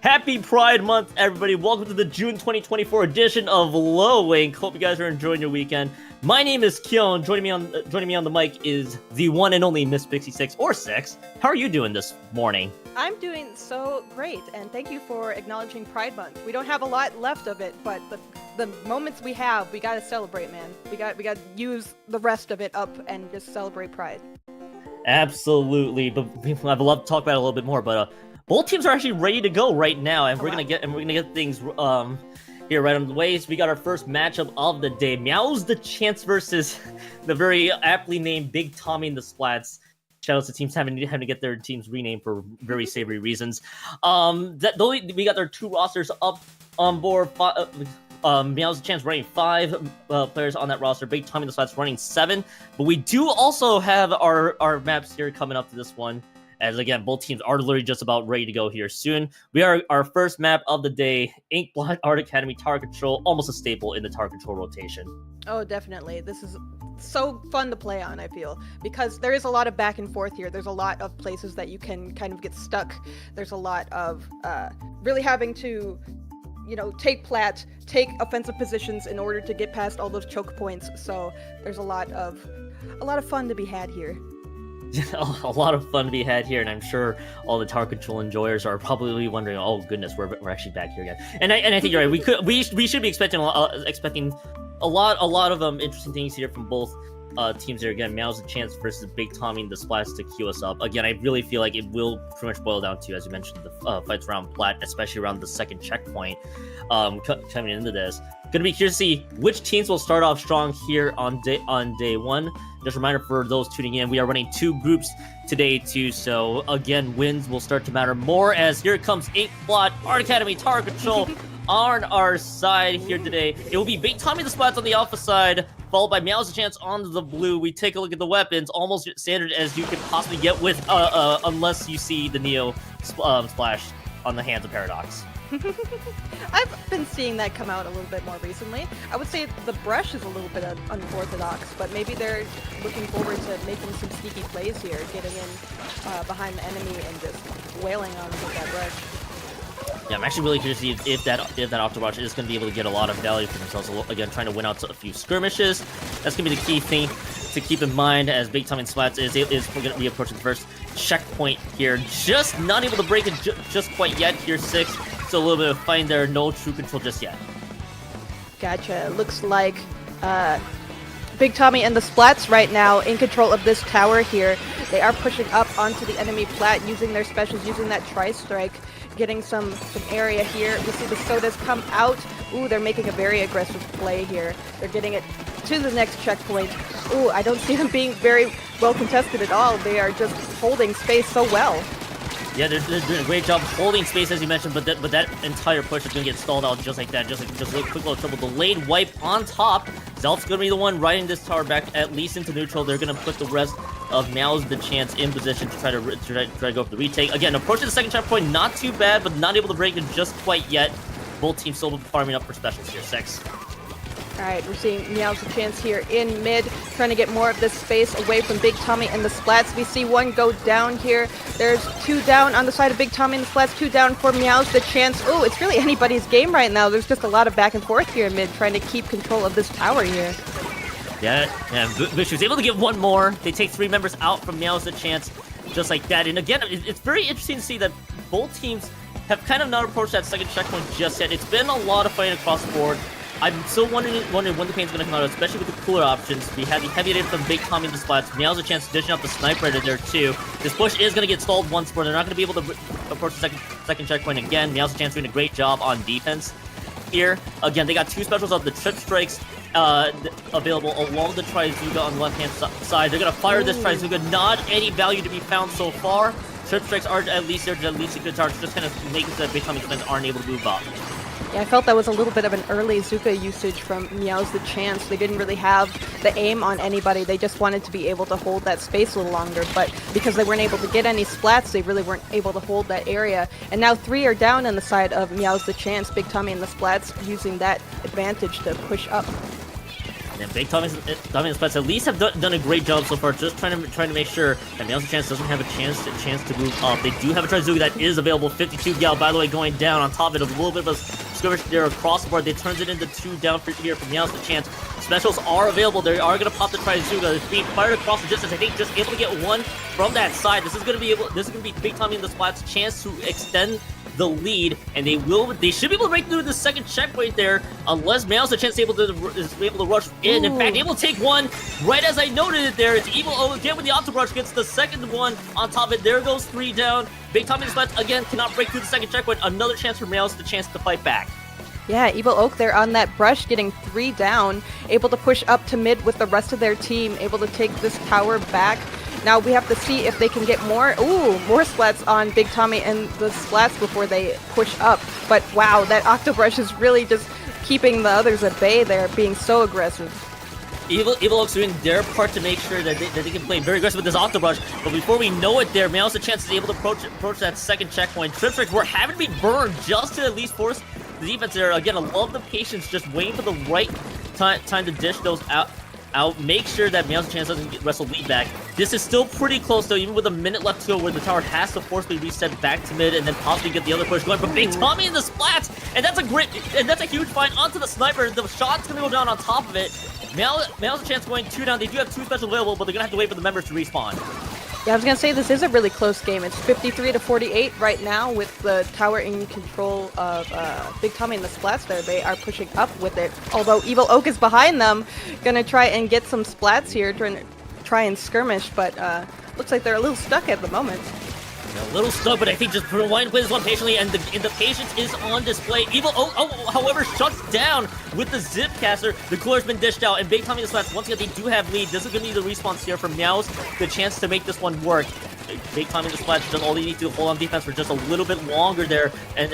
Happy Pride Month, everybody. Welcome to the June 2024 edition of Low Wing. Hope you guys are enjoying your weekend. My name is Kyon. Joining me on the mic is the one and only Miss Pixie 6 or 6. How are you doing this morning? I'm doing so great, and thank you for acknowledging Pride Month. We don't have a lot left of it, but the moments we have, we gotta celebrate, man. We gotta use the rest of it up and just celebrate Pride. Absolutely, but I'd love to talk about it a little bit more. But both teams are actually ready to go right now, and we're gonna get things here right on the way. So we got our first matchup of the day: Meows the Chance versus the very aptly named Big Tommy and the Splats. Shout out to teams having to get their teams renamed for very savory reasons. We got their two rosters up on board. Meows the Chance running 5 players on that roster. Big Tommy and the Splats running 7. But we do also have our maps here coming up to this one. As again, both teams are literally just about ready to go here soon. We are our first map of the day, Inkling Art Academy Tower Control, almost a staple in the Tower Control rotation. Oh, definitely. This is so fun to play on, I feel, because there is a lot of back and forth here. There's a lot of places that you can kind of get stuck. There's a lot of really having to, take plat, take offensive positions in order to get past all those choke points. So there's a lot of fun to be had here. A lot of fun to be had here, and I'm sure all the Tower Control enjoyers are probably wondering, "Oh goodness, we're actually back here again." And I think you're right. We should be expecting a lot of interesting things here from both teams here. Again, Meows the Chance versus Big Tommy and the Splats to queue us up. Again, I really feel like it will pretty much boil down to, as you mentioned, the fights around Plat, especially around the second checkpoint coming into this. Gonna be curious to see which teams will start off strong here on day one. Just a reminder for those tuning in, we are running 2 groups today too, so again, wins will start to matter more as here comes Splat Art Academy Tower Control on our side here today. It will be Big Tommy the Splats on the alpha side, followed by Meows the Chance on the blue. We take a look at the weapons, almost standard as you could possibly get with, unless you see the Neo splash on the hands of Paradox. I've been seeing that come out a little bit more recently. I would say the brush is a little bit unorthodox, but maybe they're looking forward to making some sneaky plays here, getting in behind the enemy and just wailing on them with that brush. Yeah, I'm actually really curious to see if that Octobrush is going to be able to get a lot of value for themselves. Again, trying to win out a few skirmishes. That's going to be the key thing to keep in mind as Big Tommy and Splats is going to be approaching the first checkpoint here. Just not able to break it just quite yet here, 6. So a little bit of fighting there, no true control just yet. Gotcha. Looks like Big Tommy and the Splats right now in control of this tower here. They are pushing up onto the enemy plat, using their specials, using that tri-strike, getting some area here. We see the sodas come out. Ooh, they're making a very aggressive play here. They're getting it to the next checkpoint. Ooh, I don't see them being very well contested at all. They are just holding space so well. Yeah, they're doing a great job holding space, as you mentioned, but that entire push is going to get stalled out just like that. Just a quick little triple delayed wipe on top. Zelf's going to be the one riding this tower back at least into neutral. They're going to put the rest of Meows the chance in position to try to go for the retake. Again, approaching the second checkpoint, not too bad, but not able to break it just quite yet. Both teams still farming up for specials here, 6. Alright, we're seeing Meows a chance here in mid, trying to get more of this space away from Big Tommy and the Splats. We see one go down here. There's 2 down on the side of Big Tommy and the Splats, 2 down for Meows the chance. Ooh, it's really anybody's game right now. There's just a lot of back and forth here in mid, trying to keep control of this tower here. Yeah, Bush was able to get one more. They take 3 members out from Meows the chance, just like that. And again, it's very interesting to see that both teams have kind of not approached that second checkpoint just yet. It's been a lot of fighting across the board. I'm still wondering when the pain's going to come out, especially with the cooler options. We have the heavy hit from Big Tommy and the Splats. Meows a chance to dishing out the sniper right there too. This push is going to get stalled once more. They're not going to be able to approach the second checkpoint again. Meows a chance doing a great job on defense here. Again, they got 2 specials of the trip strikes available along the Trizuga on the left-hand side. They're going to fire this Trizuga. Not any value to be found so far. Trip strikes are at least there to at least a good target, just kind of making sure that Big Tommy and Splats aren't able to move up. Yeah, I felt that was a little bit of an early Zuka usage from Meows the chance. They didn't really have the aim on anybody. They just wanted to be able to hold that space a little longer, but because they weren't able to get any splats, they really weren't able to hold that area. And now 3 are down on the side of Meows the chance. Big Tommy and the Splats using that advantage to push up. And Big Tommy and the Splats at least have done a great job so far, just trying to make sure that Meows the chance doesn't have a chance to move up. They do have a Trizuga that is available. 52 Gal, by the way, going down on top of it. A little bit of a skirmish there across the board. They turns it into 2 down for here from Meows the chance. Specials are available. They are going to pop the Trizuga. It's being fired across the distance. I think just able to get one from that side. This is going to be Big Tommy and the Splats' chance to extend the lead, and they should be able to break through the second checkpoint there, unless Meows the chance is able to rush in. Ooh. In fact, able to take one right as I noted it there. It's Evil O again with the Octobrush, gets the second one on top of it. There goes 3 down. Big Tommy and Splats again cannot break through the second checkpoint. Another chance for Meows the chance to fight back. Yeah, Evil Oak there on that brush, getting 3 down, able to push up to mid with the rest of their team, able to take this tower back. Now we have to see if they can get more splats on Big Tommy and the Splats before they push up. But wow, that Octobrush is really just keeping the others at bay there, being so aggressive. Evil Oak's doing their part to make sure that they can play very aggressive with this Octobrush, but before we know it there, Meows the chance is able to approach that second checkpoint. Trip strikes were having to be burned just to at least force the defense there. Again, I love the patience, just waiting for the right time to dish those out. Make sure that Meows the chance doesn't wrestle lead back. This is still pretty close though, even with a minute left to go, where the tower has to forcibly reset back to mid and then possibly get the other push going from Big Tommy and the Splats. And that's a huge find onto the sniper. The shot's gonna go down on top of it. Meows the chance going 2 down. They do have 2 special available, but they're gonna have to wait for the members to respawn. Yeah, I was gonna say this is a really close game. It's 53-48 right now with the tower in control of Big Tommy and the Splats there. They are pushing up with it. Although Evil Oak is behind them, gonna try and get some Splats here, try and skirmish, but looks like they're a little stuck at the moment. A little stuck, but I think just rewind plays one patiently, and the patience is on display. Evil Oak, however, shuts down with the zip caster. The cooler's been dished out, and Big Tommy and the Splats, once again, they do have lead. This is going to be the response here from Meows, the chance to make this one work. Big Tommy and the Splats does all they need to hold on defense for just a little bit longer there, and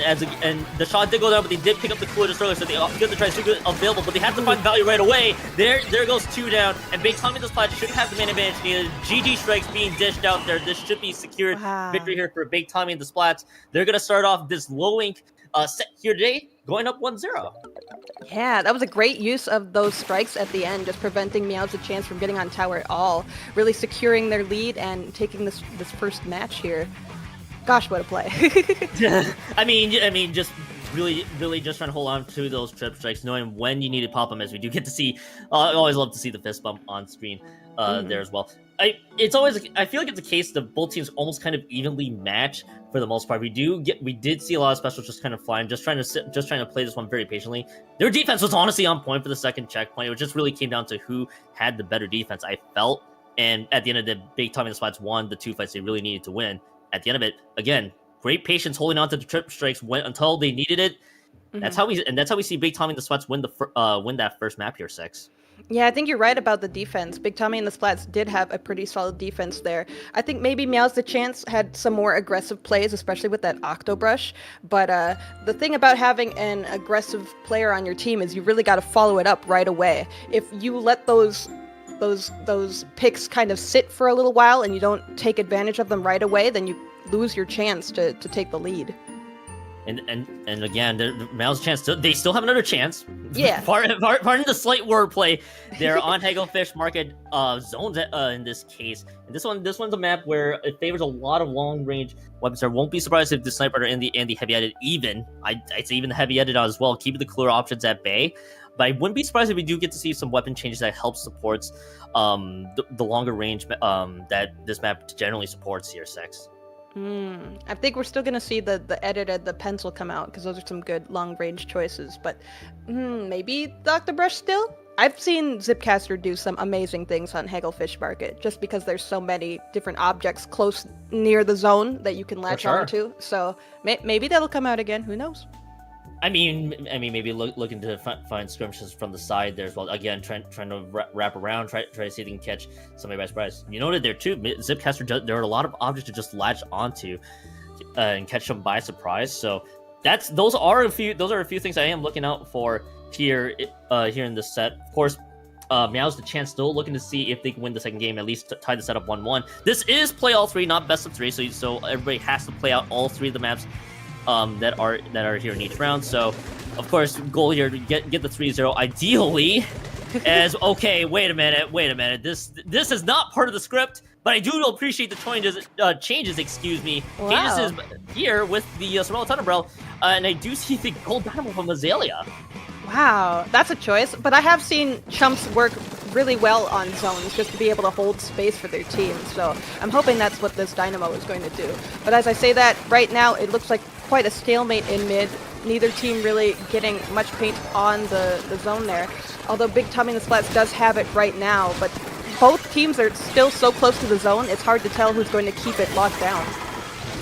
the shot did go down, but they did pick up the cooler just earlier, so they get the Trizuga available, but they have to find value right away. There goes 2 down, and Big Tommy and the Splats should have the main advantage. GG strikes being dished out there. This should be secured victory here for Big Tommy and the Splats. They're going to start off this low ink set here today, going up 1-0. Yeah, that was a great use of those strikes at the end, just preventing Meows a chance from getting on tower at all, really securing their lead and taking this first match here. Gosh, what a play. I mean, just really just trying to hold on to those trip strikes, knowing when you need to pop them, as we do get to see. I always love to see the fist bump on screen there as well. I feel like it's a case that both teams almost kind of evenly match for the most part. We did see a lot of specials just kind of flying, just trying to play this one very patiently. Their defense was honestly on point for the second checkpoint. It just really came down to who had the better defense, I felt. And at the end of the day, Big Tommy and the Splats won the 2 fights they really needed to win. At the end of it, again, great patience holding on to the trip strikes until they needed it. That's how we see Big Tommy and the Splats win that first map here, 6. Yeah, I think you're right about the defense. Big Tommy and the Splats did have a pretty solid defense there. I think maybe Meows the Chance had some more aggressive plays, especially with that Octo Brush. But the thing about having an aggressive player on your team is you really got to follow it up right away. If you let those picks kind of sit for a little while and you don't take advantage of them right away, then you lose your chance to take the lead. And again, the Meows chance. They still have another chance. Yeah. Pardon the slight wordplay. They're on Hagglefish Market zones in this case. And this one's a map where it favors a lot of long range weapons. I won't be surprised if the sniper and the heavy headed I'd say even the heavy headed as well, keeping the cooler options at bay. But I wouldn't be surprised if we do get to see some weapon changes that help supports the longer range that this map generally supports here, 6. I think we're still going to see the edited, the pencil come out, because those are some good long-range choices, but maybe Dr. Brush still? I've seen Zipcaster do some amazing things on Hagglefish Market, just because there's so many different objects close near the zone that you can latch onto, so maybe that'll come out again, who knows? I mean, maybe looking to find skirmishes from the side there as well. Again, trying to wrap around, try to see if they can catch somebody by surprise. You noted there too, Zipcaster. There are a lot of objects to just latch onto and catch them by surprise. So those are a few things I am looking out for here in this set. Of course, Meows the Chance still looking to see if they can win the second game, at least tie the setup 1-1. This is play all 3, not best of 3. So everybody has to play out all 3 of the maps that are here in each round. So of course, goal here to get the 3-0 ideally. As okay, wait a minute, this is not part of the script, but I do appreciate the changes, excuse me. Wow. Changes is here with the Sorella Thunderumbrella, and I do see the gold dynamo from Azalea. Wow, that's a choice, but I have seen Chumps work really well on zones just to be able to hold space for their team, so I'm hoping that's what this Dynamo is going to do. But as I say that, right now it looks like quite a stalemate in mid, neither team really getting much paint on the zone there, although Big Tommy and the Splats does have it right now, but both teams are still so close to the zone, it's hard to tell who's going to keep it locked down.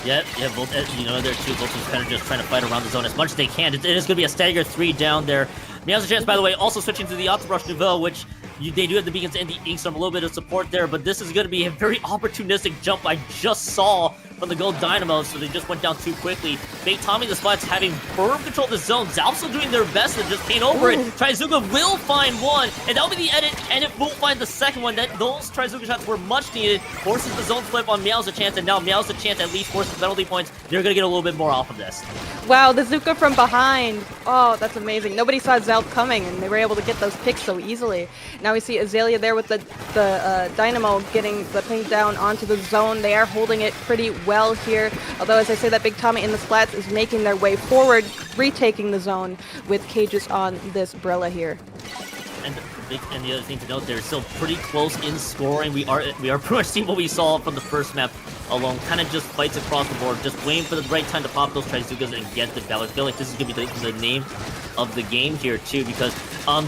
Yeah, both, they're two both teams kind of just trying to fight around the zone as much as they can. It is going to be a stagger 3 down there. Meows the Chance, by the way, also switching to the Octobrush Nouveau, which they do have the beacons and the Inkstorm, a little bit of support there, but this is going to be a very opportunistic jump I just saw from the gold dynamo, so they just went down too quickly. Big Tommy the Splats having firm control of the zone. Zalpso doing their best to just paint over it. Trizuka will find one, and that'll be the edit, and it won't find the second one. Those Trizuka shots were much needed. Forces the zone flip on Meows the Chance, and now Meows the Chance at least forces penalty points. They're going to get a little bit more off of this. Wow, the Zuka from behind. Oh, that's amazing. Nobody saw Zalp coming, and they were able to get those picks so easily. Now we see Azalea there with the Dynamo getting the ping down onto the zone. They are holding it pretty well here. Although, as I say, that Big Tommy and the Splats is making their way forward, retaking the zone with cages on this Brella here. And the other thing to note, they're still pretty close in scoring. We are pretty much seeing what we saw from the first map alone. Kind of just fights across the board, just waiting for the right time to pop those Trizukas and get the Valor. I feel like this is going to be the name of the game here too, because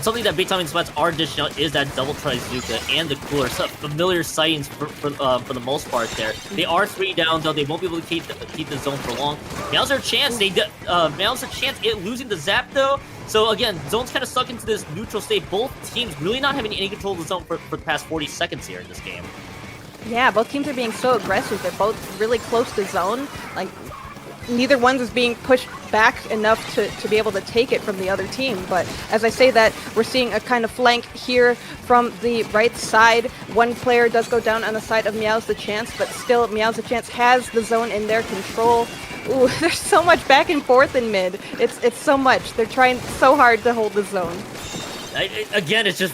something that Big Tommy and Splats are dishing out is that double Trizuka and the cooler. So familiar sightings for the most part there. They are 3 down though. They won't be able to keep the zone for long. Now's their chance. Now's a chance at losing the zap though. So again, zone's kind of stuck into this neutral state. Both teams really not having any control of the zone for the past 40 seconds here in this game. Yeah, both teams are being so aggressive. They're both really close to zone. Like, neither one is being pushed back enough to be able to take it from the other team. But as I say that, we're seeing a kind of flank here from the right side. One player does go down on the side of Meows the Chance, but still Meows the Chance has the zone in their control. Ooh, there's so much back and forth in mid. It's so much. They're trying so hard to hold the zone. Again, it just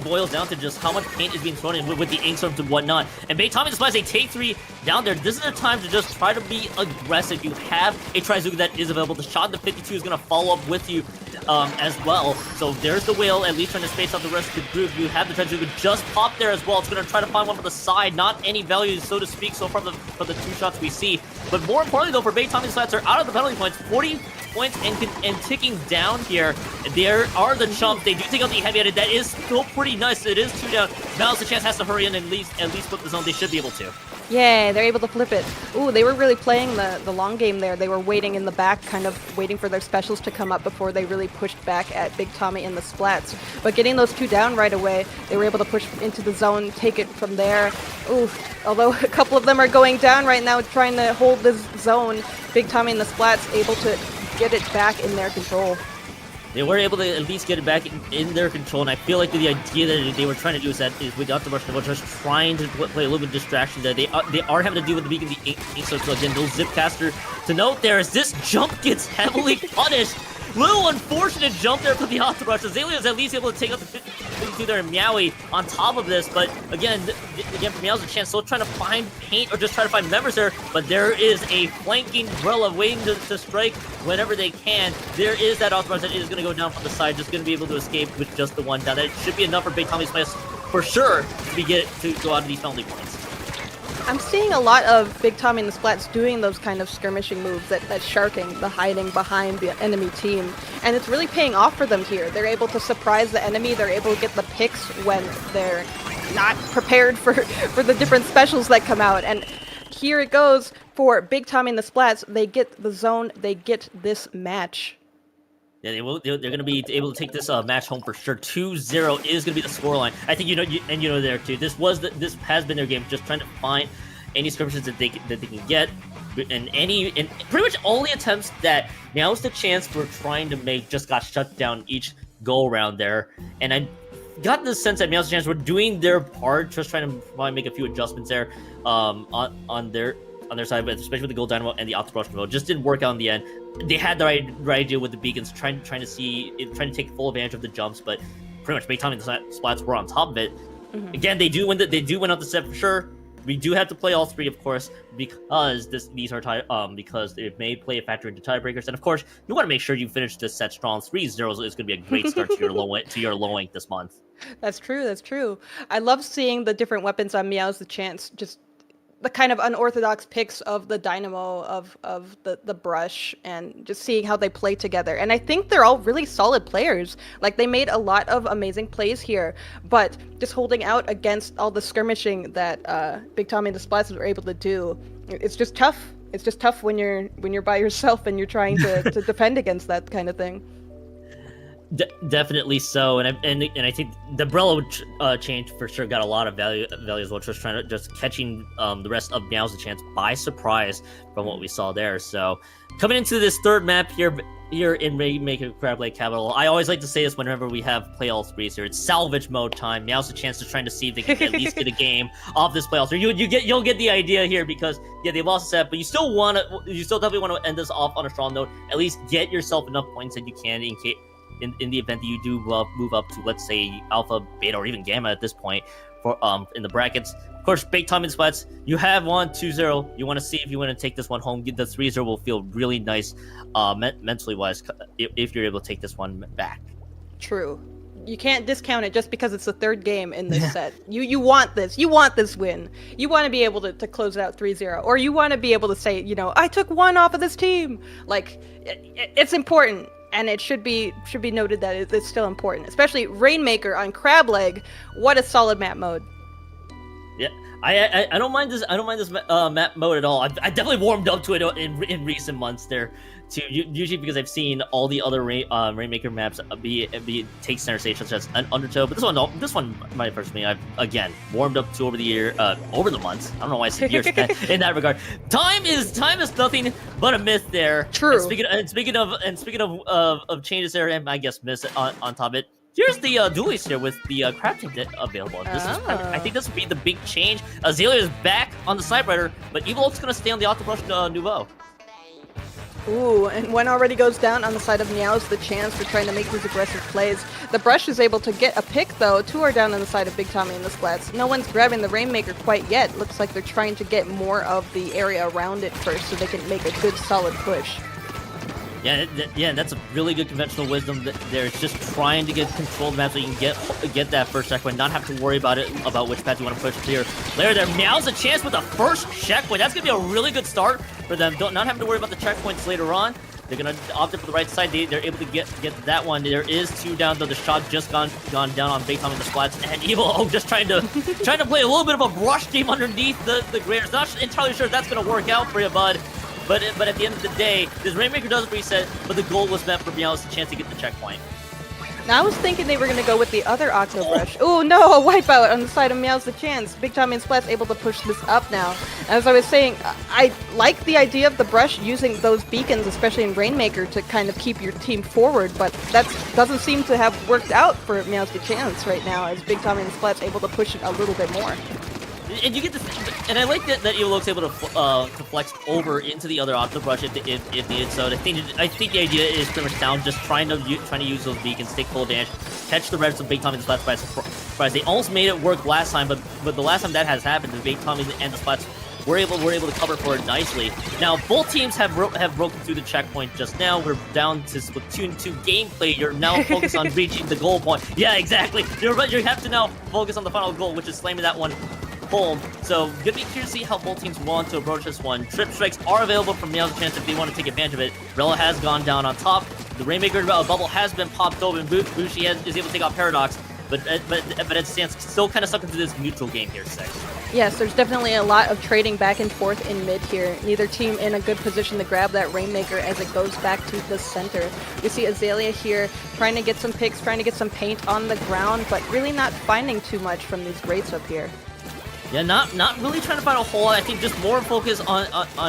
boils down to just how much paint is being thrown in with the Inkstorms and whatnot. And Tommy Splats, they take 3 down there. This is their time to just try to be aggressive. You have a Trizuka that is available. The shot in the 52 is going to follow up with you as well. So there's the whale, at least trying to space out the rest of the group. You have the Trizuka just pop there as well. It's going to try to find one from the side. Not any value, so to speak, so far from the 2 shots we see. But more importantly, though, for Tommy Splats are out of the penalty points. 40 points and ticking down here. There are the chumps. They do take out the heavy-handed. That is still pretty nice. It is 2 down. Now's the chance has to hurry in and at least flip the zone. They should be able to. Yeah, they're able to flip it. Ooh, they were really playing the long game there. They were waiting in the back, kind of waiting for their specials to come up before they really pushed back at Big Tommy and the Splats. But getting those 2 down right away, they were able to push into the zone, take it from there. Ooh, although a couple of them are going down right now trying to hold this zone, Big Tommy and the Splats able to get it back in their control. They were able to at least get it back in their control, and I feel like the idea that they were trying to do is without the rush, they were just trying to play a little bit of distraction there. They are having to deal with the beacon, the ink, so again, those Zipcaster to note there is this jump gets heavily punished. Little unfortunate jump there for the Octobrush. Azalea is at least able to take out the 52 there and Meowie on top of this, but again, for Meow's a chance, still trying to find paint or just try to find members there, but there is a flanking Gorilla waiting to strike whenever they can. There is that Octobrush that is going to go down from the side, just going to be able to escape with just the 1 down. That should be enough for Big Tommy's Splats for sure to go out of these penalty points. I'm seeing a lot of Big Tommy and the Splats doing those kind of skirmishing moves, that sharking, the hiding behind the enemy team, and it's really paying off for them here. They're able to surprise the enemy, they're able to get the picks when they're not prepared for the different specials that come out, and here it goes for Big Tommy and the Splats. They get the zone, they get this match. Yeah, they're going to be able to take this match home for sure. 2-0 is going to be the scoreline. I think you know there too. This has been their game, just trying to find any skirmishes that they can get, and pretty much all the attempts that Now's the Chance we're trying to make just got shut down each go around there. And I got the sense that Meow's Chance were doing their part, just trying to probably make a few adjustments there on their side, but especially with the Gold Dynamo and the Octobrush Control. Just didn't work out in the end. They had the right idea with the beacons, trying to take full advantage of the jumps, but pretty much Big Tommy and the Splats were on top of it. Mm-hmm. Again, they do win out the set for sure. We do have to play all 3, of course, because these are because it may play a factor into tiebreakers. And of course, you want to make sure you finish this set strong. 3-0 is going to be a great start to your low ink this month. That's true. That's true. I love seeing the different weapons on Meows the Chance. Just the kind of unorthodox picks of the Dynamo, of the brush, and just seeing how they play together. And I think they're all really solid players. Like, they made a lot of amazing plays here, but just holding out against all the skirmishing that Big Tommy and the Splats were able to do, it's just tough. It's just tough when you're by yourself and you're trying to defend against that kind of thing. Definitely so, and I think the umbrella change for sure got a lot of value as well. Just catching the rest of Meow's a Chance by surprise from what we saw there. So coming into this third map here in Rainmaker Crab Lake Capital, I always like to say this whenever we have play all 3s here. It's salvage mode time. Meow's a Chance to trying to see if they can at least get a game off this play all 3. You'll get the idea here, because yeah, they lost the set, but you still definitely want to end this off on a strong note. At least get yourself enough points that you can in the event that you do move up to, let's say, alpha, beta, or even gamma at this point for in the brackets. Of course, Big Tommy and Splats, you have won 2-0. You want to see if you want to take this one home. The 3-0 will feel really nice mentally wise if you're able to take this one back. True. You can't discount it just because it's the 3rd game in this set. You want this. You want this win. You want to be able to close it out 3-0. Or you want to be able to say, I took 1 off of this team. Like, it's important. And it should be noted that it's still important, especially Rainmaker on Crab Leg. What a solid map mode. Yeah, I don't mind this. I don't mind this map mode at all. I definitely warmed up to it in recent months there, too. Usually because I've seen all the other Rainmaker maps be take center stage, such as Undertow. But this one might first me. I've again warmed up to over the months. I don't know why I said years in that regard. Time is nothing but a myth there. True. And speaking of changes there, and I guess myths on top of it. Here's the dualies here with the crafting available. I think this would be the big change. Azalea is back on the Sniper, but Evil Oak's going to stay on the Octobrush Nouveau. Ooh, and one already goes down on the side of Meows, the chance for trying to make these aggressive plays. The Brush is able to get a pick, though. 2 are down on the side of Big Tommy and the Splats. No one's grabbing the Rainmaker quite yet. Looks like they're trying to get more of the area around it first so they can make a good, solid push. Yeah, that's a really good conventional wisdom. There, it's just trying to get control of the map so you can get that first checkpoint, not have to worry about which path you want to push clear. Later there, Meows a chance with the first checkpoint. That's gonna be a really good start for them. Not having to worry about the checkpoints later on. They're gonna opt in for the right side. They're able to get that one. There is 2 down, though. The shot just gone down on Big Tom and the Splats, and Evil Oak just trying to play a little bit of a rush game underneath the graders. Not entirely sure if that's gonna work out for you, bud. But at the end of the day, this Rainmaker does reset, but the goal was meant for Meows a chance to get the checkpoint. Now I was thinking they were going to go with the other Octobrush. Oh no, a wipeout on the side of Meows the chance. Big Tommy and Splats able to push this up now. As I was saying, I like the idea of the Brush using those beacons, especially in Rainmaker, to kind of keep your team forward, but that doesn't seem to have worked out for Meows the chance right now, as Big Tommy and Splats able to push it a little bit more. And you get and I like that Evil Oak's able to flex over into the other Octobrush if needed. So I think the idea is pretty much down, just trying to use those beacons, take full advantage, catch the revs of Big Tommy and the Splats by surprise. They almost made it work last time, but the last time that has happened, the Big Tommy and the Splats were able to cover for it nicely. Now both teams have broken through the checkpoint just now. We're down to Splatoon 2 gameplay. You're now focused on reaching the goal point. Yeah, exactly. You have to now focus on the final goal, which is slamming that one home. So gonna be curious to see how both teams want to approach this one. Trip strikes are available from Meows a chance if they want to take advantage of it. Rella has gone down on top. The Rainmaker bubble has been popped open. Bushi is able to take out Paradox, but it stands still kind of stuck into this neutral game here, 6. Yes, there's definitely a lot of trading back and forth in mid here. Neither team in a good position to grab that Rainmaker as it goes back to the center. You see Azalea here trying to get some picks, trying to get some paint on the ground, but really not finding too much from these rates up here. Yeah, not really trying to find a hole. I think just more focus on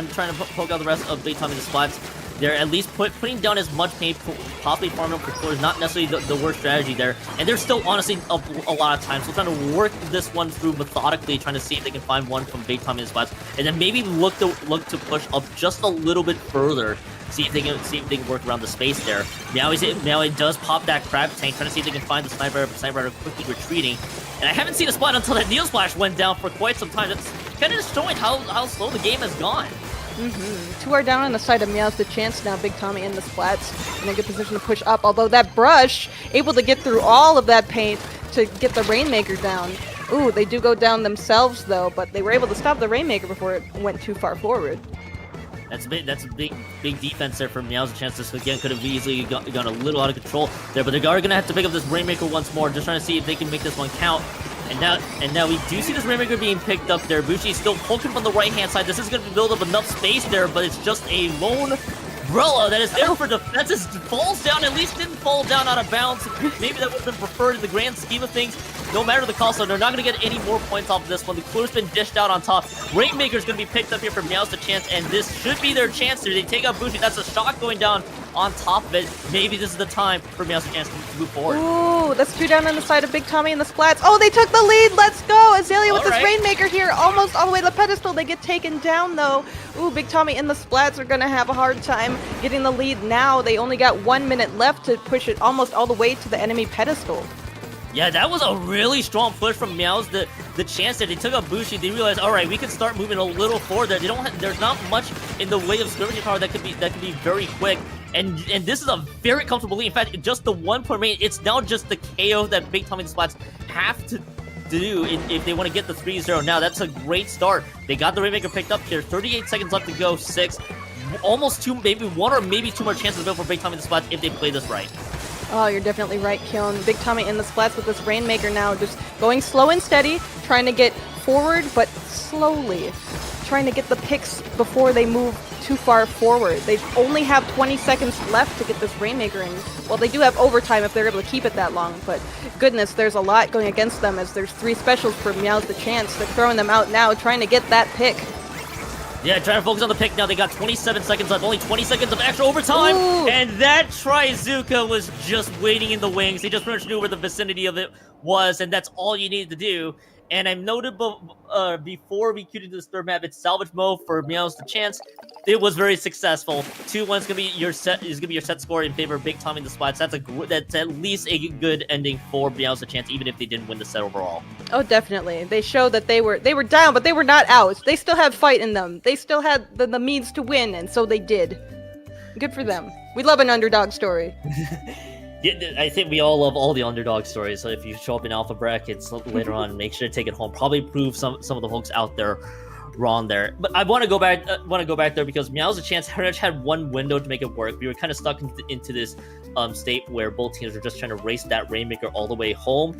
trying to poke out the rest of Big Tommy and the Splats. They're at least putting down as much paint, possibly farming up for floor is not necessarily the worst strategy there. And there's still, honestly, a lot of time. So trying to work this one through methodically, trying to see if they can find one from Big Tommy and the Splats. And then maybe look to push up just a little bit further. See if they can work around the space there. Now he does pop that crab tank, trying to see if they can find the sniper quickly retreating. And I haven't seen a Splat until that Neo Splash went down for quite some time. That's kind of just showing how slow the game has gone. 2 are down on the side of Meows the chance now. Big Tommy and the Splats in a good position to push up, although that Brush able to get through all of that paint to get the Rainmaker down. Ooh, they do go down themselves though, but they were able to stop the Rainmaker before it went too far forward. That's a big defense there from Meows. A chance this again could have easily gone a little out of control there, but they are gonna have to pick up this Rainmaker once more, just trying to see if they can make this one count. And now we do see this Rainmaker being picked up there. Bushi still poking from the right-hand side. This is going to build up enough space there, but it's just a lone umbrella that is there for defense. It falls down, at least didn't fall down out of bounds. Maybe that would have been preferred in the grand scheme of things. No matter the cost, so they're not going to get any more points off of this one. The clear's been dished out on top. Rainmaker's going to be picked up here from Meows the chance, and this should be their chance here. They take out Bushi. That's a shot going down on top of it. Maybe this is the time for Meows the chance to move forward. Ooh, that's 2 down on the side of Big Tommy and the Splats. Oh, they took the lead. Let's go. Azalea with this Rainmaker here, almost all the way to the pedestal. They get taken down, though. Ooh, Big Tommy and the Splats are going to have a hard time getting the lead now. They only got 1 minute left to push it almost all the way to the enemy pedestal. Yeah, that was a really strong push from Meows. The chance that they took out Bushi, they realized, all right, we can start moving a little forward there. There's not much in the way of skirmishing power that could be very quick. And this is a very comfortable lead. In fact, just the 1 point remain. It's now just the KO that Big Tommy and the Splats have to do if they want to get the 3-0. Now that's a great start. They got the Rainmaker picked up here. 38 seconds left to go. 6, almost 2, maybe 1 or maybe 2 more chances available for Big Tommy and the Splats if they play this right. Oh, you're definitely right, Kiln. Big Tommy and the Splats with this Rainmaker now just going slow and steady, trying to get forward, but slowly, trying to get the picks before they move too far forward. They only have 20 seconds left to get this Rainmaker in. Well, they do have overtime if they're able to keep it that long, but goodness, there's a lot going against them as there's 3 specials for Meows the Chance. They're throwing them out now, trying to get that pick. Yeah, trying to focus on the pick now. They got 27 seconds left, only 20 seconds of extra overtime, Ooh. and that Trizuka was just waiting in the wings. He just pretty much knew where the vicinity of it was, and that's all you needed to do. And I've noted before we queued into this third map, it's salvage mode for Meows the Chance. It was very successful. 2-1 is gonna be your set score in favor of Big Tommy the Splats. That's at least a good ending for Meows the Chance, even if they didn't win the set overall. Oh, definitely. They showed that they were down, but they were not out. They still had fight in them. They still had the means to win, and so they did. Good for them. We love an underdog story. Yeah, I think we all love all the underdog stories. So if you show up in alpha brackets later on, make sure to take it home. Probably prove some of the folks out there wrong there. But I want to go back. There because Meows the Chance had one window to make it work. We were kind of stuck into this state where both teams were just trying to race that Rainmaker all the way home.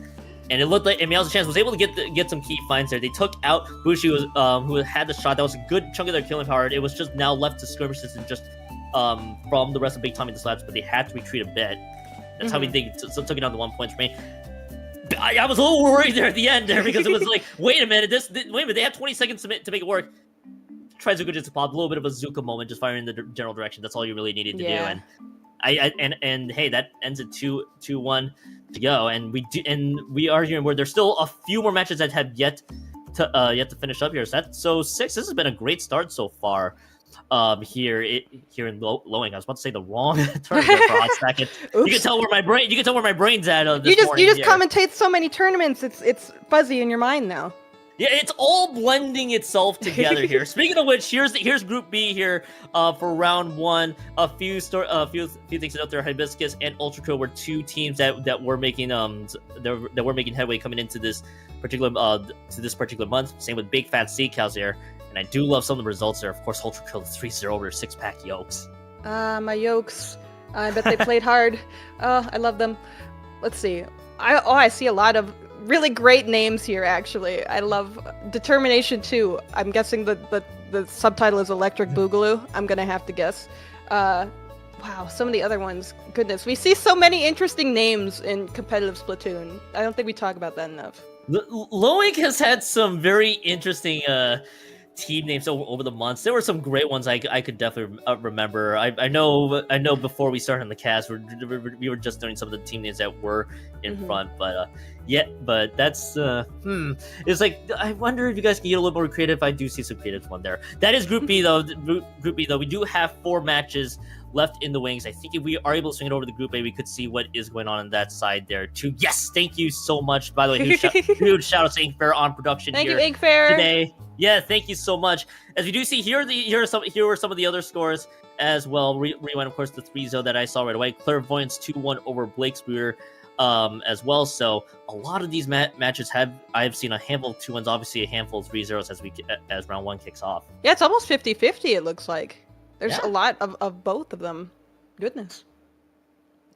And it looked like Meows the Chance was able to get some key finds there. They took out Bushi, who had the shot. That was a good chunk of their killing power. It was just now left to skirmishes and just from the rest of Big Tommy the Slabs, but they had to retreat a bit. That's how we took it down to 1 point for me. I was a little worried there at the end there because it was like, wait a minute, they have 20 seconds to make it work. Trizuka just popped a little bit of a Zuka moment, just firing in the general direction. That's all you really needed to do. And hey, that ends at 2-1 to go. And we are here where there's still a few more matches that have yet to finish up here. So 6. This has been a great start so far. Here in Lowing, I was about to say the wrong term there for a hot second. You can tell where my brain's at. You just commentate so many tournaments. It's fuzzy in your mind now. Yeah, it's all blending itself together here. Speaking of which, here's Group B here for round 1. A few things to note there. Hibiscus and ULTRAKRILL were 2 teams that were making headway coming into this particular month. Same with Big Fat Sea Cows here. And I do love some of the results there. Of course, ULTRAKRILL 3-0 over 6-pack Yokes. My Yokes. I bet they played hard. I love them. Let's see. I see a lot of really great names here, actually. I love Determination 2. I'm guessing the subtitle is Electric Boogaloo. I'm going to have to guess. Wow, some of the other ones. Goodness, we see so many interesting names in competitive Splatoon. I don't think we talk about that enough. Lowing has had some very interesting team names over the months. There were some great ones I could definitely remember. I know before we started on the cast, we were just doing some of the team names that were in front, but that's it's like, I wonder if you guys can get a little more creative. I do see some creative one there. That is Group B though. We do have 4 matches left in the wings. I think if we are able to swing it over to Group A, we could see what is going on that side there too. Yes, thank you so much. By the way, huge shout out to Inkfair on production. Thank here you, Inkfair. Today. Yeah, thank you so much. As we do see here were some of the other scores as well. Rewind, of course, the 3-0 that I saw right away. Clairvoyance 2-1 over Blakespear as well. So a lot of these matches I've seen a handful of 2-1s, obviously a handful of 3-0s as round 1 kicks off. Yeah, it's almost 50-50 it looks like. There's a lot of both of them. Goodness.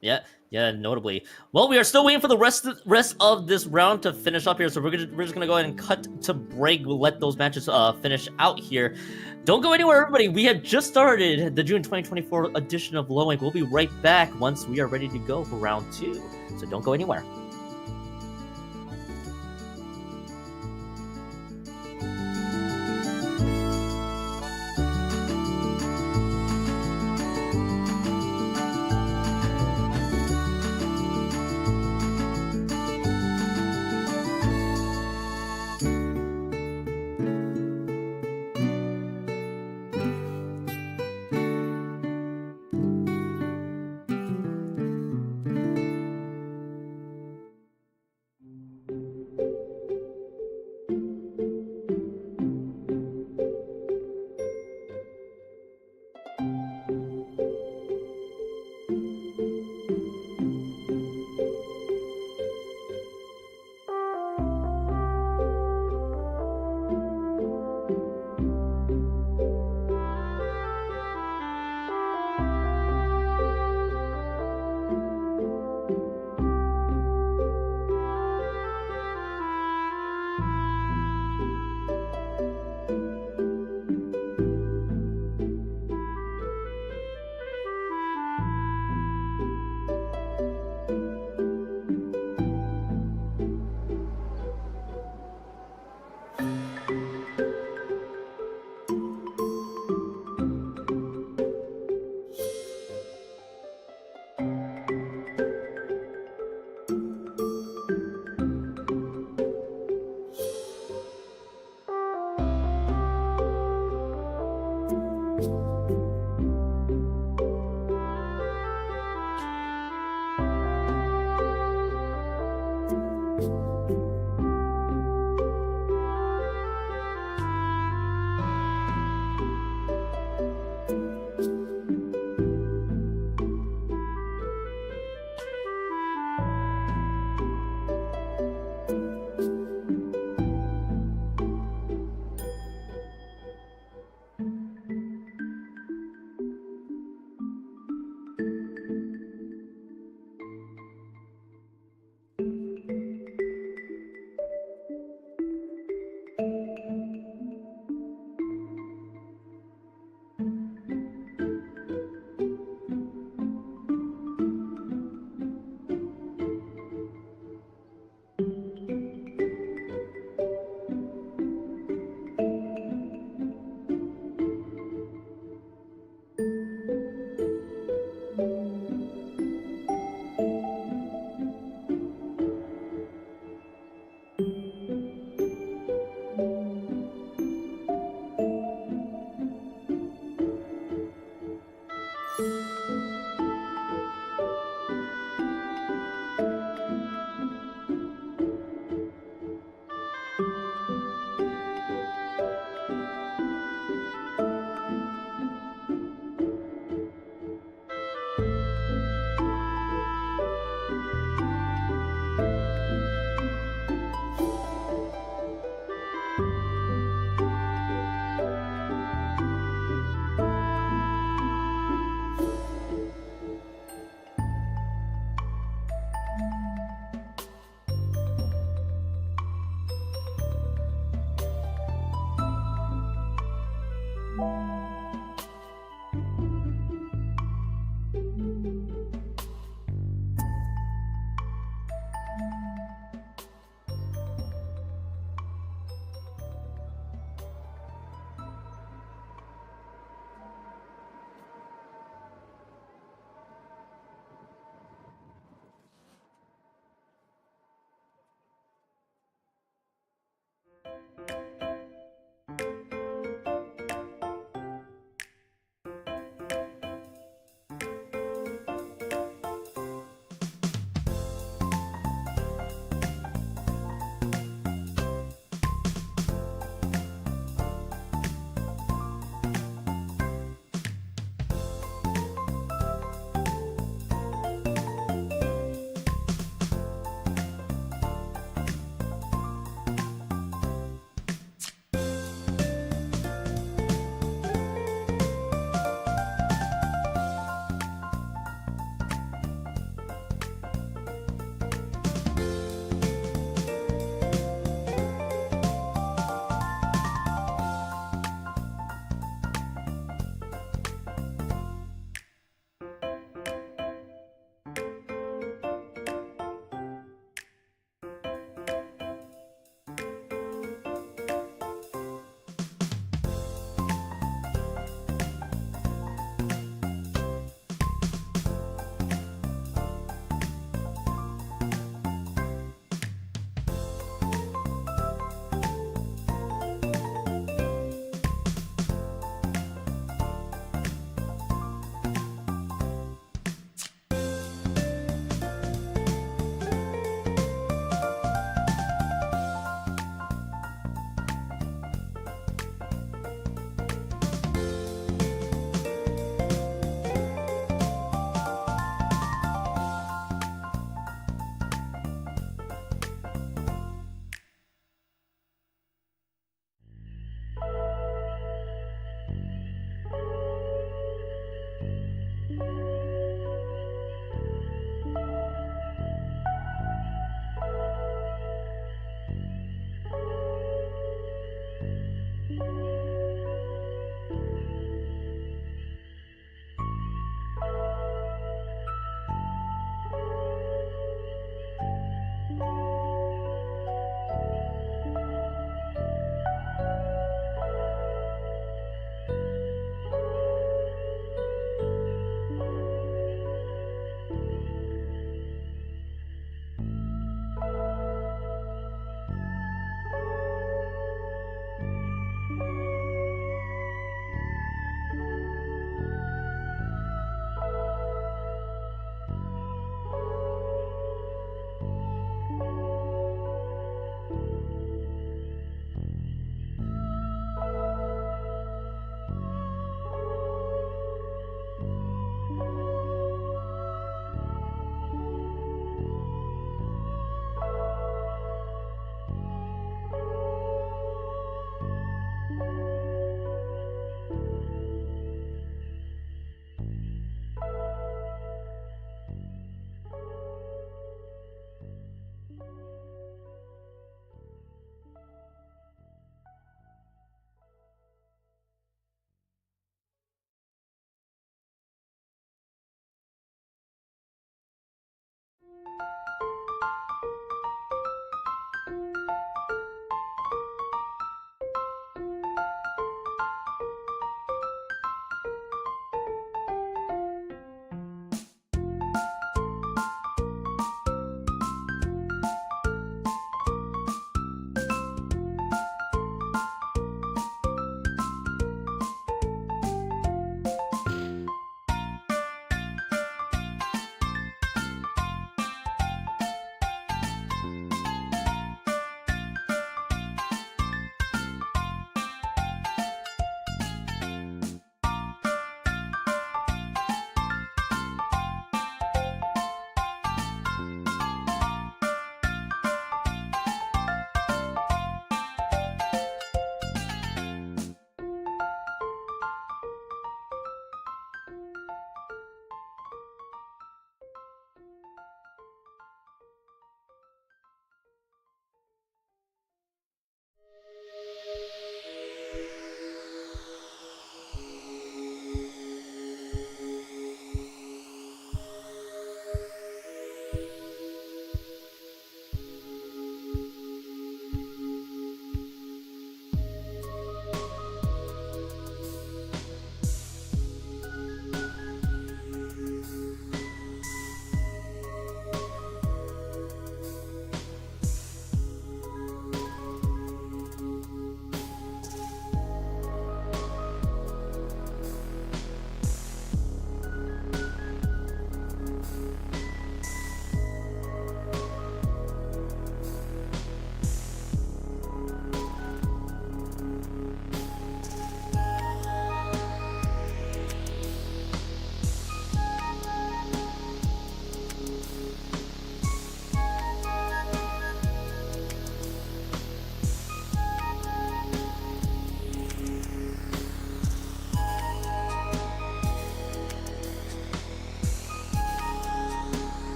Yeah, notably. Well, we are still waiting for the rest of this round to finish up here, so we're just gonna go ahead and cut to break. We'll let those matches finish out here. Don't go anywhere, everybody. We have just started the June 2024 edition of Low Ink. We'll be right back once we are ready to go for round 2. So don't go anywhere.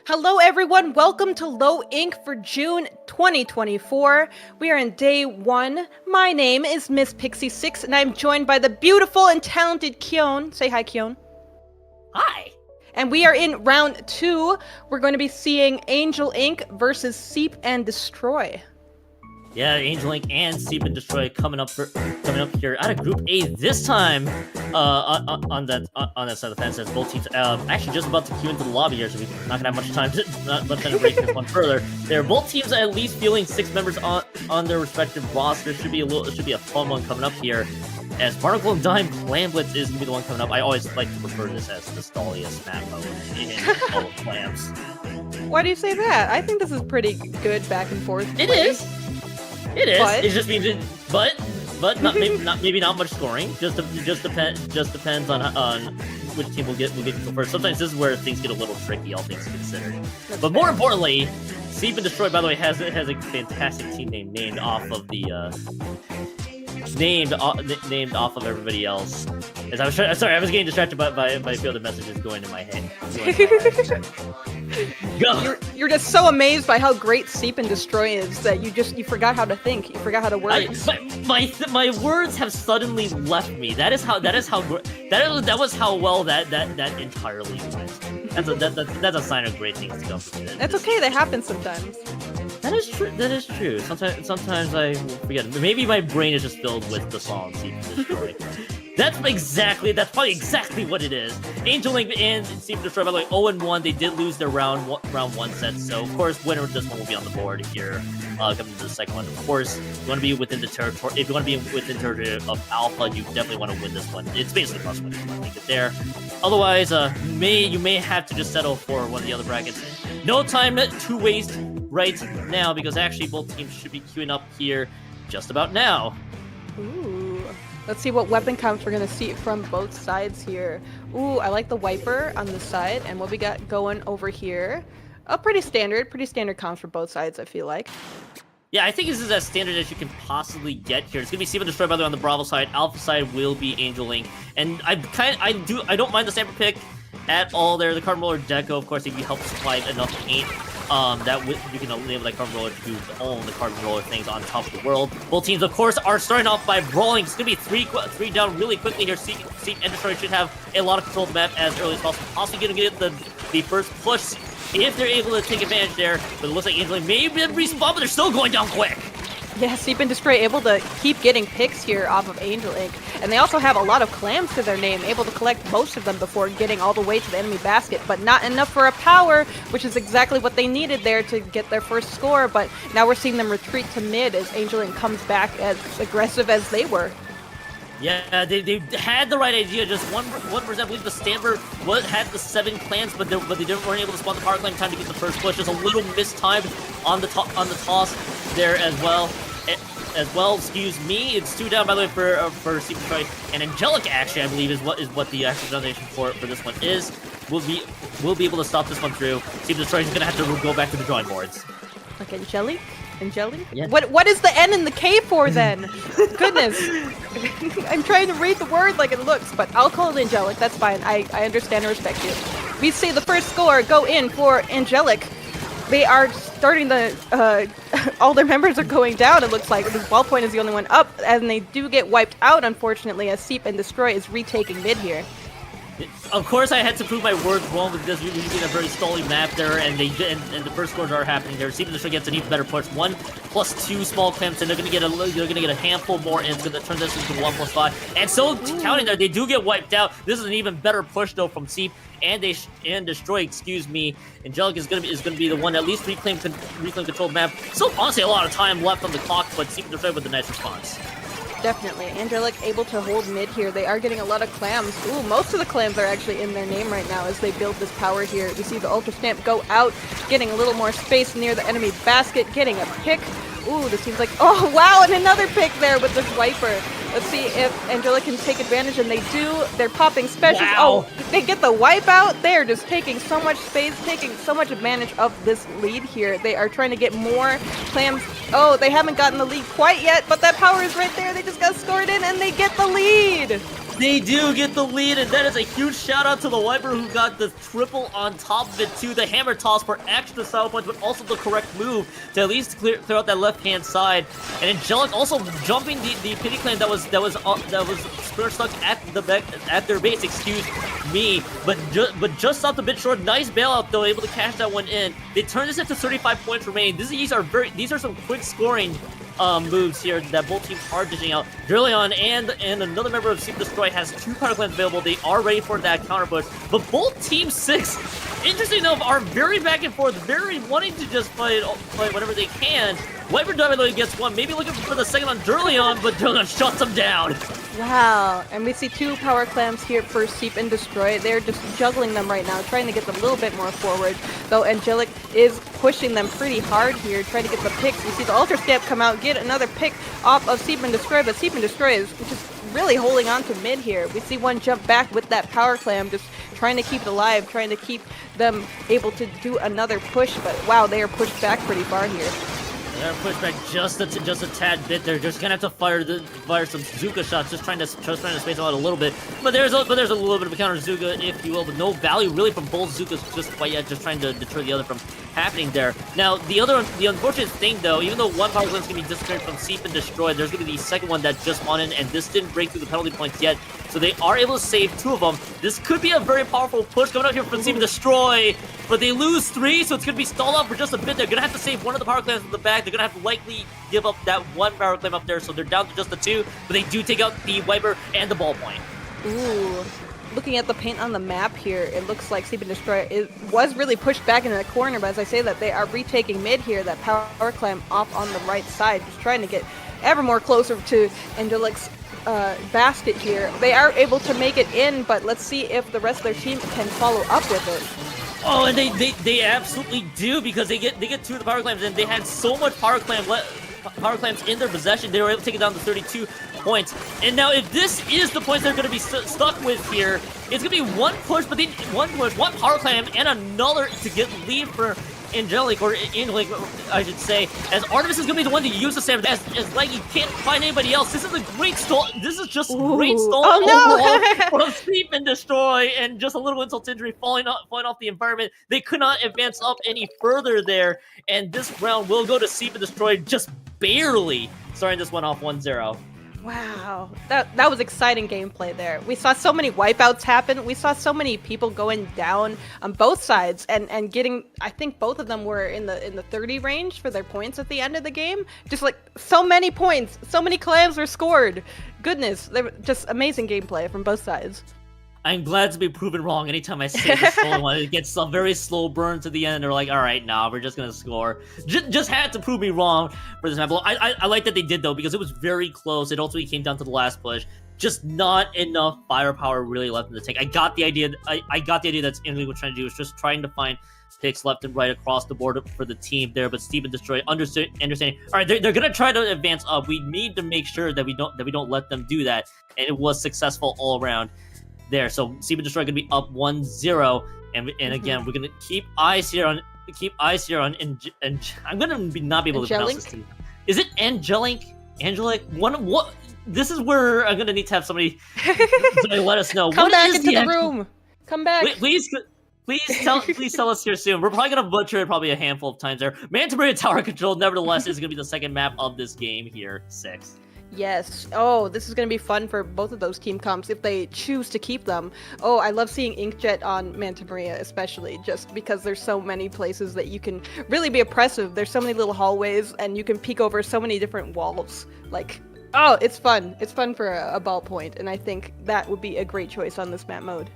Hello everyone, welcome to Low Ink for June 2024. We are in day 1. My name is Miss Pixie6 and I'm joined by the beautiful and talented Kyon. Say hi, Kyon. Hi. And we are in round 2. We're going to be seeing Angelink versus Seep and Destroy. Yeah, Angelink and Seep and Destroy coming up here out of Group A this time. On that side of the fence, as both teams actually just about to queue into the lobby here, so we're not gonna have much time to break this one further. They're both teams at least fielding 6 members on their respective rosters. Should be a fun one coming up here. As Barnacle and Dime Clam Blitz is gonna be the one coming up. I always like to refer to this as the stalliest map mode in all of clams. Why do you say that? I think this is pretty good back and forth. It is. It is. But... it just means it, but maybe not much scoring. Just depends on which team will get control first. Sometimes this is where things get a little tricky, all things considered. That's but fair. more importantly, Seep and Destroy, by the way, has a fantastic team name named off of the named off of everybody else. As I was sorry, I was getting distracted by a few other messages going in my head. Go. You're just so amazed by how great Seep and Destroy is that you forgot how to think. You forgot how to word. My words have suddenly left me. That was how well that entirely went. That's a sign of great things to come. That's okay. That happens sometimes. That is true. That is true. Sometimes I forget. Maybe my brain is just filled with the song Seep and Destroy. That's probably exactly what it is. Angelink and Seep and Destroy, by the way, 0-1. They did lose their round 1 set, so of course, winner of this one will be on the board here. Coming to the second one, of course, you want to be within the territory. If you want to be within territory of Alpha, you definitely want to win this one. It's basically must win if you want to make it there. Otherwise, you may have to just settle for one of the other brackets. No time to waste right now, because actually both teams should be queuing up here just about now. Ooh. Let's see what weapon comps we're going to see from both sides here. Ooh, I like the Wiper on the side, and what we got going over here. Pretty standard comps for both sides, I feel like. Yeah, I think this is as standard as you can possibly get here. It's gonna be Seep and Destroy, by the way, on the Bravo side. Alpha side will be Angelink, and I don't mind the Stamper pick at all there. The Carbon Roller Deco, of course, if you help supply enough paint, you can enable that Carbon Roller to own the Carbon Roller things on top of the world. Both teams, of course, are starting off by brawling. It's gonna be three down really quickly here. Seep and Destroy should have a lot of control of the map as early as possible. Possibly gonna get the first push if they're able to take advantage there. But it looks like Angelink may be able to respawn, but they're still going down quick. Yeah, Seep and Destroy able to keep getting picks here off of Angelink. And they also have a lot of clams to their name, able to collect most of them before getting all the way to the enemy basket, but not enough for a power, which is exactly what they needed there to get their first score. But now we're seeing them retreat to mid as Angelink comes back as aggressive as they were. Yeah, they had the right idea. Just 1%. I believe the Stamper had the 7 clans, but they weren't able to spawn the power clan in time to get the first push. Just a little mistimed on the toss there as well. Excuse me. It's 2 down, by the way, for Seep and Destroy. And Angelink, actually, I believe is what the actual donation for this one is. We'll be able to stop this one through. Seep and Destroy is gonna have to go back to the drawing boards. Like Angelink? Angelink? Yeah. What is the N and the K for then? Goodness. I'm trying to read the word like it looks, but I'll call it Angelink. That's fine. I understand and respect you. We see the first score go in for Angelink. they are starting to, all their members are going down, it looks like. This Ballpoint is the only one up, and they do get wiped out, unfortunately, as Seep and Destroy is retaking mid here. Of course, I had to prove my words wrong because we're using a very stalling map there, and the first scores are happening there. Seep and Destroy gets an even better push. 1+2 small clamps, and they're gonna get a handful more, and it's gonna turn this into 1+5. And so counting there, they do get wiped out. This is an even better push though from Seep and Destroy. Excuse me. Angelink is gonna be the one at least reclaim controlled map. So honestly, a lot of time left on the clock, but Seep and Destroy with a nice response. Definitely. Angelink able to hold mid here. They are getting a lot of clams. Ooh, most of the clams are actually in their name right now as they build this power here. We see the Ultra Stamp go out, getting a little more space near the enemy basket, getting a pick. Ooh, this seems like, oh wow, and another pick there with this Viper. Let's see if Angelink can take advantage, and they do. They're popping specials. Wow. Oh, they get the wipe out. They're just taking so much space, taking so much advantage of this lead here. They are trying to get more clams. Oh, they haven't gotten the lead quite yet, but that power is right there. They just got scored in, and they get the lead. They do get the lead, and that is a huge shout out to the Viper who got the triple on top of it too. The hammer toss for extra style points, but also the correct move to at least clear out that left hand side. And Angelink also jumping the pity clan that was stuck at their base. Excuse me, but just stopped a bit short. Nice bailout though, able to cash that one in. They turn this into 35 points remaining. These are some quick scoring moves here that both teams are dishing out. Drillion and another member of Seep Destroy has 2 power clans available. They are ready for that counter push. But both Team 6, interesting enough, are very back and forth, very wanting to just fight whatever they can. Viper definitely gets one, maybe looking for the second on Drillion, but Drillion shuts him down. Wow, and we see 2 power clams here for Seep and Destroy. They're just juggling them right now, trying to get them a little bit more forward, though Angelink is pushing them pretty hard here, trying to get the picks. We see the Ultra Stamp come out, get another pick off of Seep and Destroy, but Seep and Destroy is just really holding on to mid here. We see one jump back with that power clam, just trying to keep it alive, trying to keep them able to do another push, but wow, they are pushed back pretty far here. They're pushed back just a tad bit. They're just gonna have to fire some Zuka shots, just trying to space them out a little bit. But there's a little bit of a counter Zuka, if you will, but no value really from both Zukas just quite yet, just trying to deter the other from happening there. Now the unfortunate thing though, even though one power clan is gonna be disappeared from Seep and Destroy, there's gonna be the second one that just spawned in, and this didn't break through the penalty points yet. So they are able to save 2 of them. This could be a very powerful push coming out here from Seep and Destroy, but they lose 3, so it's gonna be stalled out for just a bit. They're gonna have to save one of the power clans from the back. They're gonna have to likely give up that 1 power clan up there, so they're down to just the 2, but they do take out the Viper and the Ballpoint. Ooh. Looking at the paint on the map here, it looks like Seep and Destroy was really pushed back into the corner, but as I say that, they are retaking mid here, that power clam off on the right side, just trying to get ever more closer to Angelink's basket here. They are able to make it in, but let's see if the rest of their team can follow up with it. Oh, and they absolutely do, because they get 2 of the power clams, and they had so much power clams in their possession. They were able to take it down to 32 points. And now if this is the points they're going to be stuck with here, it's going to be 1 push, but then 1 push, 1 power clam, and another to get lead for Angelink, or Inkling, I should say, as Artemis is going to be the one to use the Sam, as like you can't find anybody else. This is a great stall. This is just great stall from Seep and Destroy, and just a little insult to injury falling off the environment. They could not advance up any further there, and this round will go to Seep and Destroy, just barely starting this one off 1-0. Wow, that was exciting gameplay there. We saw so many wipeouts happen. We saw so many people going down on both sides and getting, I think both of them were in the 30 range for their points at the end of the game. Just like so many points, so many clams were scored. Goodness, they were just amazing gameplay from both sides. I'm glad to be proven wrong anytime I say the stolen one. It gets a very slow burn to the end, and they're like, all right, nah, we're just going to score. Just had to prove me wrong for this map. I like that they did, though, because it was very close. It ultimately came down to the last push. Just not enough firepower really left in the tank. I got the idea that Inkling was trying to do, was just trying to find picks left and right across the board for the team there, but Seep and Destroy understanding, all right, they're gonna try to advance up. We need to make sure that we don't let them do that, and it was successful all around there. So Seep and Destroy gonna be up 1-0, and again we're gonna keep eyes here on and I'm gonna not be able to pronounce this team. Is it Angelink? What? This is where I'm gonna need to have somebody let us know. Come back into the room. Come back. Please please tell us here soon. We're probably gonna butcher it probably a handful of times there. Manta Maria Tower Control, nevertheless, is gonna be the second map of this game here. 6. Yes. Oh, this is going to be fun for both of those team comps if they choose to keep them. Oh, I love seeing Inkjet on Manta Maria, especially just because there's so many places that you can really be oppressive. There's so many little hallways, and you can peek over so many different walls. Like, oh, it's fun. It's fun for a ballpoint, and I think that would be a great choice on this map mode.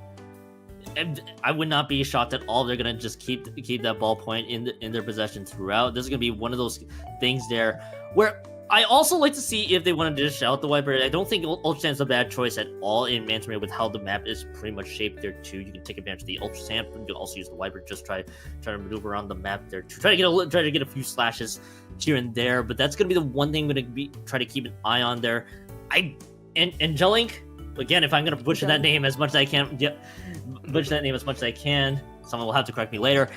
And I would not be shocked at all. They're gonna just keep that ballpoint in their possession throughout. This is gonna be one of those things there where I also like to see if they want to dish out the wiper. I don't think Ultra Sand's a bad choice at all in Manta Maria with how the map is pretty much shaped there too. You can take advantage of the Ultra Sand, but you can also use the wiper. Just try to maneuver around the map there to try to get a few slashes here and there. But that's gonna be the one thing I'm gonna try to keep an eye on there. Angelink, again, if I'm gonna butcher that name as much as I can, someone will have to correct me later.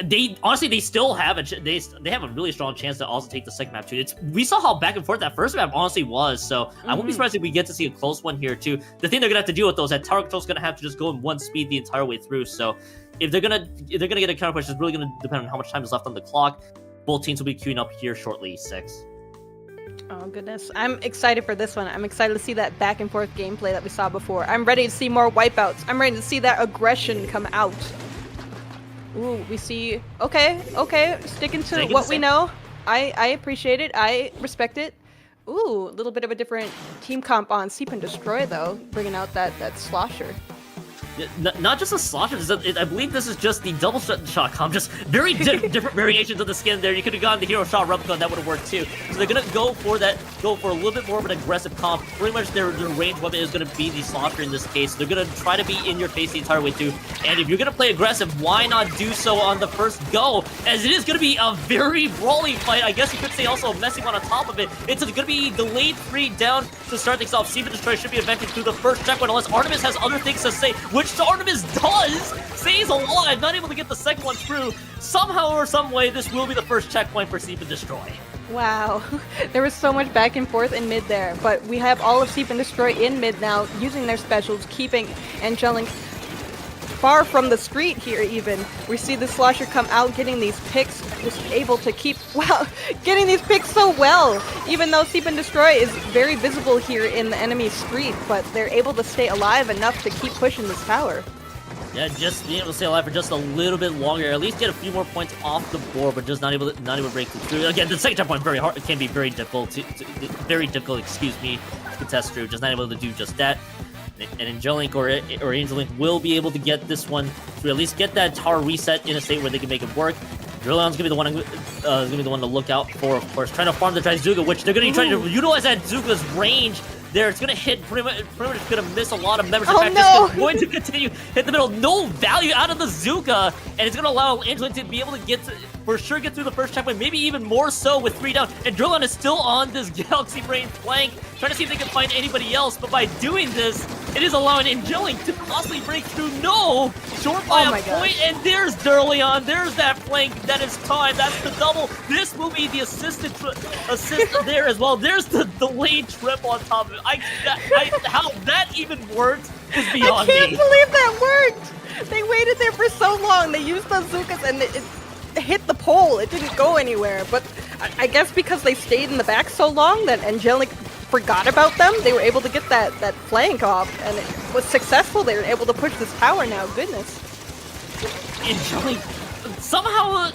They honestly, still have they have a really strong chance to also take the second map too. We saw how back and forth that first map honestly was, so I won't be surprised if we get to see a close one here too. The thing they're gonna have to deal with though is that Tower Control's gonna have to just go in one speed the entire way through. So if they're gonna get a counter push, it's really gonna depend on how much time is left on the clock. Both teams will be queuing up here shortly. 6. Oh goodness, I'm excited for this one. I'm excited to see that back and forth gameplay that we saw before. I'm ready to see more wipeouts. I'm ready to see that aggression come out. Ooh, we see. Okay, sticking to what we know. I appreciate it. I respect it. Ooh, a little bit of a different team comp on Seep and Destroy though, bringing out that slosher. Not just a slosher, I believe this is just the double shot comp, just very different variations of the skin there. You could have gone the hero shot replica and that would have worked too. So they're gonna go for a little bit more of an aggressive comp. Pretty much their range weapon is gonna be the slosher in this case. They're gonna try to be in your face the entire way through. And if you're gonna play aggressive, why not do so on the first go? As it is gonna be a very brawly fight. I guess you could say also a messy one on top of it. It's gonna be delayed 3 down to start things off. Seep and Destroy should be evented through the first checkpoint unless Artemis has other things to say, which Artemis does, says a lot, not able to get the second one through. Somehow or some way, this will be the first checkpoint for Seep and Destroy. Wow, there was so much back and forth in mid there, but we have all of Seep and Destroy in mid now, using their specials, keeping Angelink far from the street here even. We see the slosher come out, getting these picks, just able to keep, wow, getting these picks so well, even though Seep and Destroy is very visible here in the enemy street, but they're able to stay alive enough to keep pushing this tower. Yeah, just being able to stay alive for just a little bit longer, at least get a few more points off the board, but just not able to break through. Again, the second checkpoint very hard. It can be very difficult to contest through. Just not able to do just that. And Angelink or Angelink will be able to get this one to at least get that tower reset in a state where they can make it work. Drillon's gonna be the one to look out for, of course, trying to farm the Trizuka, which they're gonna be trying to utilize that Zuka's range. There, it's gonna hit pretty much gonna miss a lot of members. In fact, it's going to continue hit the middle. No value out of the Zuka, and it's gonna allow Angelink to be able to get through the first checkpoint, maybe even more so with 3 down. And Drillon is still on this Galaxy Brain flank, trying to see if they can find anybody else. But by doing this, it is allowing Angelink to possibly break through. No, short by a point, and there's Durleon. There's that flank. That is time. That's the double. This will be the assist there as well. There's the delayed trip on top of it. How that even worked is beyond me. I can't believe that worked. They waited there for so long. They used those Zukas and it hit the pole. It didn't go anywhere. But I guess because they stayed in the back so long that Angelink forgot about them, they were able to get that flank off, and it was successful. They were able to push this tower now. Goodness. Angelink somehow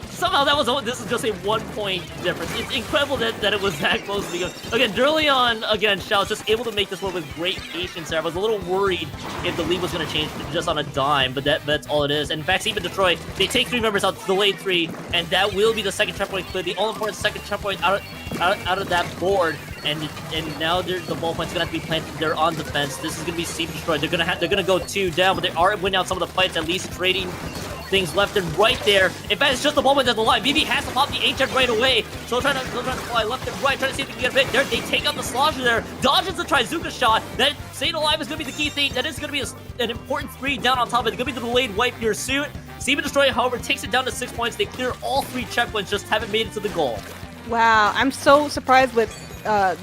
this is just a 1-point difference. It's incredible that it was that close. Again, Durleon, Shao, just able to make this one with great patience there. I was a little worried if the lead was going to change just on a dime, but that's all it is. And in fact, even Detroit, they take 3 members out, delayed 3, and that will be the second checkpoint clear, the all-important second checkpoint out of that board. And now the ballpoint's gonna have to be planted. They're on defense. This is gonna be Seep Destroyed. They're gonna go 2 down, but they are winning out some of the fights, at least trading things left and right there. In fact, it's just the ballpoint that's alive. BB has to pop the HF right away. So trying to fly left and right, trying to see if they can get a bit. There, they take out the slosher there. Dodges the Trizuka shot. That staying alive is gonna be the key thing. That is gonna be an important 3 down on top of it. It's gonna be the delayed wipe here soon. Seep and Destroy, however, takes it down to 6 points. They clear all 3 checkpoints, just haven't made it to the goal. Wow, I'm so surprised with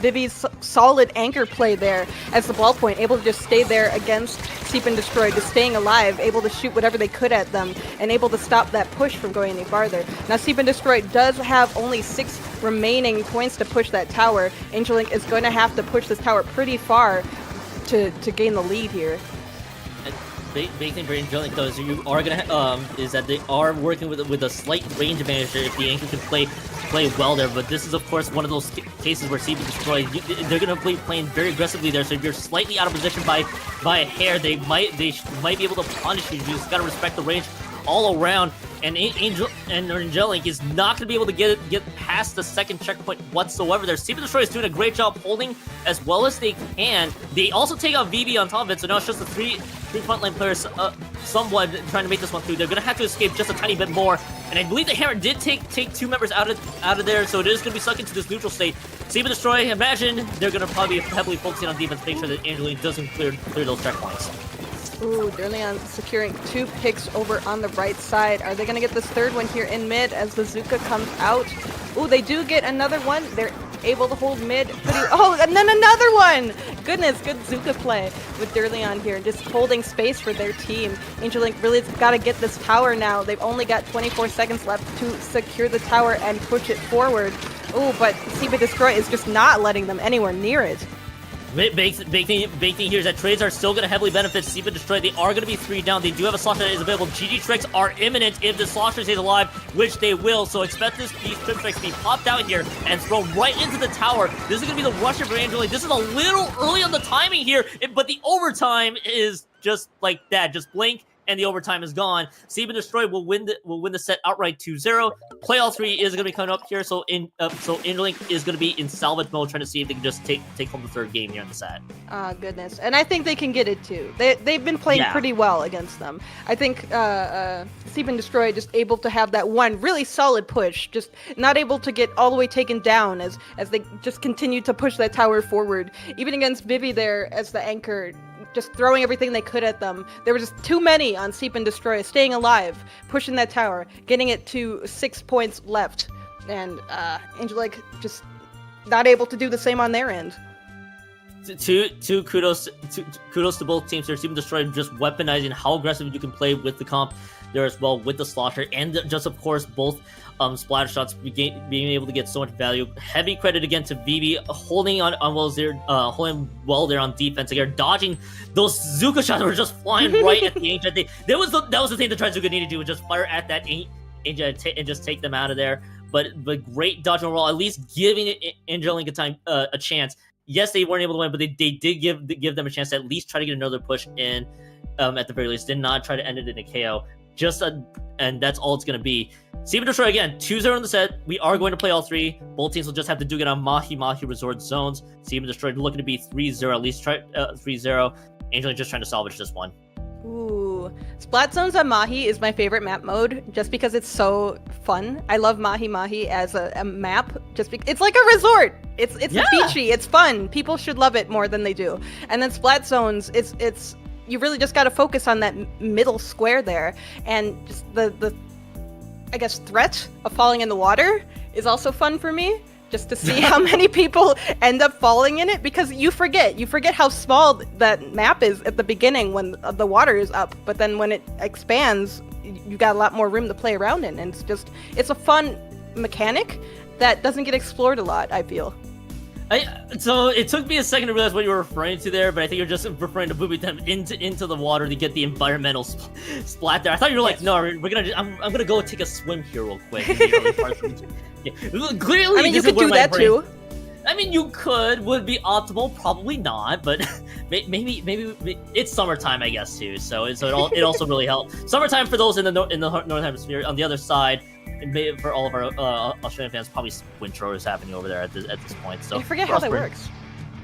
Vivi's solid anchor play there as the ball point, able to just stay there against Seep and Destroy, just staying alive, able to shoot whatever they could at them, and able to stop that push from going any farther. Now Seep and Destroy does have only 6 remaining points to push that tower. Angelink is going to have to push this tower pretty far to gain the lead here. Big thing for Angelink though is you are gonna is that they are working with a slight range advantage if the Anchor can play well there. But this is of course one of those cases where Seep and Destroy, they're gonna play playing very aggressively there. So if you're slightly out of position by a hair, they might be able to punish you. You just gotta respect the range all around. And Angelink is not going to be able to get past the second checkpoint whatsoever there. Seep and Destroy is doing a great job holding as well as they can. They also take out VB on top of it, so now it's just the three frontline players somewhat trying to make this one through. They're going to have to escape just a tiny bit more. And I believe the Hammer did take 2 members out of there, so it is going to be stuck into this neutral state. Seep and Destroy, imagine they're going to probably be heavily focusing on defense, make sure that Angelink doesn't clear those checkpoints. Ooh, Durleon securing 2 picks over on the right side. Are they going to get this third one here in mid as the Zuka comes out? Ooh, they do get another one. They're able to hold mid. Oh, and then another one! Goodness, good Zuka play with Durleon here, just holding space for their team. Angelink really got to get this tower now. They've only got 24 seconds left to secure the tower and push it forward. Ooh, but Seep and Destroy is just not letting them anywhere near it. Big thing here is that trades are still going to heavily benefit Seep and Destroy. They are going to be 3 down. They do have a slosher that is available. GG tricks are imminent if the slosher stays alive, which they will. So expect these trip tricks to be popped out here and thrown right into the tower. This is going to be the rusher for Angelink. This is a little early on the timing here, but the overtime is just like that. Just blink and the overtime is gone. Seep and Destroy will win the set outright 2-0. Play all 3 is going to be coming up here, so Angelink is going to be in salvage mode, trying to see if they can just take home the 3rd game here in the set. Ah, goodness. And I think they can get it too. They've been playing pretty well against them. I think Seep and Destroy just able to have that one really solid push, just not able to get all the way taken down as they just continue to push that tower forward. Even against Vivi there as the anchor, just throwing everything they could at them. There were just too many on Seep and Destroy, staying alive, pushing that tower, getting it to 6 points left, and Angelink just not able to do the same on their end. Two kudos to both teams here. Seep and Destroy just weaponizing how aggressive you can play with the comp there as well, with the slosher, and just of course both splatter shots being able to get so much value. Heavy credit again to VB holding on well there, holding well there on defense again, dodging those Zuka shots that were just flying right at the Ancient. That was the thing that Zuka needed to do, was just fire at that Ancient and just take them out of there. But great dodge overall, at least giving Angelink a chance. Yes, they weren't able to win, but they did give them a chance to at least try to get another push in. At the very least, did not try to end it in a KO. And that's all it's going to be. Seep and Destroy again, 2-0 in the set. We are going to play all 3. Both teams will just have to duke it on Mahi Resort Zones. Seep and Destroy looking to be 3-0, at least try 3-0. Angelink just trying to salvage this one. Ooh, Splat Zones on Mahi is my favorite map mode, just because it's so fun. I love Mahi as a map, just because it's like a resort. It's beachy, it's fun. People should love it more than they do. And then Splat Zones, it's you really just got to focus on that middle square there, and just the I guess threat of falling in the water is also fun for me, just to see how many people end up falling in it, because you forget how small that map is at the beginning when the water is up, but then when it expands, you got a lot more room to play around in, and it's a fun mechanic that doesn't get explored a lot, I feel. So it took me a second to realize what you were referring to there, but I think you're just referring to moving them into the water to get the environmental splat there. I thought you were like, no, I'm gonna go take a swim here real quick. Yeah. Clearly, I mean, you could do that too. I mean, you could. Would be optimal, probably not, but maybe it's summertime, I guess, too. So it also really helped. Summertime for those in the northern hemisphere. On the other side, for all of our Australian fans, probably winter is happening over there at this point. So I forget how that works.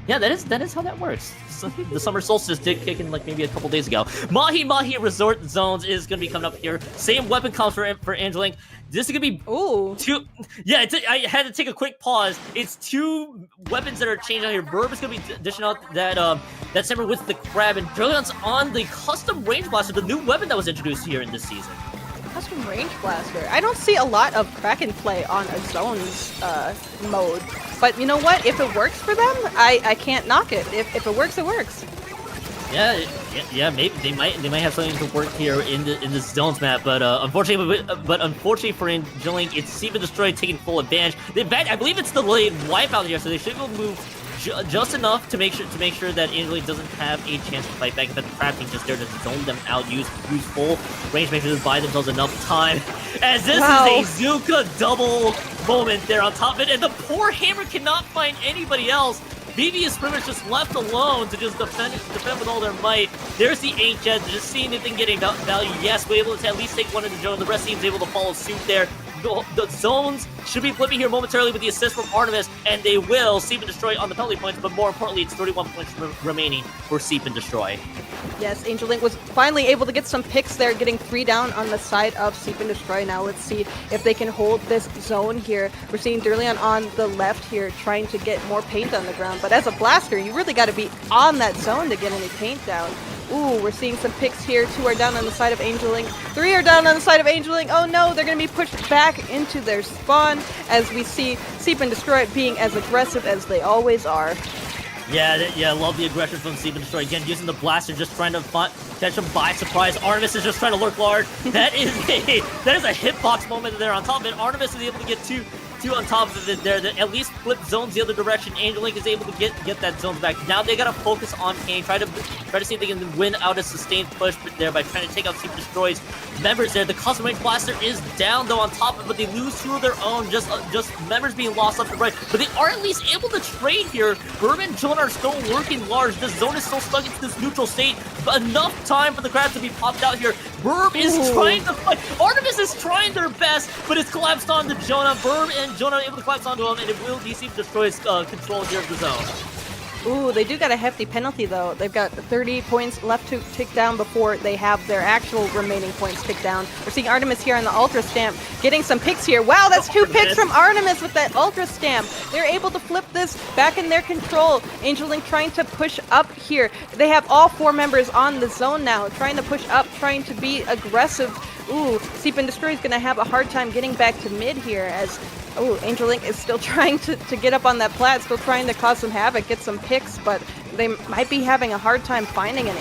Yeah, that is how that works. So the summer solstice did kick in like maybe a couple days ago. Mahi Resort Zones is going to be coming up here. Same weapon comps for Angelink. This is going to be 2. Yeah, I had to take a quick pause. It's 2 weapons that are changing out here. Verb is going to be dishing out that Simmer with the crab, and Durleon's on the custom range blaster, the new weapon that was introduced here in this season. Custom range blaster. I don't see a lot of Kraken play on a zones mode, but you know what? If it works for them, I can't knock it. If it works, it works. Yeah, maybe they might have something to work here in the zones map, but unfortunately for Angelink, it's Seep and Destroy taking full advantage. In fact, I believe it's the late wipeout here, so they should be able to move just enough to make sure that Angelink doesn't have a chance to fight back. But the Crafting just there to zone them out, use full range, make sure to buy themselves enough time. As this is a Zuka double moment there on top of it, and the poor Hammer cannot find anybody else. BB is pretty much just left alone to just defend with all their might. There's the Ancient, just seeing if they can get a value. Yes, we're able to at least take one in the zone. The rest team's able to follow suit there. The zones should be flipping here momentarily with the assist from Artemis, and they will Seep and Destroy on the penalty points, but more importantly, it's 31 points remaining for Seep and Destroy. Yes, Angelink was finally able to get some picks there, getting 3 down on the side of Seep and Destroy. Now let's see if they can hold this zone here. We're seeing Durleon on the left here trying to get more paint on the ground, but as a blaster, you really got to be on that zone to get any paint down. Ooh, we're seeing some picks here. 2 are down on the side of Angelink. 3 are down on the side of Angelink. Oh no, they're going to be pushed back into their spawn as we see Seep and Destroy being as aggressive as they always are. Yeah, love the aggression from Seep and Destroy. Again, using the blaster, just trying to catch them by surprise. Artemis is just trying to lurk large. That is a hitbox moment there on top of it. Artemis is able to get two on top of it there that at least flip zones the other direction. Angelink is able to get that zone back. Now they gotta focus on Kane, try to see if they can win out a sustained push there by trying to take out Seep and Destroy's members there. The custom range blaster is down though on top of it, but they lose 2 of their own, just members being lost left and right. But they are at least able to trade here. Burb and John are still working large. The zone is still stuck into this neutral state. But enough time for the crowd to be popped out here. Burb is trying to fight. Artemis is trying their best, but it's collapsed onto Jonah. Burb and Jonah able to collapse onto him, and it will DC destroy his control here of the zone. Ooh, they do got a hefty penalty though. They've got 30 points left to tick down before they have their actual remaining points tick down. We're seeing Artemis here on the Ultra Stamp, getting some picks here. Wow, that's 2 picks from Artemis with that Ultra Stamp. They're able to flip this back in their control. Angelink trying to push up here. They have all 4 members on the zone now, trying to push up, trying to be aggressive. Ooh, Seep and Destroy is going to have a hard time getting back to mid here as Angelink is still trying to get up on that plat, still trying to cause some havoc, get some picks, but they might be having a hard time finding any.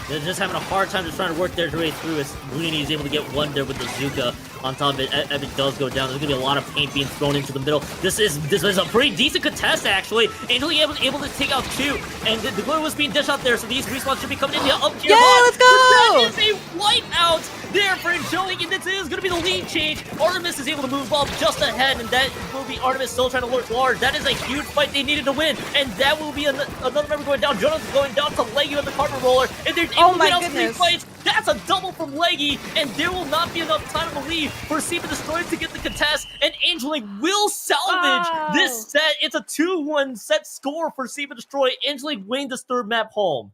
They're just having a hard time just trying to work their way through as Looney is able to get one there with the Zuka on top of it. If it does go down, there's going to be a lot of paint being thrown into the middle. This is a pretty decent contest, actually. Angelink was able to take out 2, and the glitter was being dished out there, so these respawns should be coming in here up here. Yeah, let's go! That is a wipeout there for Angelink, and this is going to be the lead change. Artemis is able to move up just ahead, and that will be Artemis still trying to lurk large. That is a huge fight they needed to win, and that will be another member going down. Jonas going down to Leggy with the carpet roller, and they're able to get out 3 fights. That's a double from Leggy, and there will not be enough time to leave for Seep and Destroy to get the contest, and Angelink will salvage this set. It's a 2-1 set score for Seep and Destroy. Angelink winning this 3rd map home.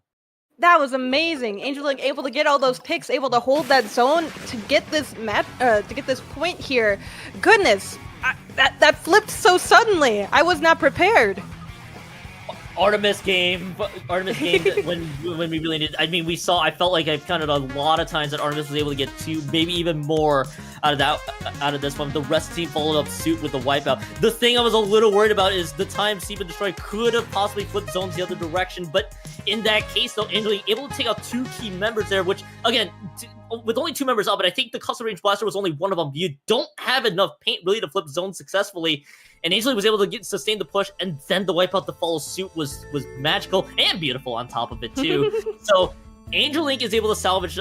That was amazing. Angelink able to get all those picks, able to hold that zone to get this map, to get this point here. Goodness, that flipped so suddenly. I was not prepared. Artemis game when we really needed. I mean, I felt like I've counted a lot of times that Artemis was able to get 2, maybe even more out of this one. The rest of the team followed up suit with the wipeout. The thing I was a little worried about is the time Seep and Destroy could have possibly flipped zones the other direction, but in that case, though, Angelink able to take out 2 key members there, which, again, with only 2 members out, but I think the custom range blaster was only one of them. You don't have enough paint really to flip zones successfully, and Angelink was able to sustain the push, and then the wipeout to follow suit was magical and beautiful on top of it too. So Angelink is able to salvage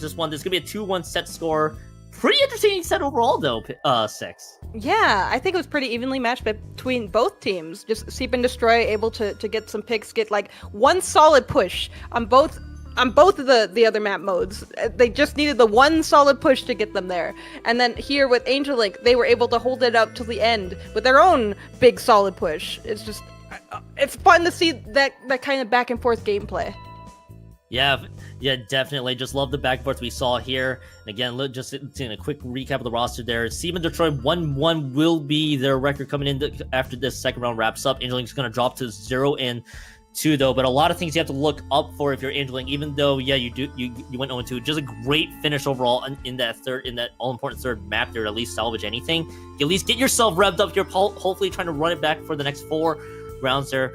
this one. There's gonna be a 2-1 set score. Pretty interesting set overall, though, 6. Yeah, I think it was pretty evenly matched between both teams. Just Seep and Destroy able to get some picks, get like 1 solid push on both of the other map modes. They just needed the 1 solid push to get them there. And then here with Angelink, they were able to hold it up till the end with their own big solid push. It's fun to see that kind of back and forth gameplay. Yeah, definitely. Just love the back and forth we saw here. And again, just seeing a quick recap of the roster there. Seep and Detroit 1-1 will be their record coming in after this second round wraps up. Angelink's going to drop to 0-2 2 though, but a lot of things you have to look up for if you're Angelink. Even though, yeah, you went 0-2, just a great finish overall in that all important third map there to at least salvage anything. You at least get yourself revved up here, hopefully trying to run it back for the next 4 rounds there.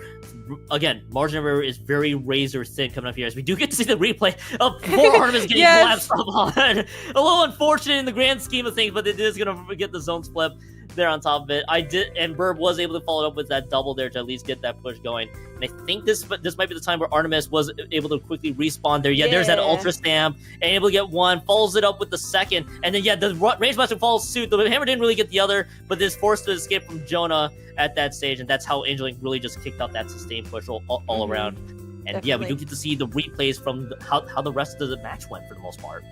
Again, margin of error is very razor thin coming up here, as we do get to see the replay of poor Artemis getting collapsed up on. A little unfortunate in the grand scheme of things, but it is going to get the zone split there on top of it. And Burb was able to follow it up with that double there to at least get that push going. And I think this might be the time where Artemis was able to quickly respawn there. Yeah, there's that Ultra Stamp, and able to get 1, follows it up with the second, and then the Range Master follows suit. The Hammer didn't really get the other, but is forced to escape from Jonah at that stage, and that's how Angelink really just kicked off that sustained push all around. And Definitely. Yeah, we do get to see the replays from how the rest of the match went for the most part.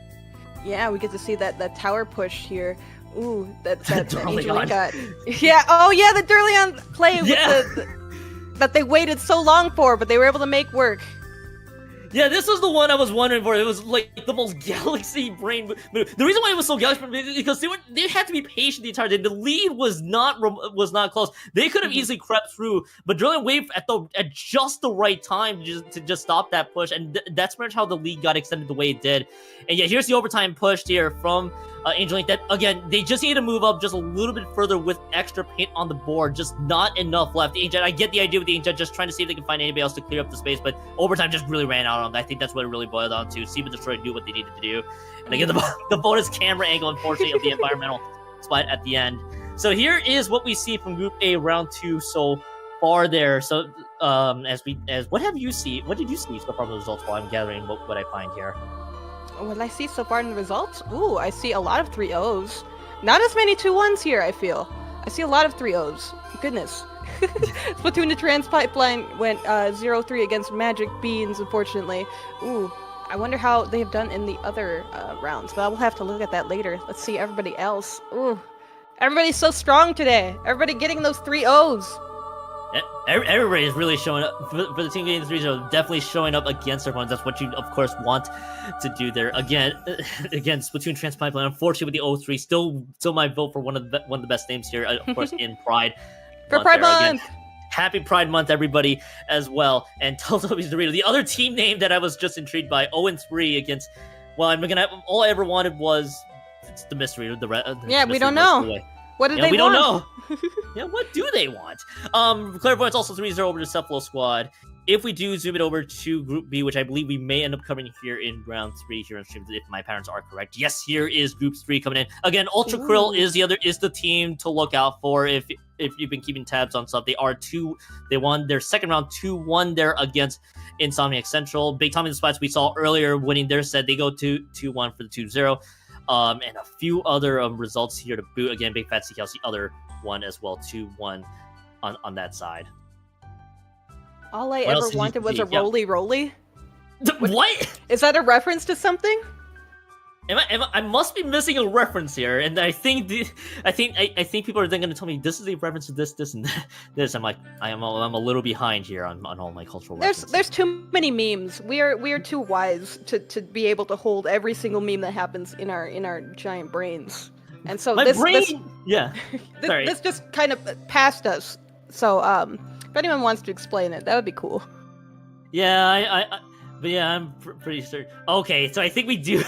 Yeah, we get to see that tower push here. Ooh, that Durleon. got. Yeah, oh yeah, the Durleon play with that they waited so long for, but they were able to make work. Yeah, this was the one I was wondering for. It was like the most galaxy brain move. The reason why it was so galaxy brain is because they had to be patient the entire day. The lead was not close. They could have easily crept through, but Durleon waited at just the right time to just stop that push, and that's pretty much how the lead got extended the way it did. And yeah, here's the overtime push here from Angelink. That again, they just need to move up just a little bit further with extra paint on the board. Just not enough left. The Inkjet, I get the idea with the Inkjet, just trying to see if they can find anybody else to clear up the space, but overtime just really ran out on that. I think that's what it really boiled down to. Seep and Destroy do what they needed to do, and again the bonus camera angle, unfortunately, of the environmental spot at the end. So here is what we see from Group A round 2 so far there. So what did you see so far from the results while I'm gathering what I find here? What I see so far in the results? Ooh, I see a lot of 3-0s. Not as many 2-1s here, I feel. I see a lot of 3-0s. Goodness. Splatoon to Trans Pipeline went 0-3 against Magic Beans, unfortunately. Ooh, I wonder how they have done in the other rounds, but I will have to look at that later. Let's see everybody else. Ooh, everybody's so strong today. Everybody getting those 3-0s. Everybody is really showing up for the team getting 3-0, definitely showing up against their opponents. That's what you, of course, want to do there. Again, Splatoon Trans Pipeline, unfortunately with the 0-3, still my vote for one of the best names here, of course, in Pride. For Pride Month! Again, happy Pride Month, everybody, as well. And Teletubbies Dorito, the other team name that I was just intrigued by, 0-3 against. Well, all I ever wanted was the mystery. Yeah, we don't know. What did they want? We don't know. Yeah, what do they want? Clairvoyance also 3-0 over to Cephalo Squad. If we do zoom it over to Group B, which I believe we may end up covering here in round 3 here on stream, if my patterns are correct. Yes, here is Group 3 coming in. Again, ULTRAKRILL is the team to look out for if you've been keeping tabs on stuff. They won their second round 2-1 there against Insomniac Central. Big Tommy and the Splats we saw earlier winning their set. They go 2-1 for the 2-0. And a few other results here to boot. Again, Big Fat CKL's the other one as well, 2-1 on that side. All I ever wanted was a ROLLIE. What? Is that a reference to something? I must be missing a reference here, and I think people are then going to tell me this is a reference to this, and this. I'm like, I'm a little behind here on all my cultural references. There's too many memes. We are too wise to be able to hold every single meme that happens in our giant brains, and so this just kind of passed us. So if anyone wants to explain it, that would be cool. Yeah, but yeah, I'm pretty certain. Okay, so I think we do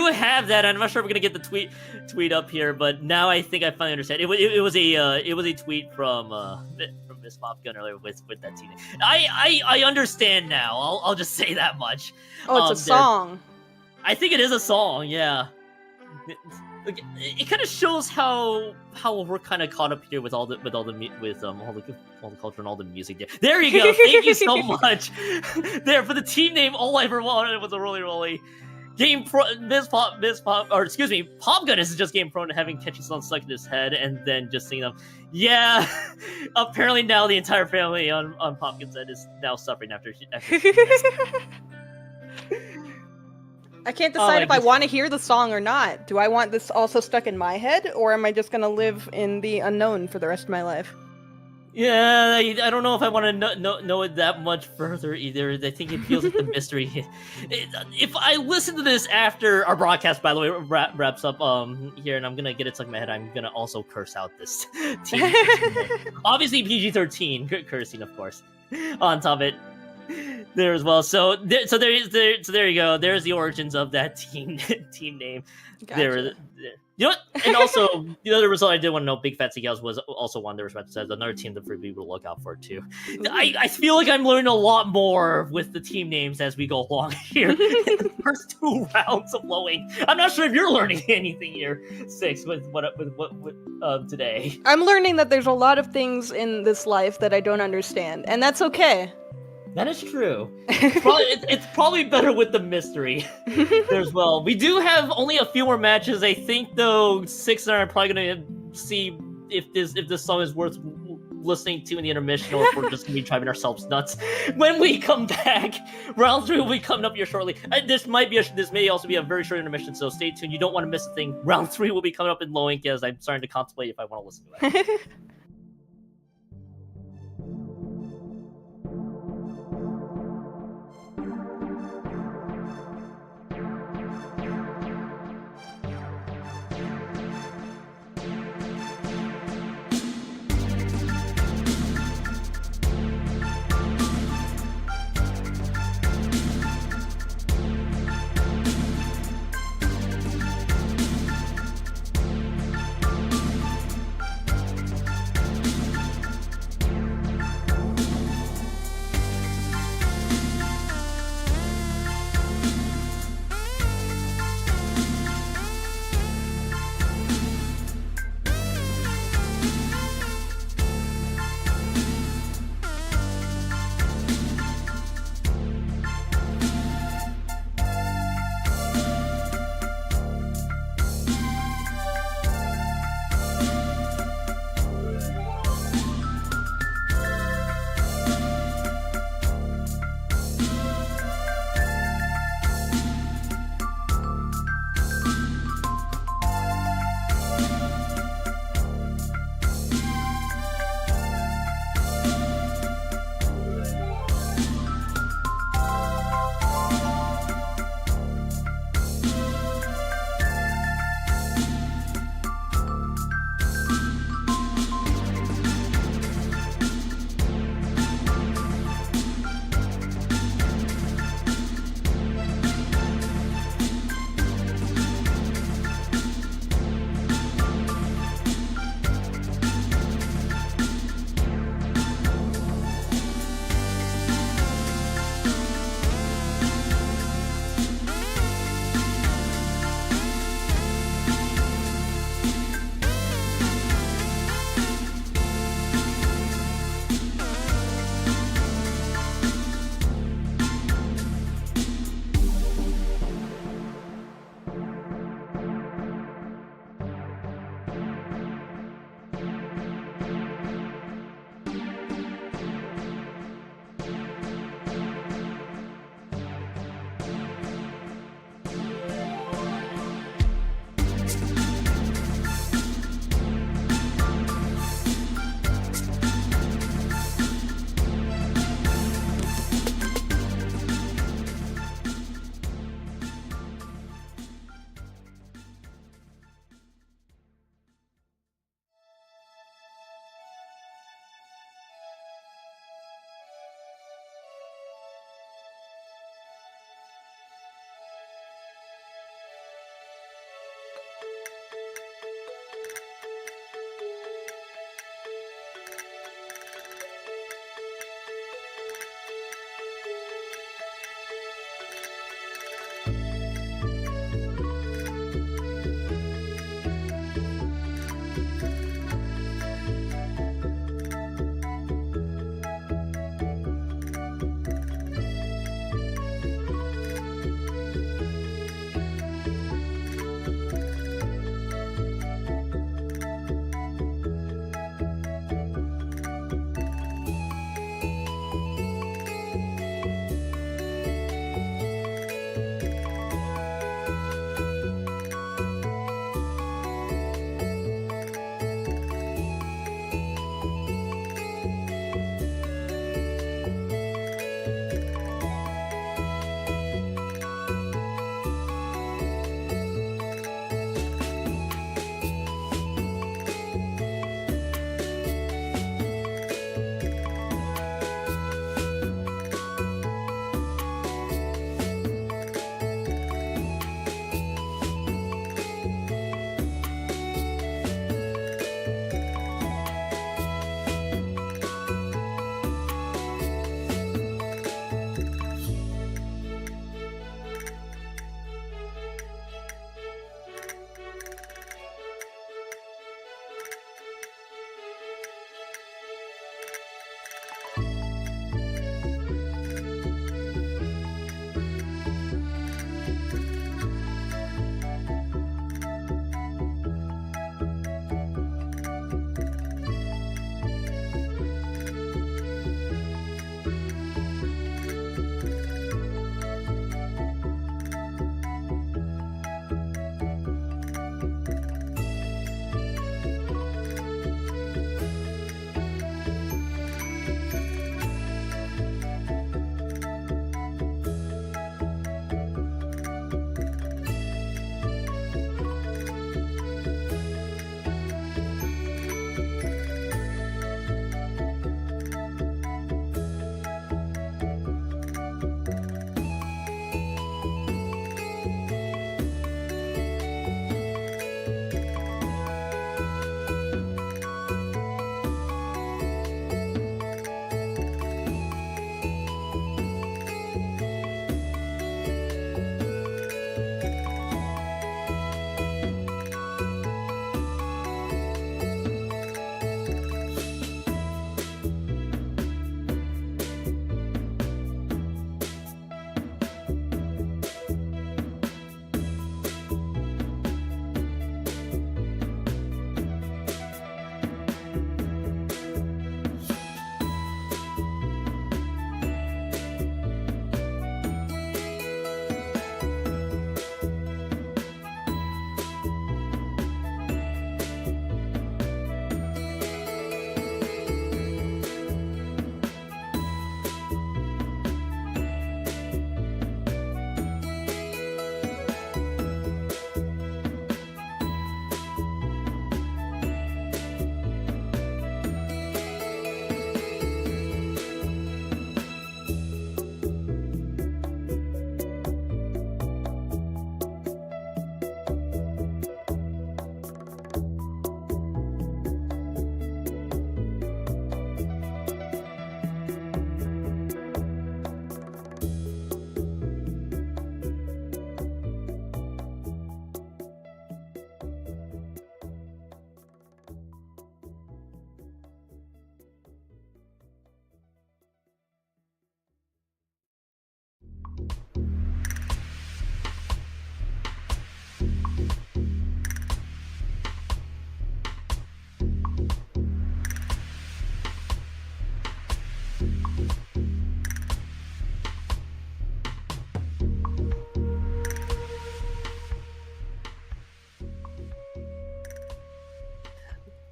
have that. I'm not sure if we're gonna get the tweet up here, but now I think I finally understand. It was a tweet from Miss Popgun earlier with that team. I understand now. I'll just say that much. Oh, it's a song. I think it is a song. Yeah. It kind of shows how we're kind of caught up here with all the culture and all the music. There you go. Thank you so much. There for the team name. All I ever wanted was a ROLLIE. Popgun is just game prone to having catchy songs stuck in his head and then just singing them. Yeah, apparently now the entire family on Popgun's head is now suffering after I can't decide if I want to hear the song or not. Do I want this also stuck in my head, or am I just going to live in the unknown for the rest of my life? Yeah, I don't know if I want to know it that much further either. I think it feels like the mystery. If I listen to this after our broadcast, by the way, wraps up here, and I'm going to get it stuck in my head, I'm going to also curse out this team. Obviously PG-13 cursing, of course, on top of it. there as well. So there you go. There's the origins of that team name. Gotcha. You know what? And also the other result I did want to know, Big Fat Seagulls was also one that respect says another team that for people to look out for too. I feel like I'm learning a lot more with the team names as we go along here. In the first 2 rounds of Lowing. I'm not sure if you're learning anything here, 6, with what today. I'm learning that there's a lot of things in this life that I don't understand, and that's okay. That is true. It's probably better with the mystery there as well. We do have only a few more matches. I think though 6 and I are probably gonna see if this song is worth listening to in the intermission, or if we're just gonna be driving ourselves nuts when we come back. Round 3 will be coming up here shortly. This may also be a very short intermission, so stay tuned. You don't want to miss a thing. Round 3 will be coming up in Low Ink as I'm starting to contemplate if I want to listen to that.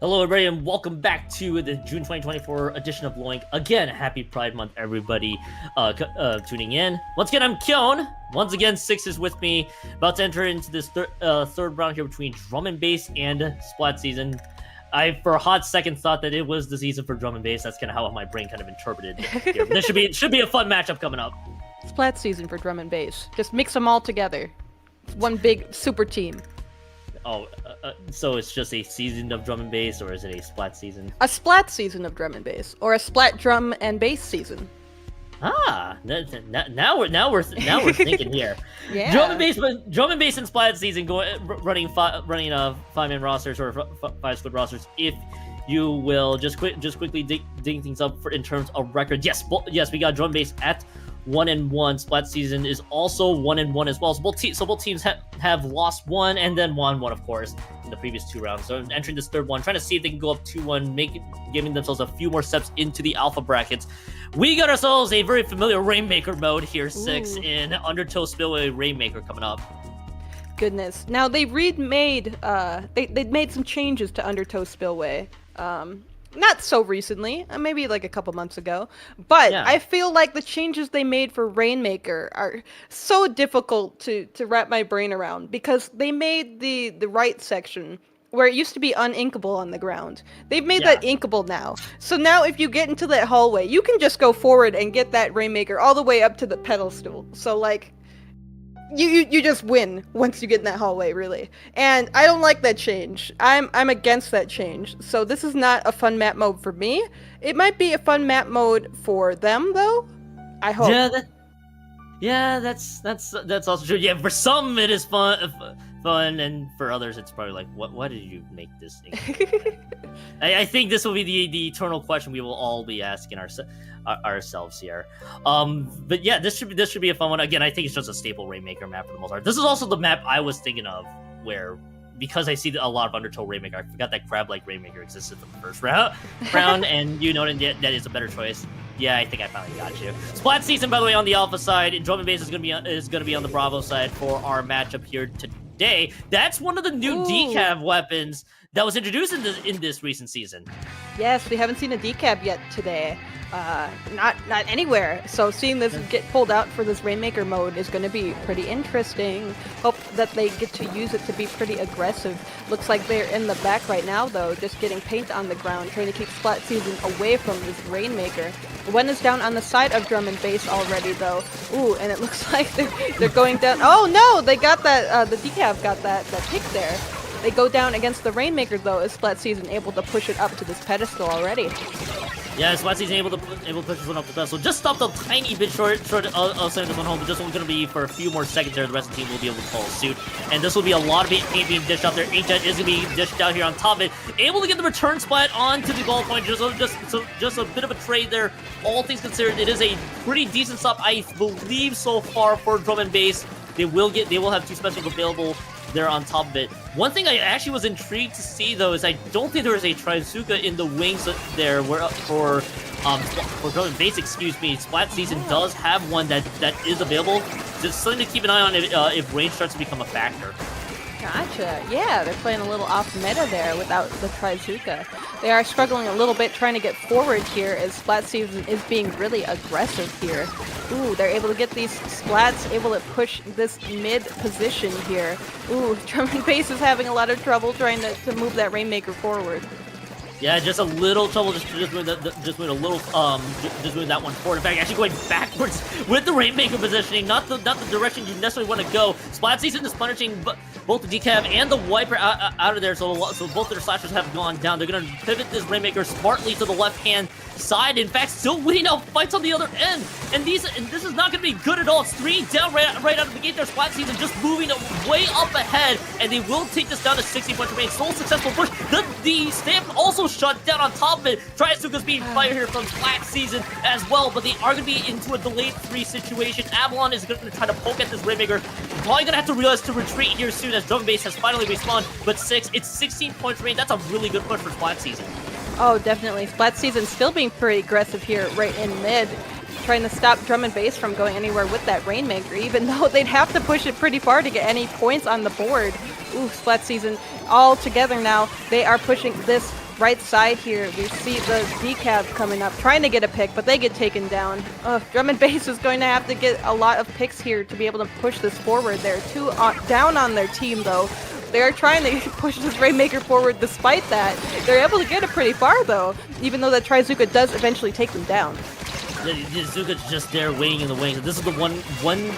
Hello, everybody, and welcome back to the June 2024 edition of Loink. Again, happy Pride Month, everybody tuning in. Once again, I'm Kyon. Once again, Six is with me, about to enter into this third round here between Drum and Bass and Splat season. I, for a hot second, thought that it was the season for Drum and Bass. That's kind of how my brain kind of interpreted here. But this should be a fun matchup coming up. Splat season for Drum and Bass. Just mix them all together. One big super team. Oh, so it's just a season of Drum and Bass, or is it a Splat season? A Splat season of Drum and Bass, or a Splat Drum and Bass season. Ah, now we're thinking here. Yeah. Drum and Bass and Splat season running 5-man rosters or 5-squad rosters. If you will just quickly dig things up in terms of records. Yes, we got Drum and Bass at 1-1. Splat season is also 1-1 as well. So both teams have lost one and then won one, of course, in the previous two rounds. So entering this third one, trying to see if they can go up 2-1, giving themselves a few more steps into the alpha brackets. We got ourselves a very familiar Rainmaker mode here, Six, in Undertow Spillway Rainmaker coming up. Goodness. Now they remade, they made some changes to Undertow Spillway. Not so recently, maybe like a couple months ago, but yeah. I feel like the changes they made for Rainmaker are so difficult to wrap my brain around, because they made the right section where it used to be uninkable on the ground. They've made that inkable now. So now if you get into that hallway, you can just go forward and get that Rainmaker all the way up to the pedestal. So like, you just win once you get in that hallway, really. And I don't like that change. I'm against that change. So this is not a fun map mode for me. It might be a fun map mode for them, though. I hope. Yeah, that's also true. Yeah, for some it is fun, and for others it's probably like, why did you make this thing? I think this will be the eternal question we will all be asking ourselves here. But yeah, this should be a fun one. Again, I think it's just a staple Rainmaker map for the most part. This is also the map I was thinking of, where, because I see a lot of Undertow Rainmaker, I forgot that crab-like Rainmaker existed from the first round, and you noted that is a better choice. Yeah, I think I finally got you. Splat season, by the way, on the Alpha side, and Drum and Bass is gonna be on the Bravo side for our matchup here today. That's one of the new decav weapons that was introduced in this recent season. Yes, we haven't seen a decav yet today. Not anywhere. So seeing this get pulled out for this Rainmaker mode is going to be pretty interesting. Hope that they get to use it to be pretty aggressive. Looks like they're in the back right now, though, just getting paint on the ground, trying to keep Splat season away from this Rainmaker. One is down on the side of Drum and Bass already, though. Ooh, and it looks like they're going down. Oh no, they got that. The decav got that pick there. They go down against the Rainmaker, though. Is Splat season able to push it up to this pedestal already? Yeah, Splat season able to push this one up the pedestal. Just stopped a tiny bit short of sending this one home, but this one's going to be for a few more seconds there. The rest of the team will be able to follow suit. And this will be a lot of paint being dished out there. Inkjet is going to be dished out here on top of it. Able to get the return Splat onto the ball point. Just a bit of a trade there. All things considered, it is a pretty decent stop, I believe, so far for Drum and Bass. They will have two specials available there on top of it. One thing I actually was intrigued to see, though, is I don't think there is a Trizuka in the wings there for Drum and Bass, excuse me. Splat season does have one that is available. Just something to keep an eye on if range starts to become a factor. Gotcha. Yeah, they're playing a little off meta there without the Trizuka. They are struggling a little bit trying to get forward here as Splat season is being really aggressive here. Ooh, they're able to get these Splats, able to push this mid position here. Ooh, Drum and Bass is having a lot of trouble trying to move that Rainmaker forward. Yeah, just a little trouble just moving that one forward. In fact, actually going backwards with the Rainmaker positioning, not the direction you necessarily want to go. Splat season is punishing both the decav and the wiper out of there, so both their slashers have gone down. They're gonna pivot this Rainmaker smartly to the left hand side. In fact, still winning out fights on the other end. And this is not gonna be good at all. It's 3 down right out of the gate. Their Splat season just moving way up ahead, and they will take this down to 60 points remaining. Sole successful push. The stamp also shut down on top of it. Trizuka's being fired here from Splat season as well, but they are going to be into a delayed 3 situation. Avalon is going to try to poke at this Rainmaker. Probably going to have to realize to retreat here soon as Drum and Bass has finally respawned. But it's 16 points remaining. That's a really good push for Splat season. Oh, definitely. Splat season still being pretty aggressive here right in mid, trying to stop Drum and Bass from going anywhere with that Rainmaker, even though they'd have to push it pretty far to get any points on the board. Ooh, Splat season all together now. They are pushing this right side here, we see the decaf coming up, trying to get a pick, but they get taken down. Drum and Bass is going to have to get a lot of picks here to be able to push this forward. They're two down on their team, though. They are trying to push this Rainmaker forward despite that. They're able to get it pretty far, though, even though that Trizuka does eventually take them down. Zuka's just there waiting in the wings. This is the one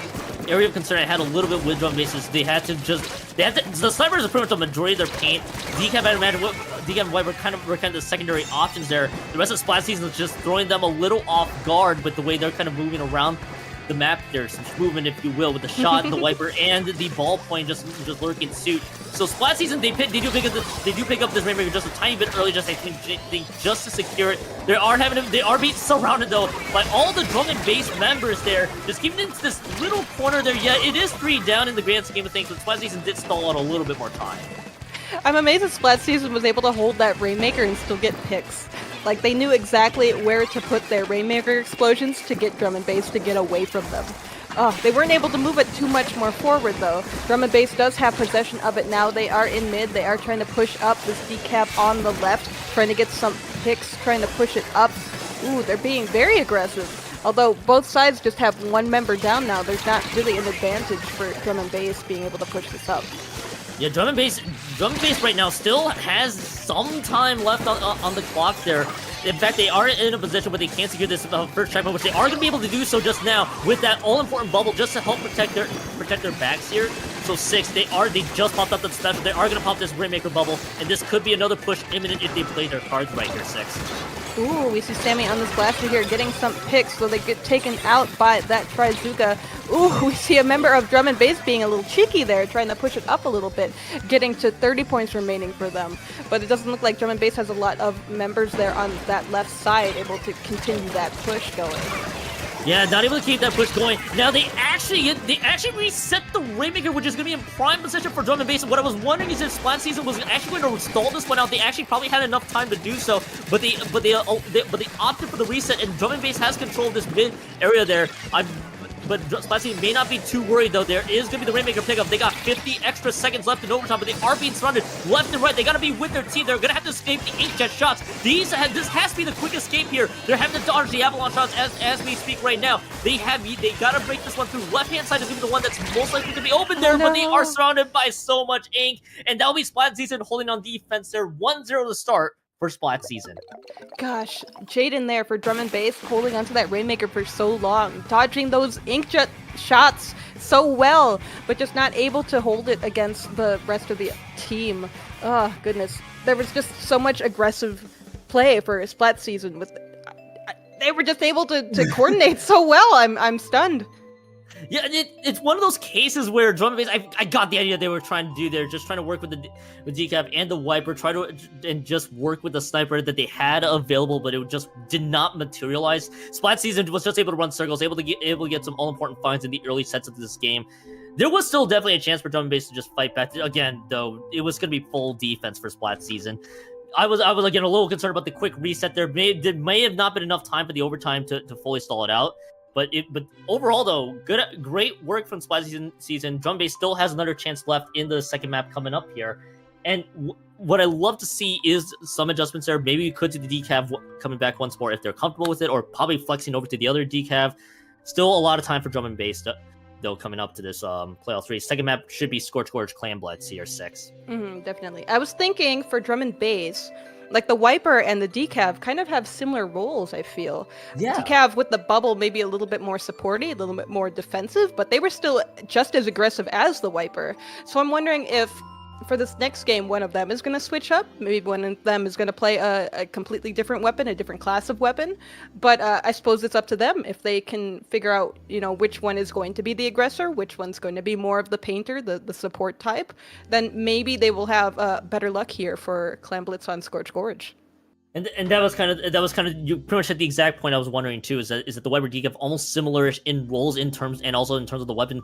area of concern I had a little bit with Drum Bass is the snipers are pretty much the majority of their paint. Decaf, I imagine, Decaf and White were kind of the secondary options there. The rest of Splat season is just throwing them a little off guard with the way they're kind of moving around the map. There's some movement, if you will, with the shot, the wiper, and the ballpoint just lurking suit. So Splat season, they do pick up this Rainmaker just a tiny bit early, just I think just to secure it. They are being surrounded though by all the Drum and Bass members there, just keeping into this little corner there. Yeah, it is 3 down in the grand scheme of things, but Splat season did stall out a little bit more time. I'm amazed that Splat season was able to hold that Rainmaker and still get picks. Like, they knew exactly where to put their Rainmaker explosions to get Drum and Bass to get away from them. They weren't able to move it too much more forward, though. Drum and Bass does have possession of it now. They are in mid. They are trying to push up this decap on the left, trying to get some picks, trying to push it up. Ooh, they're being very aggressive. Although both sides just have one member down now, there's not really an advantage for Drum and Bass being able to push this up. Yeah, Drum and Bass right now still has some time left on the clock there. In fact, they are in a position where they can secure this first checkpoint, which they are going to be able to do so just now with that all-important bubble just to help protect their backs here. So 6, they just popped up the special. They are going to pop this Rainmaker bubble, and this could be another push imminent if they play their cards right here, 6. Ooh, we see Sammy on this blaster here getting some picks, so they get taken out by that Trizuka. Ooh, we see a member of Drum and Bass being a little cheeky there, trying to push it up a little bit, getting to 30 points remaining for them. But it doesn't look like Drum and Bass has a lot of members there on that left side able to continue that push going. Yeah, not able to keep that push going. Now they actually reset the Rainmaker, which is going to be in prime position for Drum and Bass. What I was wondering is if Splat season was actually going to stall this one out. They actually probably had enough time to do so, but they opted for the reset, and Drum and Bass has control of this mid area there. But Splat season may not be too worried, though. There is going to be the Rainmaker pickup. They got 50 extra seconds left in overtime, but they are being surrounded left and right. They got to be with their team. They're going to have to escape the inkjet shots. This has to be the quick escape here. They're having to dodge the avalanche shots as we speak right now. They got to break this one through. Left-hand side is going to be the one that's most likely to be open there, but they are surrounded by so much ink, and that'll be Splat season holding on defense there. 1-0 to start for Splat season. Gosh, Jaden there for Drum and Bass, holding onto that Rainmaker for so long, dodging those inkjet shots so well, but just not able to hold it against the rest of the team. Oh, goodness. There was just so much aggressive play for Splat season. They were just able to coordinate so well. I'm stunned. Yeah, it's one of those cases where Drum and Bass, I got the idea they were trying to do there, just trying to work with the decap and the wiper, and just work with the sniper that they had available, but it just did not materialize. Splat season was just able to run circles, able to get some all-important finds in the early sets of this game. There was still definitely a chance for Drum and Bass to just fight back. Again, though, it was going to be full defense for Splat season. I was again a little concerned about the quick reset there. There may have not been enough time for the overtime to fully stall it out. But overall, though, great work from Splat season. Drum Bass still has another chance left in the second map coming up here. And what I love to see is some adjustments there. Maybe we could see the decav coming back once more if they're comfortable with it, or probably flexing over to the other decav. Still a lot of time for Drum and Bass, though, coming up to this playoff 3. Second map should be Scorch Gorge Clan Blitz here, 6. Definitely. I was thinking for Drum and Bass, like the wiper and the decav kind of have similar roles, I feel. Yeah. Decav with the bubble maybe a little bit more supporty, a little bit more defensive, but they were still just as aggressive as the wiper. So I'm wondering if for this next game, one of them is going to switch up. Maybe one of them is going to play a completely different weapon, a different class of weapon. But I suppose it's up to them if they can figure out, which one is going to be the aggressor, which one's going to be more of the painter, the support type. Then maybe they will have better luck here for Clan Blitz on Scorch Gorge. And that was kind of you pretty much hit the exact point I was wondering too. Is that the wiper decav almost similar-ish in roles in terms of the weapon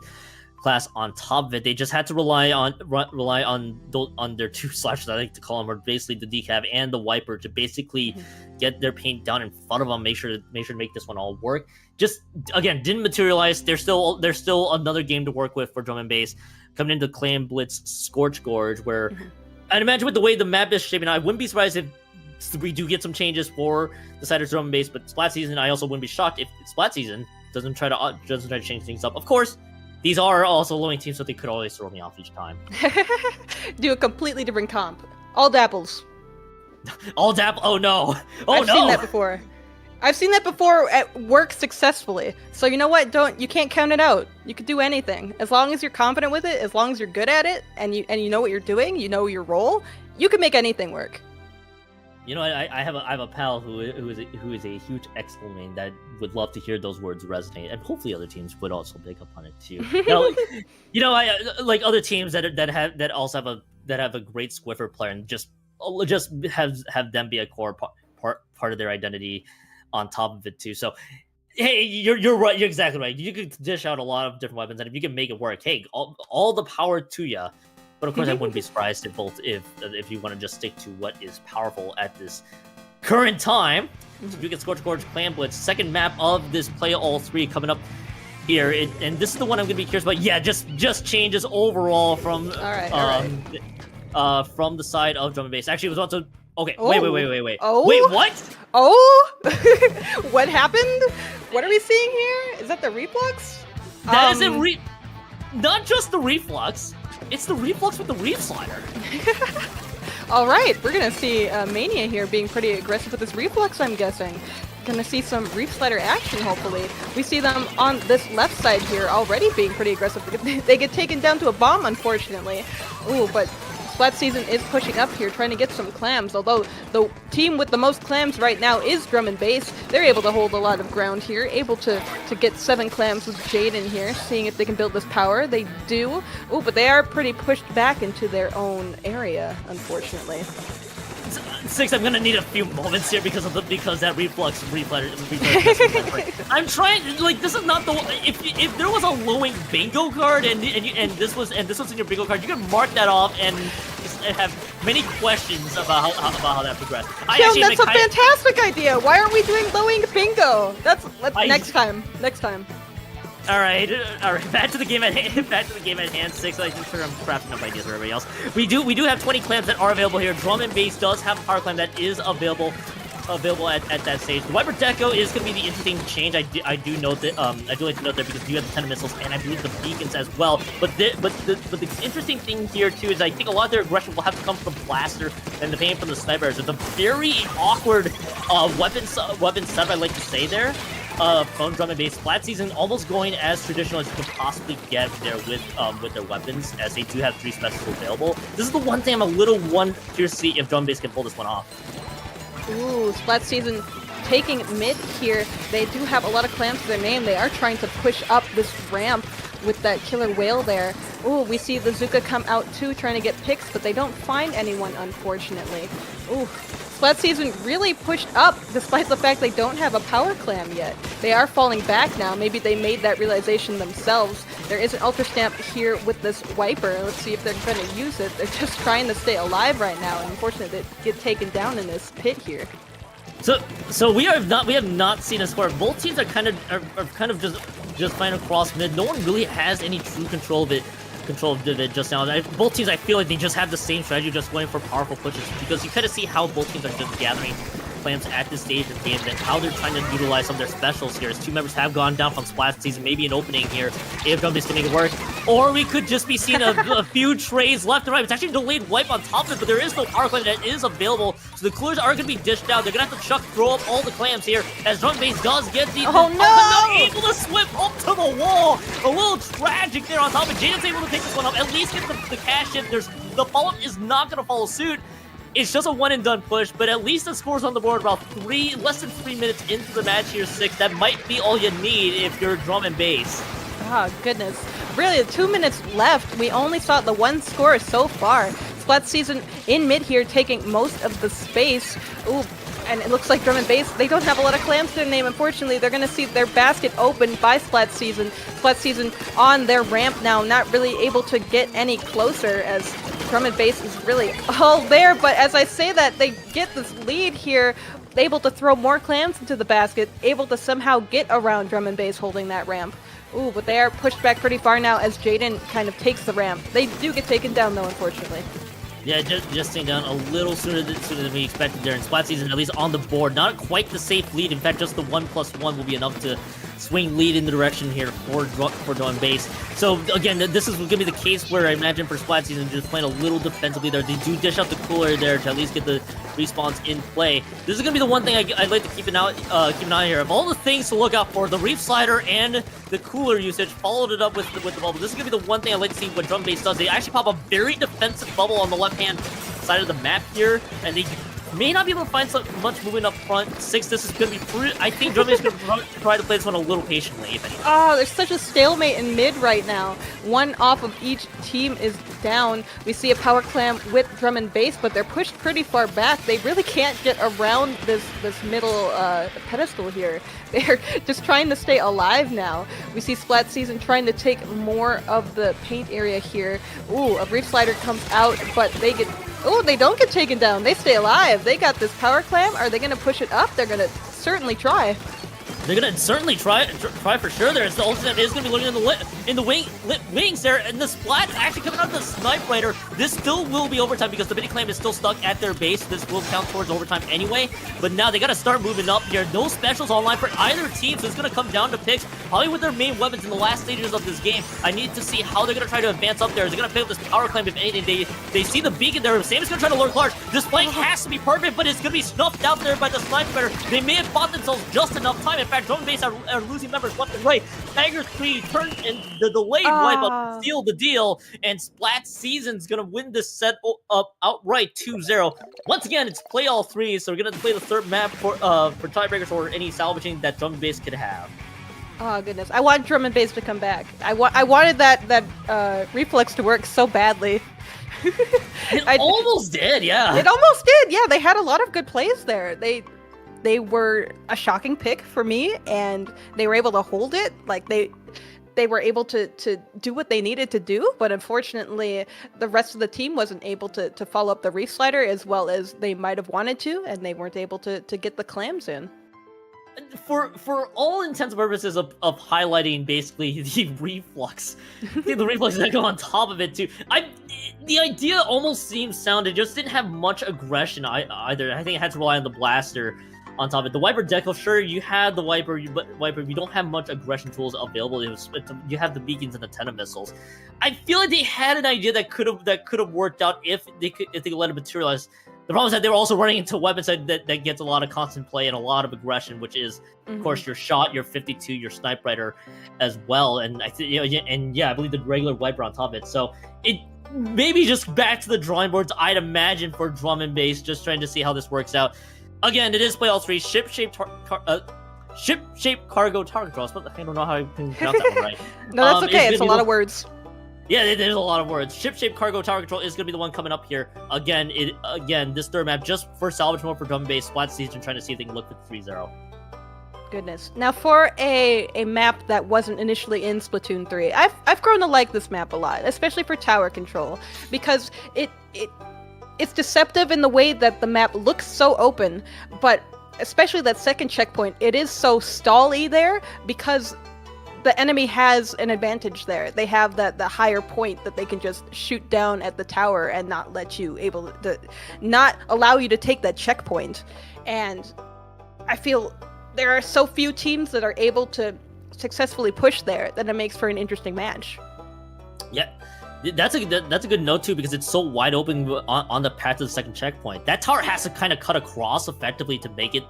class on top of it. They just had to rely on their two slashers, I like to call them, or basically the decav and the wiper, to basically get their paint down in front of them, make sure to make this one all work. Just again, didn't materialize. There's still another game to work with for Drum and Bass coming into Clan Blitz Scorch Gorge, where I'd imagine with the way the map is shaping out, I wouldn't be surprised if we do get some changes for the Deciders drum and bass, but Splat season, I also wouldn't be shocked if Splat season doesn't try to change things up. Of course, these are also lowing teams, so they could always throw me off each time. Do a completely different comp. All dapples. All dapple. Oh no. Oh I've no. seen that before. I've seen that before at work successfully. So you know what? You can't count it out. You could do anything as long as you're confident with it, as long as you're good at it, and you know what you're doing. You know your role. You can make anything work. You know, I have a pal who is a huge Excel main that would love to hear those words resonate, and hopefully other teams would also pick up on it too. I like other teams that also have a great Squiffer player, and just have them be a core part of their identity on top of it too. So, hey, you're right. You're exactly right. You could dish out a lot of different weapons, and if you can make it work, hey, all the power to you. But of course, I wouldn't be surprised if you want to just stick to what is powerful at this current time. So you get Scorch Gorge Clan Blitz, second map of this play all three coming up here, and this is the one I'm going to be curious about. Yeah, just changes overall from from the side of drum and bass. Actually, it was also okay. Oh. Wait. Oh. Wait, what? Oh, what happened? What are we seeing here? Is that the reflux? That isn't not just the reflux. It's the reflux with the reef slider. All right, we're gonna see Mania here being pretty aggressive with this reflux, I'm guessing. Gonna see some reef slider action, hopefully. We see them on this left side here already being pretty aggressive. They get taken down to a bomb, unfortunately. Ooh, but Splat Season is pushing up here, trying to get some clams, although the team with the most clams right now is Drum and Bass. They're able to hold a lot of ground here, able to get 7 clams with Jade in here, seeing if they can build this power. They do. Ooh, but they are pretty pushed back into their own area, unfortunately. Six, I'm gonna need a few moments here because that reflux. I'm trying, like, this is not the if there was a lowing bingo card and this was in your bingo card, you could mark that off and have many questions about how that progressed. That's a fantastic idea. Why aren't we doing lowing bingo? Next time. All right. Back to the game at hand. 6. I think I'm crafting up ideas for everybody else. We do have 20 clams that are available here. Drum and Bass does have a power clam that is available at that stage. The Viper Deco is going to be the interesting change. I do note that I do like to note there because you have the 10 missiles and I believe the beacons as well. But the interesting thing here too is I think a lot of their aggression will have to come from the blaster and the pain from the snipers. It's a very awkward weapon setup, I like to say there. From Drum and Bass. Splat Season almost going as traditional as you can possibly get there with their weapons, as they do have 3 specials available. This is the one thing I'm a little curious to see if Drum and Bass can pull this one off. Ooh, Splat Season taking mid here. They do have a lot of clams to their name. They are trying to push up this ramp with that killer whale there. Ooh, we see the Zuka come out too, trying to get picks, but they don't find anyone, unfortunately. Ooh. Splat Season really pushed up, despite the fact they don't have a power clam yet. They are falling back now. Maybe they made that realization themselves. There is an Ultra Stamp here with this Wiper. Let's see if they're going to use it. They're just trying to stay alive right now, and unfortunately they get taken down in this pit here. So we have not seen a score. Both teams are kind of just playing across mid. No one really has any true control of it just now. Both teams, I feel like they just have the same strategy, just going for powerful pushes, because you kind of see how both teams are just gathering clams at this stage of the game, and how they're trying to utilize some of their specials here, as 2 members have gone down from Splat Season. Maybe an opening here if Drum Bass can make it work, or we could just be seeing a few trays left and right. It's actually a delayed wipe on top of it, but there is no power clam that is available, so the coolers are going to be dished out. They're going to have to throw up all the clams here, as Drum Bass does get the not able to swim up to the wall. A little tragic there on top, but Jaden's able to take this one up, at least get the cash in. The follow-up is not going to follow suit. It's just a one-and-done push, but at least the score's on the board about less than 3 minutes into the match here, 6. That might be all you need if you're Drum and Bass. Oh, goodness. Really, 2 minutes left. We only saw the 1 score so far. Splat Season in mid here, taking most of the space. Ooh, and it looks like Drum and Bass, they don't have a lot of clams to their name, unfortunately. They're going to see their basket opened by Splat Season. Splat Season on their ramp now, not really able to get any closer, as Drum and Bass is really all there. But as I say that, they get this lead here, able to throw more clams into the basket, able to somehow get around Drum and Bass holding that ramp. Ooh, but they are pushed back pretty far now as Jaden kind of takes the ramp. They do get taken down, though, unfortunately. Yeah, just staying down a little sooner than we expected there in Splat Season, at least on the board. Not quite the safe lead. In fact, just the 1+1 will be enough to swing lead in the direction here for Drum Base. So again, this is going to be the case where I imagine for Splat Season, just playing a little defensively there. They do dish out the cooler there to at least get the respawns in play. This is going to be the one thing I'd like to keep an eye here. Of all the things to look out for, the Reef Slider and the cooler usage followed it up with the bubble. This is going to be the one thing I'd like to see what Drum Base does. They actually pop a very defensive bubble on the left-hand side of the map here, and they may not be able to find much movement up front. 6, this is going to be pretty... I think Drum Base is going to try to play this one a little patiently, if anything. Oh, there's such a stalemate in mid right now. One off of each team is down. We see a power clam with Drum and Base, but they're pushed pretty far back. They really can't get around this middle pedestal here. They're just trying to stay alive now. We see Splat Season trying to take more of the paint area here. Ooh, a Reef Slider comes out, but they get... Oh, they don't get taken down. They stay alive. They got this power clam. Are they going to push it up? They're going to certainly try. They're gonna certainly try for sure. There's the ultimate is gonna be looking in the wings there, and the Splat actually coming out of the snipe raider. This still will be overtime because the mini clam is still stuck at their base. This will count towards overtime anyway. But now they gotta start moving up here. No specials online for either team, so it's gonna come down to picks, probably with their main weapons in the last stages of this game. I need to see how they're gonna try to advance up there. Is they gonna pick up this power clam? If anything, they see the beacon there. Sam is gonna try to lurk large. This flank has to be perfect, but it's gonna be snuffed out there by the snipe raider. They may have bought themselves just enough time. In fact, Drum Base are losing members left and right. Tiger 3 turned in the delayed wipe up, seal the deal, and Splat Season's gonna win this set up outright 2-0. Once again, it's play all 3, so we're gonna play the third map for tiebreakers or any salvaging that Drum Base could have. Oh goodness, I want Drum and Base to come back. I wanted that reflex to work so badly. It almost did, yeah. It almost did, yeah. They had a lot of good plays there. They were a shocking pick for me, and they were able to hold it. Like they were able to do what they needed to do, but unfortunately the rest of the team wasn't able to follow up the Reef Slider as well as they might have wanted to, and they weren't able to get the clams in. For all intents and purposes of highlighting basically the reflux, I think the reflux is gonna go on top of it too. The idea almost seems sound. It just didn't have much aggression either. I think it had to rely on the blaster on top of it. The Wiper Decal, sure, you had the Wiper, but you don't have much aggression tools available. You have the beacons and the Tenna missiles. I feel like they had an idea that could have worked out if they could let it materialize. The problem is that they were also running into weapons that gets a lot of constant play and a lot of aggression, which is, of course, your shot, your 52, your snipe rider, as well. And I think, I believe the regular Wiper on top of it. So it maybe just back to the drawing boards, I'd imagine, for Drum and Base, just trying to see how this works out. Again, it is play all 3. Ship-shaped cargo target draws. I don't know how I can pronounce that one right. No, that's okay. It's a lot of words. Yeah, there's a lot of words. Ship-shaped cargo tower control is going to be the one coming up here. Again, this third map just for salvage mode for Drum Base. Splat Season trying to see if they can look for 3-0. Goodness. Now for a map that wasn't initially in Splatoon 3, I've grown to like this map a lot, especially for tower control, because it's deceptive in the way that the map looks so open, but especially that second checkpoint, it is so stall-y there because the enemy has an advantage there. They have the higher point that they can just shoot down at the tower and not allow you to take that checkpoint. And I feel there are so few teams that are able to successfully push there that it makes for an interesting match. Yeah. That's a good note too, because it's so wide open on the path to the second checkpoint. That tower has to kind of cut across effectively to make it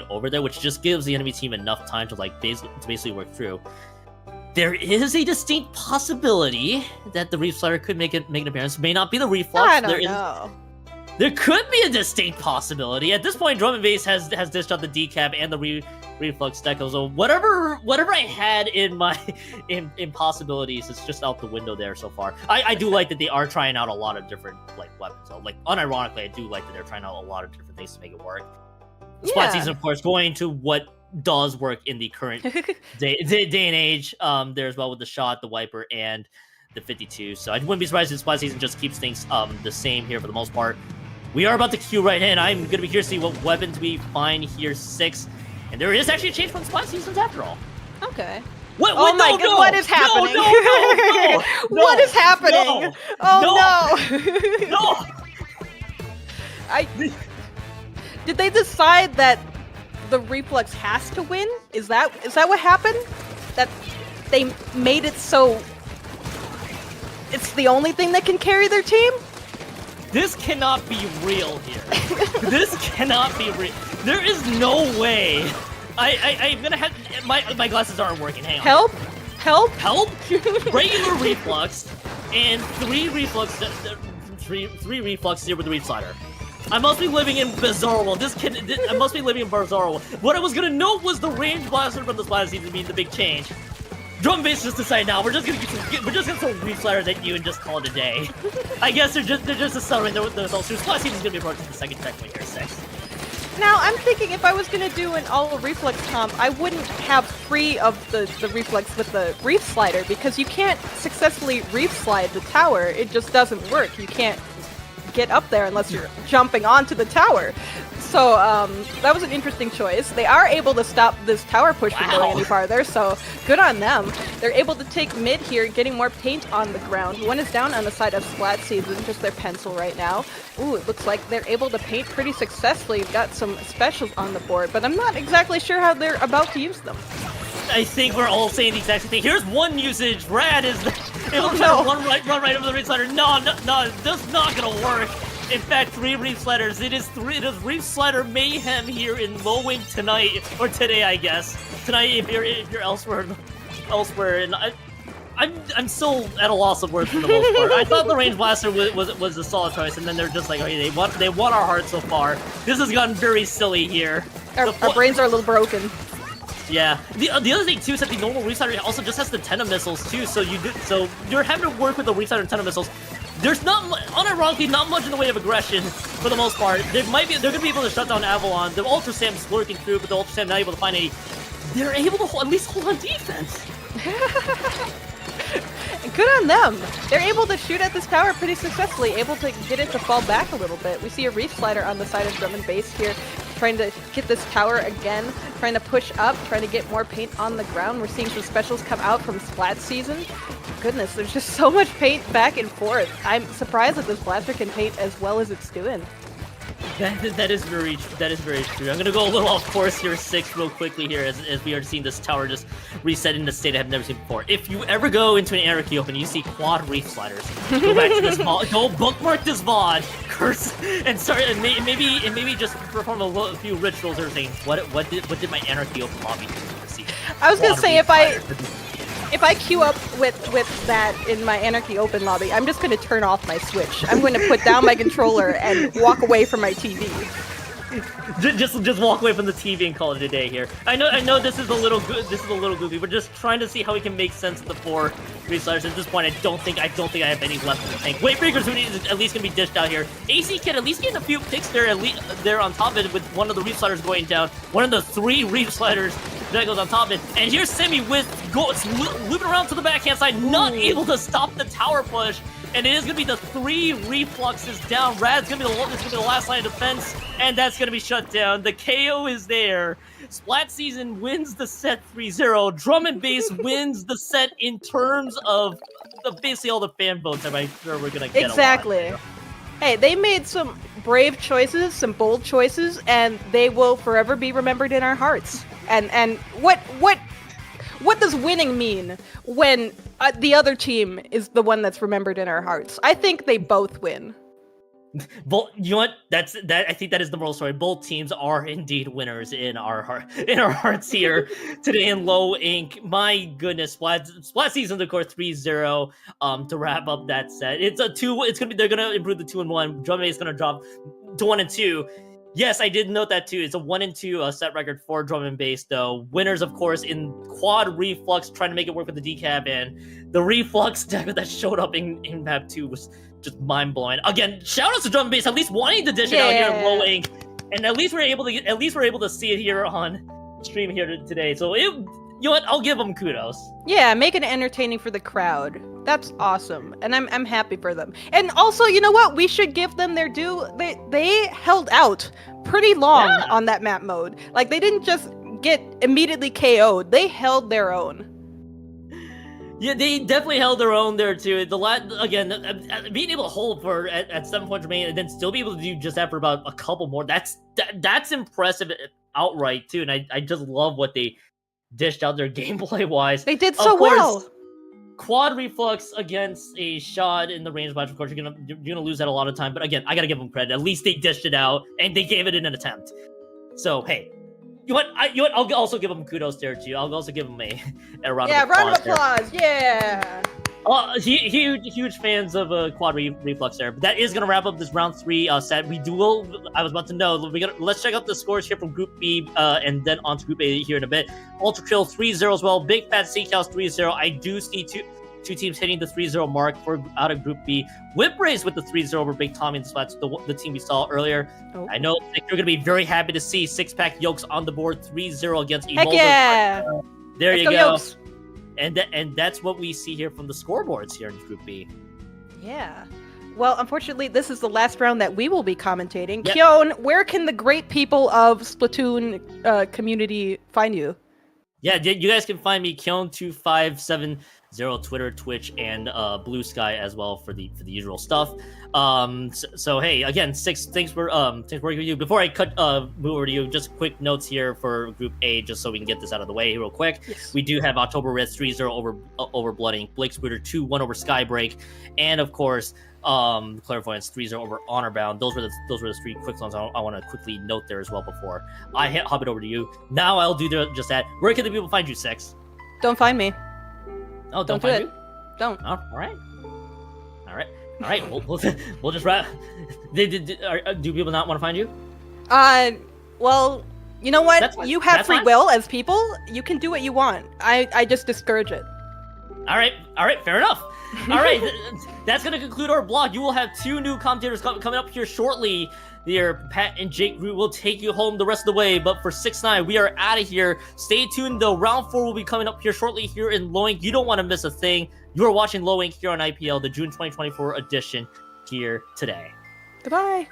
over there, which just gives the enemy team enough time to basically work through. There is a distinct possibility that the Reef Slider could make an appearance. May not be the reflux. I don't know. There could be a distinct possibility. At this point, Drum and Base has dished out the decap and the reflux deco. So whatever I had in my in possibilities, it's just out the window there so far. I do like that they are trying out a lot of different weapons. So unironically, I do like that they're trying out a lot of different things to make it work. Splat Season, of course, going to what does work in the current day and age. There as well with the shot, the Wiper, and the 52. So I wouldn't be surprised if Splat Season just keeps things the same here for the most part. We are about to queue right in. I'm going to be here to see what weapons we find here. 6. And there is actually a change from Splat Seasons after all. Okay. What? Oh my no, god, no, what is happening? No, what is happening? No, oh no! no. Did they decide that the reflex has to win? Is that what happened? That they made it so it's the only thing that can carry their team? This cannot be real here. This cannot be real. There is no way. I'm gonna have my glasses aren't working. Hang on. Help! Help! Help! Regular reflux and three reflux here with the reef slider. I must be living in bizarre world. I must be living in bizarre world. What I was gonna note was the range blaster from the Splat season being the big change. Drum bass just decided now we're just gonna throw reef sliders at you and just call it a day. I guess they're just accelerating the results. Splat season's gonna be approaching the second checkpoint here, 6. Now, I'm thinking if I was gonna do an all-reflex comp, I wouldn't have 3 of the reflex with the reef slider, because you can't successfully reef slide the tower. It just doesn't work. You can't get up there unless you're jumping onto the tower. So, that was an interesting choice. They are able to stop this tower push from going any farther, so good on them. They're able to take mid here, getting more paint on the ground. One is down on the side of Splat Season, just their pencil right now. Ooh, it looks like they're able to paint pretty successfully. Got some specials on the board, but I'm not exactly sure how they're about to use them. I think we're all saying the exact same thing. Here's one usage. Rad is it'll try to run right over the reef slider. No, that's not gonna work. In fact, 3 reef sliders. It is reef slider mayhem here in Low Wing tonight, or today, I guess. Tonight, if you're elsewhere, and I'm still at a loss of words for the most part. I thought the range blaster was a solid choice, and then they're just like, okay, they won our hearts so far. This has gotten very silly here. Our brains are a little broken. Yeah. The other thing too is that the normal reef slider also just has the Tenna missiles too, so you're having to work with the reef slider and Tenna missiles. There's unironically not much in the way of aggression for the most part. They're gonna be able to shut down Avalon. The Ultra Sam's lurking through, but the Ultra Sam not able to find any. They're able to at least hold on defense. Good on them. They're able to shoot at this tower pretty successfully, able to get it to fall back a little bit. We see a reef slider on the side of drum and bass here, trying to get this tower again, trying to push up, trying to get more paint on the ground. We're seeing some specials come out from Splat Season. Goodness, there's just so much paint back and forth. I'm surprised that this blaster can paint as well as it's doing. That is very true. I'm gonna go a little off course here, 6, real quickly here, as we are seeing this tower just reset in a state I've never seen before. If you ever go into an Anarchy Open and you see quad reef sliders, go back to this VOD, go bookmark this VOD, curse, and start, and maybe just perform a few rituals or things. What did my Anarchy Open lobby do to see? I was gonna say if I queue up with that in my Anarchy Open lobby, I'm just going to turn off my Switch. I'm going to put down my controller and walk away from my TV. Just walk away from the TV and call it a day here. I know this is a little goofy. We're just trying to see how we can make sense of the 4 reef sliders. At this point, I don't think I have any left in the tank. Wavebreaker's is at least gonna be dished out here. AC can at least get a few picks there, there on top of it, with one of the reef sliders going down. One of the 3 reef sliders that goes on top of it. And here's Semi with looping around to the backhand side, not able to stop the tower push. And it is going to be the 3 refluxes down. Rad's going to be the last line of defense, and that's going to be shut down. The KO is there. Splat Season wins the set 3-0. Drum and Bass wins the set in terms of basically all the fan votes that I'm sure we're going to get. Exactly. Hey, they made some brave choices, some bold choices, and they will forever be remembered in our hearts. And what does winning mean when the other team is the one that's remembered in our hearts? I think they both win. You know what? I think that is the moral story. Both teams are indeed winners in our hearts here today in Low Ink. My goodness, Splat Season of course 3-0 to wrap up that set. They're gonna improve the 2-1. Drum is gonna drop to 1-2. Yes, I did note that too. It's a 1-2 set record for drum and bass, though. Winners, of course, in quad reflux, trying to make it work with the decap, and the reflux deck that showed up in map 2 was just mind blowing. Again, shout outs to drum and bass, at least wanting to dish it out here in Low Ink, and at least we're able to see it here on stream here today. So you know what? I'll give them kudos. Yeah, make it entertaining for the crowd. That's awesome, and I'm happy for them. And also, you know what? We should give them their due. They held out pretty long on that map mode. Like, they didn't just get immediately KO'd. They held their own. Yeah, they definitely held their own there too. Being able to hold for at 7 points remaining and then still be able to do just that for about a couple more. That's impressive outright too. And I just love what they dished out there gameplay wise. They did so well. Quad reflux against a shot in the range match. Of course, you're gonna lose that a lot of time. But again, I gotta give them credit. At least they dished it out and they gave it in an attempt. So hey. You know what? I'll also give them kudos there too. I'll also give them a round of applause. Yeah, round of applause. Yeah. Huge fans of quad reflux there. But that is gonna wrap up this round 3 set. I was about to know. Let's check out the scores here from Group B and then on to Group A here in a bit. ULTRAKRILL 3-0 as well. Big Fat Steakhouse 3-0. I do see two teams hitting the 3-0 mark out of Group B. Whip Race with the 3-0 over Big Tommy and Splats, the team we saw earlier. Oh. I know you're going to be very happy to see six-pack Yolks on the board, 3-0 against Evolver. Heck yeah! There you go. Yolks. And that's what we see here from the scoreboards here in Group B. Yeah. Well, unfortunately, this is the last round that we will be commentating. Yep. Kyon, where can the great people of Splatoon community find you? Yeah, you guys can find me Kyon2570 Twitter, Twitch, and Blue Sky as well for the usual stuff. So hey, again, thanks for working with you. Before I move over to you, just quick notes here for Group A, just so we can get this out of the way real quick. Yes. We do have October Red 3-0 over Blood Ink, Blake Scooter 2-1 over Skybreak, and of course Clairvoyance 3-0 over Honorbound. Those were the 3 quick ones I want to quickly note there as well before I hop it over to you. Now I'll do just that. Where can the people find you, Six? Don't find me. Oh, don't find you? Don't. Oh, all right. We'll just wrap. Do people not want to find you? Well, you know what? You have free will as people. You can do what you want. I just discourage it. All right. Fair enough. All right. That's going to conclude our blog. You will have 2 new commentators coming up here shortly. Here, Pat and Jake will take you home the rest of the way. But for 6ix9ine, we are out of here. Stay tuned, though. Round 4 will be coming up here shortly here in Low Ink. You don't want to miss a thing. You are watching Low Ink here on IPL, the June 2024 edition here today. Goodbye.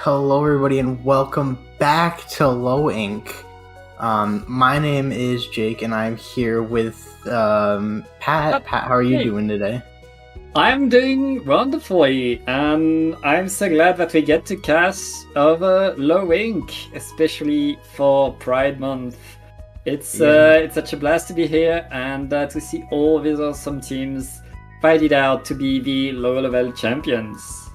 Hello everybody and welcome back to Low Ink. My name is Jake, and I'm here with Pat. Pat, how are you doing today? I'm doing wonderfully, and I'm so glad that we get to cast over Low Ink, especially for Pride Month. It's such a blast to be here and to see all these awesome teams fight it out to be the low-level champions.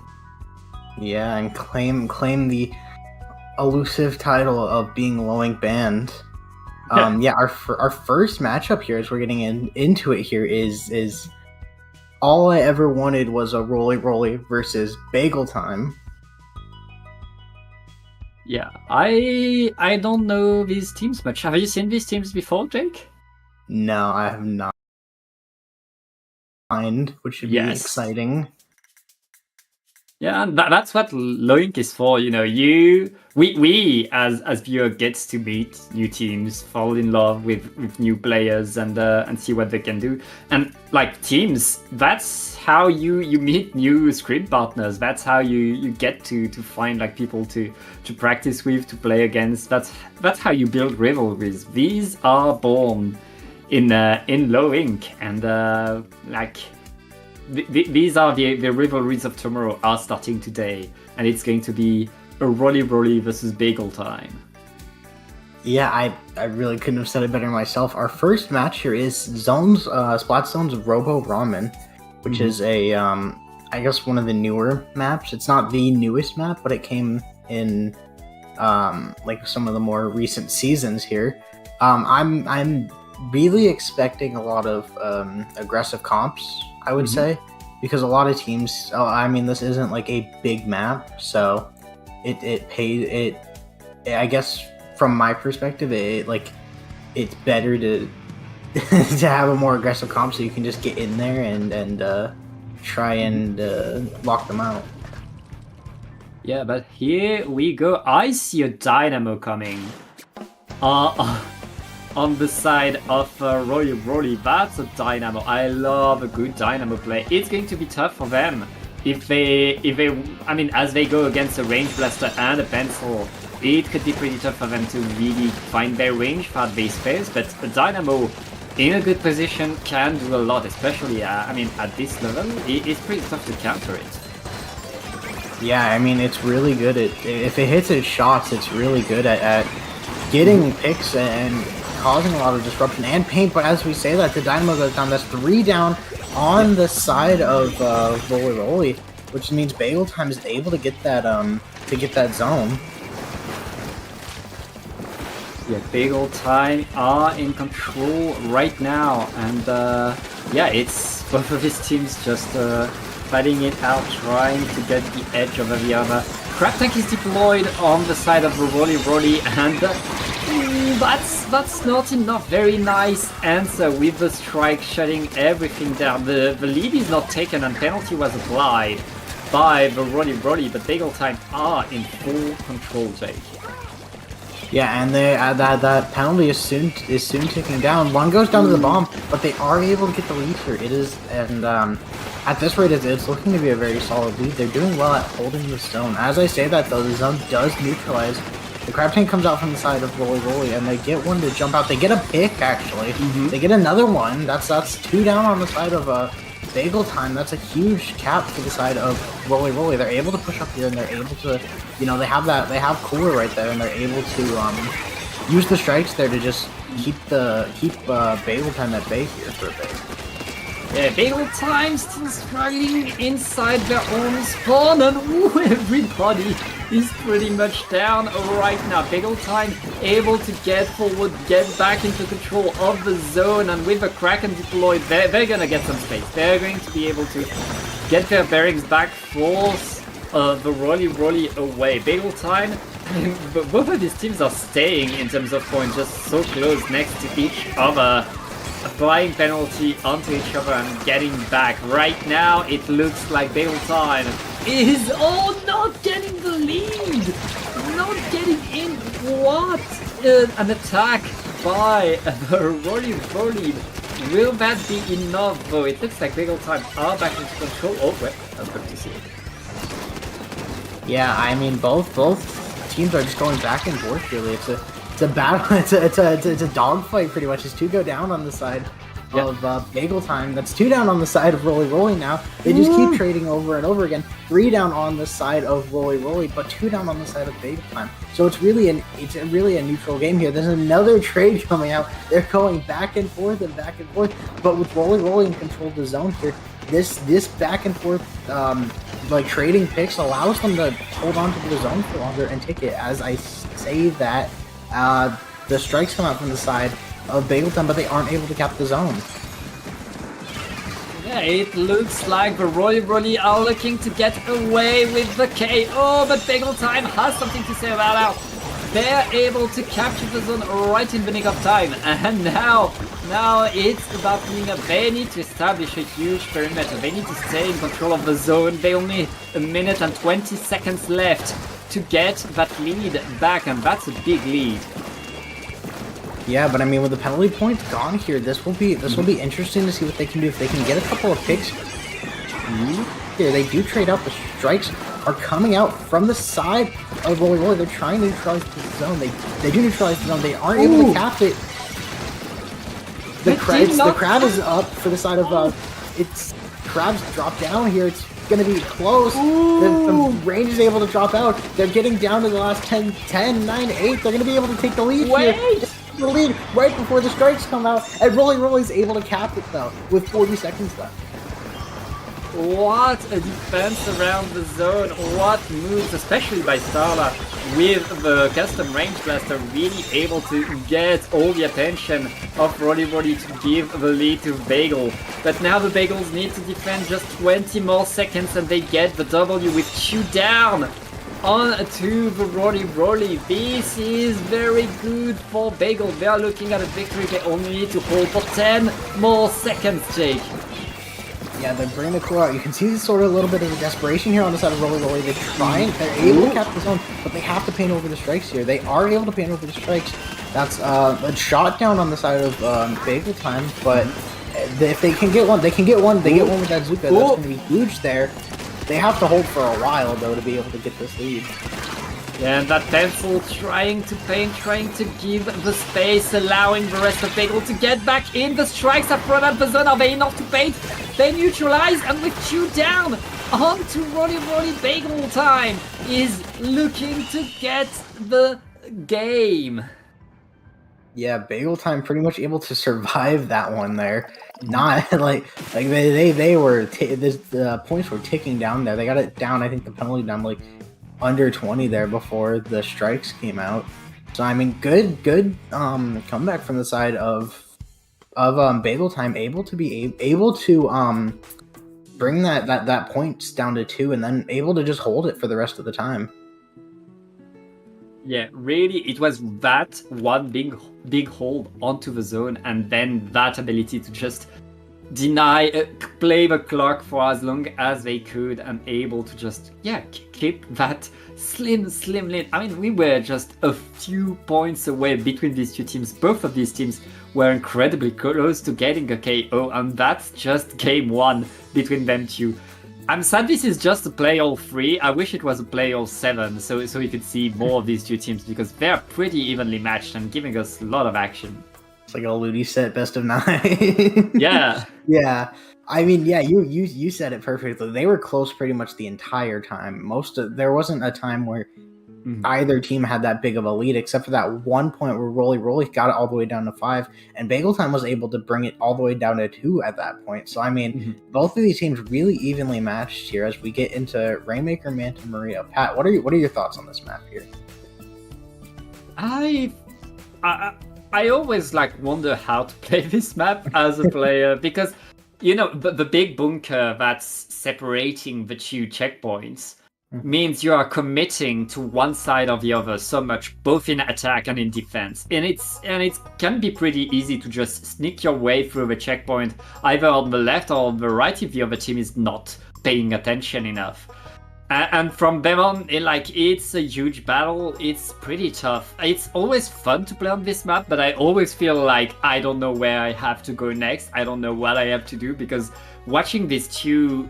Yeah, and claim the elusive title of being Low Ink banned. Our first matchup here, as we're getting into it here, is all I ever wanted was a ROLLIE versus Bagel time. Yeah, I don't know these teams much. Have you seen these teams before, Jake? No, I have not. Which should be exciting. Yeah, and that's what Low Ink is for. You know, we as viewer gets to meet new teams, fall in love with new players, and see what they can do. And like teams, that's how you meet new scrim partners. That's how you get to find like people to practice with, to play against. That's how you build rivalries. These are born in Low Ink, and these are the rivalries of tomorrow are starting today, and it's going to be a ROLLIE versus Bagel time. Yeah, I really couldn't have said it better myself. Our first match here is Splat Zone's Robo Ramen, which is a I guess one of the newer maps. It's not the newest map, but it came in like some of the more recent seasons here. I'm really expecting a lot of aggressive comps, I would say, because a lot of teams, I mean, this isn't like a big map, so it pays, I guess from my perspective, it's better to to have a more aggressive comp so you can just get in there and try and lock them out. Yeah, but here we go. I see a Dynamo coming. On the side of ROLLIE, that's a Dynamo. I love a good Dynamo play. It's going to be tough for them if they, I mean, as they go against a Range Blaster and a Pencil, it could be pretty tough for them to really find their range for their space. But a Dynamo in a good position can do a lot, especially, I mean, at this level, it's pretty tough to counter it. Yeah, I mean, it's really good at, if it hits its shots, it's really good at getting picks and causing a lot of disruption and paint. But as we say that, the Dynamo goes down. That's 3 down on the side of ROLLIE, which means Bagel time is able to get that zone. Yeah, Bagel time are in control right now, and yeah, it's both of his teams just fighting it out, trying to get the edge over the other. Crab Tank is deployed on the side of the ROLLIE, and that's not enough. Very nice answer with the strike shutting everything down. The lead is not taken and penalty was applied by the ROLLIE, but Bagel time are in full control, Jake. Yeah, and they that penalty is soon ticking down. One goes down to the bomb, but they are able to get the lead here. It is, and at this rate, it's looking to be a very solid lead. They're doing well at holding the zone. As I say that, though, the zone does neutralize. The Crab Tank comes out from the side of ROLLIE, and they get one to jump out. They get a pick, actually. They get another one. That's 2 down on the side of Bagel time. That's a huge cap for the side of ROLLIE. They're able to push up here, and they're able to, you know, they have Cooler right there, and they're able to use the strikes there to just keep Bagel time at bay here for a bit. Yeah, Bagel time still struggling inside their own spawn, and everybody is pretty much down right now. Bagel time able to get forward, get back into control of the zone, and with the Kraken deployed, they're gonna get some space. They're going to be able to get their barracks back, force the ROLLIE away. Bagel time, both of these teams are staying in terms of points, just so close next to each other. Applying penalty onto each other and getting back. Right now, it looks like Bagel time is not getting the lead, not getting in. What an attack by the ROLLIE. Will that be enough though? It looks like Bagel time are back into control. Oh wait, that's good to see. Yeah, I mean both teams are just going back and forth really. It's a battle. It's a dogfight pretty much. It's 2 go down on the side of Bagel Time. That's 2 down on the side of Rollie now. They just keep trading over and over again. 3 down on the side of Rollie, but 2 down on the side of Bagel Time. So it's really a neutral game here. There's another trade coming out. They're going back and forth. But with Rollie in control of the zone here, this back and forth like trading picks allows them to hold on to the zone for longer and take it. As I say that, the strikes come out from the side of Bagel Time, but they aren't able to cap the zone. Yeah, it looks like the ROLLIE are looking to get away with the KO, but Bagel Time has something to say about how they're able to capture the zone right in the nick of time. And now it's about being they need to establish a huge perimeter. They need to stay in control of the zone. They only 1 minute and 20 seconds left to get that lead back, and that's a big lead. Yeah, but I mean, with the penalty points gone here, this will be interesting to see what they can do if they can get a couple of picks. Here, they do trade out. The strikes are coming out from the side of Rollie. They're trying to neutralize the zone. They do neutralize the zone. They aren't able to cap it. The crab is up for the side of it's crabs drop down here. It's gonna be close. The range is able to drop out. They're getting down to the last 10, 9, 8. They're gonna be able to take the lead here. The lead right before the strikes come out, and Rollie's able to cap it though with 40 seconds left. What a defense around the zone, what moves, especially by Starla, with the custom range blaster really able to get all the attention of Rollie to give the lead to Bagel. But now the Bagels need to defend just 20 more seconds and they get the W with 2 down on to the Rollie. This is very good for Bagel. They are looking at a victory. They only need to hold for 10 more seconds, Jake. Yeah, they're bringing the core out. You can see sort of a little bit of the desperation here on the side of Rollie. They're able to cap the zone, but they have to paint over the strikes here. They are able to paint over the strikes. That's a shot down on the side of Bagel Time, but if they can get one, they can get one. They get one with that Zuka. That's going to be huge there. They have to hold for a while, though, to be able to get this lead. Yeah, and that pencil trying to paint, trying to give the space, allowing the rest of Bagel to get back in. The strikes are thrown at the zone. Are they enough to paint? They neutralize, and with 2 down, on to Rollie. Bagel Time is looking to get the game. Yeah, Bagel Time pretty much able to survive that one there. Not like they were the points were ticking down there. They got it down. I think the penalty down like under 20 there before the strikes came out. So I mean, good comeback from the side of Bagel Time, able to bring that points down to 2 and then able to just hold it for the rest of the time. Yeah, really, it was that one big hold onto the zone, and then that ability to just play the clock for as long as they could, and able to just keep that slim lead. I mean, we were just a few points away between these two teams. Both of these teams were incredibly close to getting a KO, and that's just game 1 between them two. I'm sad this is just a play all 3. I wish it was a play all 7, so we could see more of these two teams, because they're pretty evenly matched and giving us a lot of action. It's like a Ludi set best of 9. Yeah. Yeah. I mean, yeah, you said it perfectly. They were close pretty much the entire time. There wasn't a time where either team had that big of a lead, except for that one point where Rollie got it all the way down to 5, and Bagel Time was able to bring it all the way down to 2 at that point. So I mean, both of these teams really evenly matched here as we get into Rainmaker, Manta, Maria. Pat, what are your thoughts on this map here? I always wonder how to play this map as a player, because the big bunker that's separating the 2 checkpoints means you are committing to one side or the other so much, both in attack and in defense. And it can be pretty easy to just sneak your way through the checkpoint, either on the left or on the right if the other team is not paying attention enough. And from then on, it's a huge battle. It's pretty tough. It's always fun to play on this map, but I always feel like I don't know where I have to go next. I don't know what I have to do, because watching these two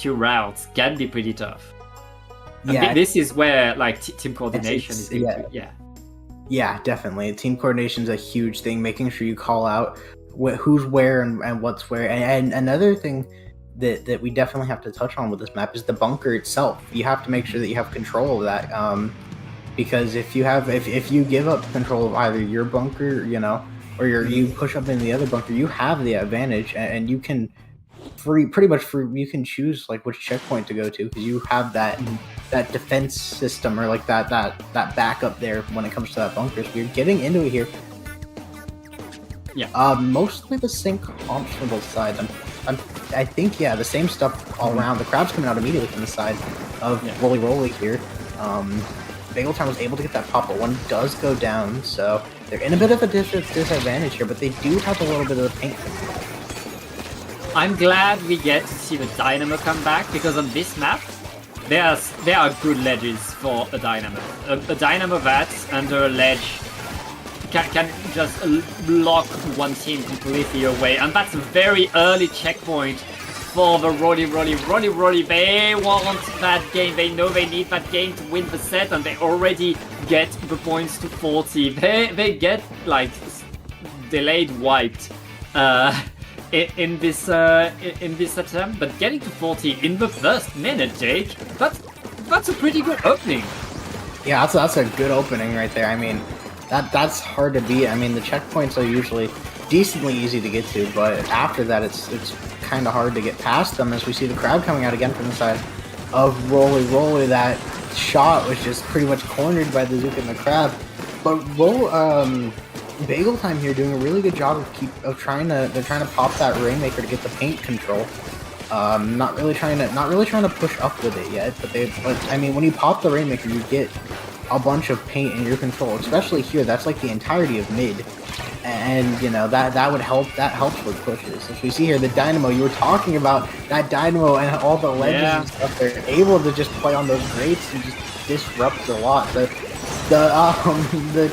routes can be pretty tough. Yeah, this is where team coordination is going to. Yeah, definitely. Team coordination is a huge thing. Making sure you call out who's where and what's where. And another thing that we definitely have to touch on with this map is the bunker itself. You have to make sure that you have control of that. Because if you give up control of either your bunker, you know, or you push up into the other bunker, you have the advantage, and you can you can choose like which checkpoint to go to because you have that defense system or like that backup there when it comes to that bunker. So you're getting into it here. Yeah. Mostly the same comps from both sides. I think the same stuff all around. The crab's coming out immediately from the side of ROLLIE here. Bagel Time was able to get that pop, but one does go down, so they're in a bit of a disadvantage here, but they do have a little bit of the paint. I'm glad we get to see the Dynamo come back, because on this map, there are good ledges for a Dynamo. A Dynamo that's under a ledge can just block one team completely away, and that's a very early checkpoint for the ROLLIE. They want that game. They know they need that game to win the set, and they already get the points to 40. They get like delayed wiped in this attempt, but getting to 40 in the first minute, Jake, that's a pretty good opening. Yeah, that's a good opening right there. I mean, that's hard to beat. I mean, the checkpoints are usually decently easy to get to, but after that it's kind of hard to get past them, as we see the crowd coming out again from the side of ROLLIE. That shot was just pretty much cornered by the Zook and the crab, but Bagel Time here doing a really good job of trying to pop that Rainmaker to get the paint control. Not really trying to push up with it yet, but I mean, when you pop the Rainmaker, you get a bunch of paint in your control, especially here. That's like the entirety of mid, and you know that would help. That helps with pushes. As we see here, the Dynamo, you were talking about that Dynamo and all the ledges and stuff. They're able to just play on those grates and just disrupt a lot. The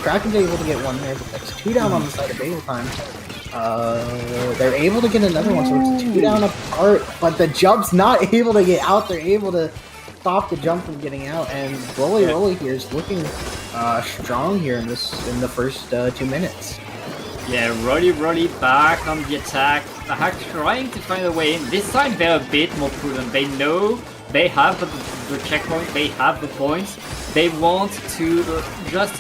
Kraken's able to get one there, but that's 2 down on the side of Bagel Time. They're able to get another one, so it's 2 down apart, but the jump's not able to get out. They're able to stop the jump from getting out, and ROLLIE here is looking strong here in the first 2 minutes. Yeah, ROLLIE back on the attack, trying to find a way in. This time they're a bit more prudent. They know they have the checkpoint, they have the points. They want to just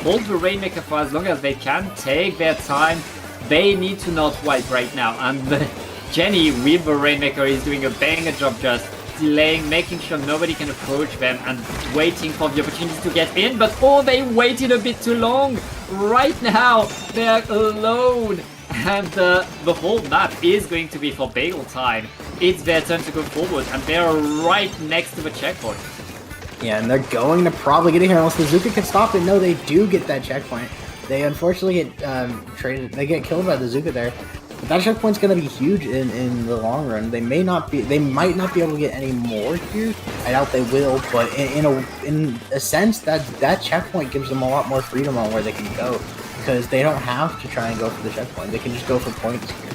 hold the Rainmaker for as long as they can, take their time. They need to not wipe right now, and Jenny with the Rainmaker is doing a banger job just delaying, making sure nobody can approach them and waiting for the opportunity to get in, but they waited a bit too long. Right now they're alone, and the whole map is going to be for Bagel Time. It's their turn to go forward, and they're right next to the checkpoint. Yeah, and they're going to probably get in here unless the Zuka can stop it. No, they do get that checkpoint. They unfortunately get traded. They get killed by the Zuka there. But that checkpoint's going to be huge in the long run. They might not be able to get any more here. I doubt they will, but in a sense, that checkpoint gives them a lot more freedom on where they can go, because they don't have to try and go for the checkpoint. They can just go for points here.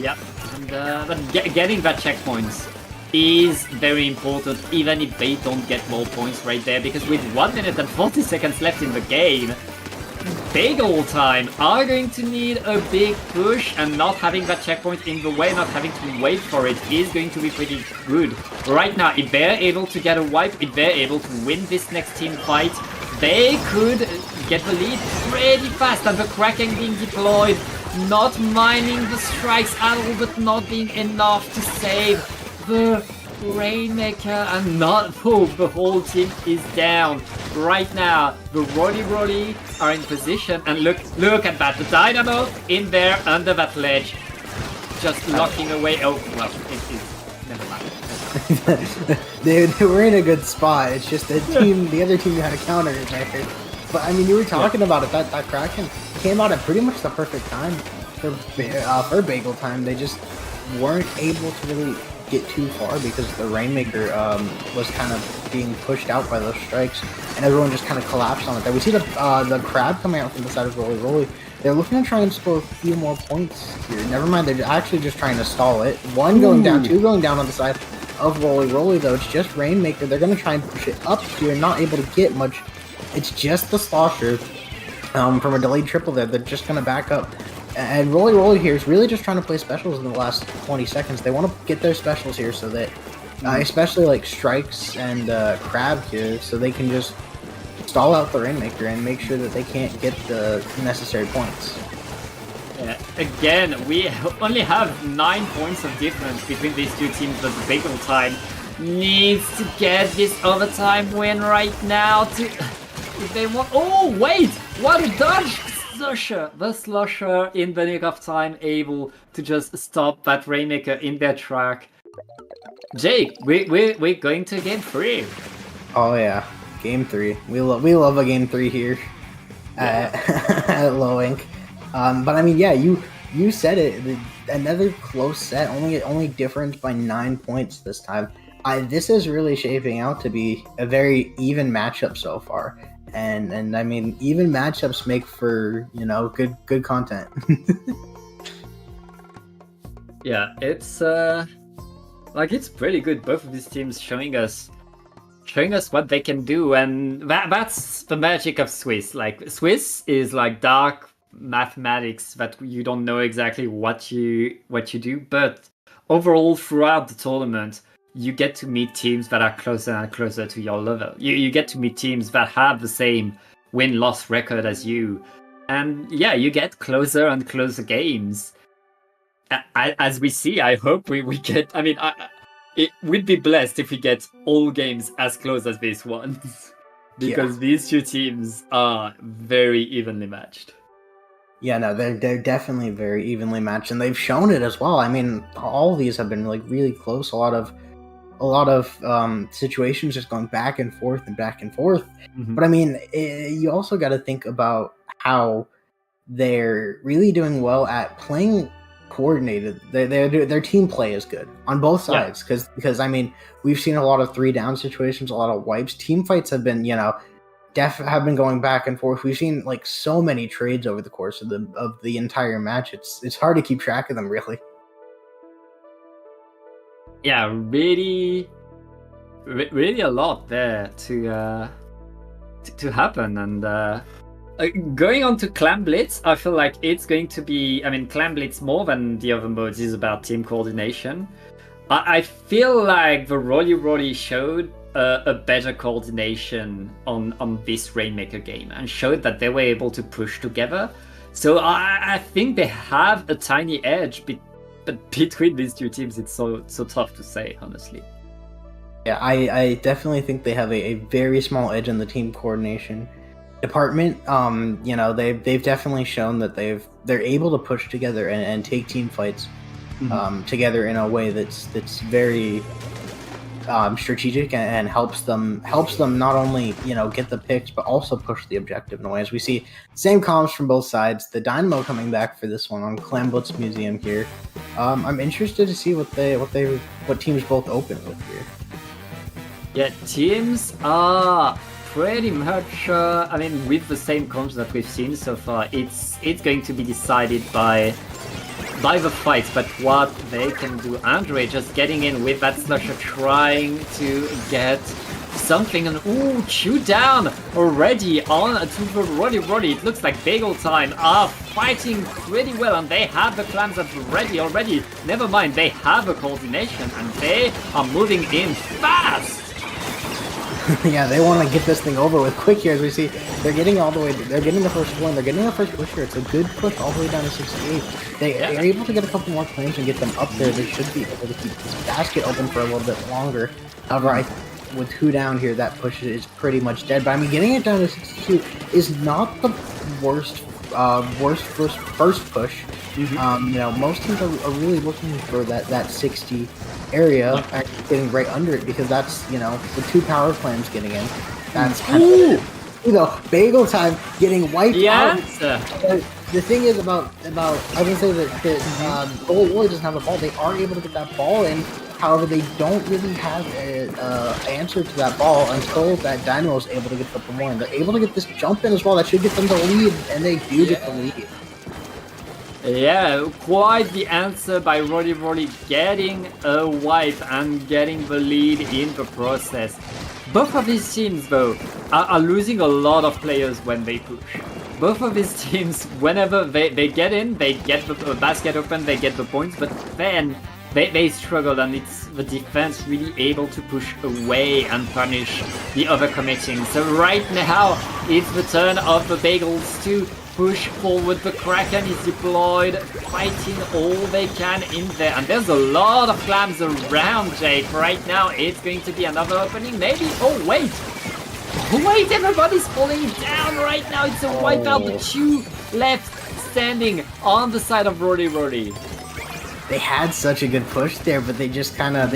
Yep, and but getting that checkpoint is very important, even if they don't get more points right there, because with 1 minute and 40 seconds left in the game, Bagel Time are going to need a big push, and not having that checkpoint in the way, not having to wait for it, is going to be pretty good. Right now, if they're able to get a wipe, if they're able to win this next team fight, they could get the lead pretty fast, and the Kraken being deployed, not mining the strikes at all, but not being enough to save the Rainmaker, and not the whole team is down. Right now, the ROLLIE are in position, and look at that, the Dynamo in there under that ledge, just locking away. Oh well, it is. Never mind. they were in a good spot. It's just the other team had a counter there. But I mean, you were talking about it. That Kraken came out at pretty much the perfect time for Bagel Time. They just weren't able to really get too far because the Rainmaker was kind of being pushed out by those strikes, and everyone just kind of collapsed on it there. We see the crab coming out from the side of ROLLIE. They're looking to try and score a few more points here. Never mind, they're actually just trying to stall it. 1 going down, 2 going down on the side of ROLLIE. Though, it's just Rainmaker. They're going to try and push it up here, not able to get much It's just the Slosher from a delayed triple there. They're just going to back up. And ROLLIE here is really just trying to play specials in the last 20 seconds. They want to get their specials here so that, especially like Strikes and Crab here, so they can just stall out the Rainmaker and make sure that they can't get the necessary points. Yeah, again, we only have 9 points of difference between these two teams, but the Bagel Time needs to get this overtime win right now to... If they want... Oh, wait! What a dodge! The Slosher in the nick of time, able to just stop that Rainmaker in their track. Jake, we're going to game 3. Oh yeah, game 3. We love a game 3 here at Low Ink. But I mean, yeah, you said it. Another close set, only difference by 9 points this time. This is really shaping out to be a very even matchup so far. And I mean, even matchups make for, you know, good content. Yeah, it's like it's pretty good. Both of these teams showing us what they can do, and that's the magic of Swiss. Like Swiss is like dark mathematics that you don't know exactly what you do, but overall throughout the tournament, you get to meet teams that are closer and closer to your level. You get to meet teams that have the same win-loss record as you. And yeah, you get closer and closer games. As we see, I hope we get... I mean, it would be blessed if we get all games as close as this one. Because these two teams are very evenly matched. Yeah, no, they're definitely very evenly matched, and they've shown it as well. I mean, all of these have been like really close. A lot of situations just going back and forth and back and forth. Mm-hmm. But I mean, you also got to think about how they're really doing well at playing coordinated. Their team play is good on both sides because I mean, we've seen a lot of 3-down situations, a lot of wipes. Team fights have been, you know, have been going back and forth. We've seen like so many trades over the course of the entire match. It's hard to keep track of them, really. Yeah, really a lot there to happen. And going on to Clan Blitz, I feel like it's going to be... I mean, Clan Blitz more than the other modes is about team coordination. I feel like the ROLLIE showed a better coordination on this Rainmaker game and showed that they were able to push together. So I think they have a tiny edge, but between these two teams, it's so tough to say, honestly. Yeah, I definitely think they have a very small edge in the team coordination department. You know, they've definitely shown that they're able to push together and take team fights together in a way that's very strategic and helps them not only, you know, get the picks but also push the objective in a way. As we see, same comms from both sides. The Dynamo coming back for this one on Clan Blitz Museum here. I'm interested to see what teams both open with here. Yeah, teams are pretty much I mean, with the same comms that we've seen so far. It's going to be decided by the fights, but what they can do. Andre just getting in with that Slosher, trying to get something, and ooh, chew down already on to the ROLLIE. It looks like Bagel Time are fighting pretty well, and they have the clams at ready already. Never mind, they have a coordination, and they are moving in fast. Yeah, they want to get this thing over with quick here. As we see, they're getting all the way. They're getting the first one. They're getting the first push here. It's a good push all the way down to 68. They're able to get a couple more claims and get them up there. They should be able to keep this basket open for a little bit longer. However, with 2 down here, that push is pretty much dead. But I mean, getting it down to 62 is not the worst first push. You know, most teams are really looking for that 60 area and getting right under it, because that's, you know, the 2 power clams getting in. That's kind of, you know, Bagel Time getting wiped out. The thing is about I was gonna say that ROLLIE doesn't have the ball. They are able to get that ball in. However, they don't really have an answer to that ball until that Dynamo is able to get a couple more. And they're able to get this jump in as well. That should get them the lead, and they do get the lead. Yeah, quite the answer by ROLLIE getting a wipe and getting the lead in the process. Both of these teams, though, are losing a lot of players when they push. Both of these teams, whenever they get in, they get the basket open, they get the points, but then they struggle, and it's the defense really able to push away and punish the overcommitting. So right now, it's the turn of the Bagels to push forward. The Kraken is deployed, fighting all they can in there. And there's a lot of clams around, Jake. Right now, it's going to be another opening, maybe. Oh, wait! Wait, everybody's falling down right now. It's a wipeout. The two left standing on the side of ROLLIE. They had such a good push there, but they just kind of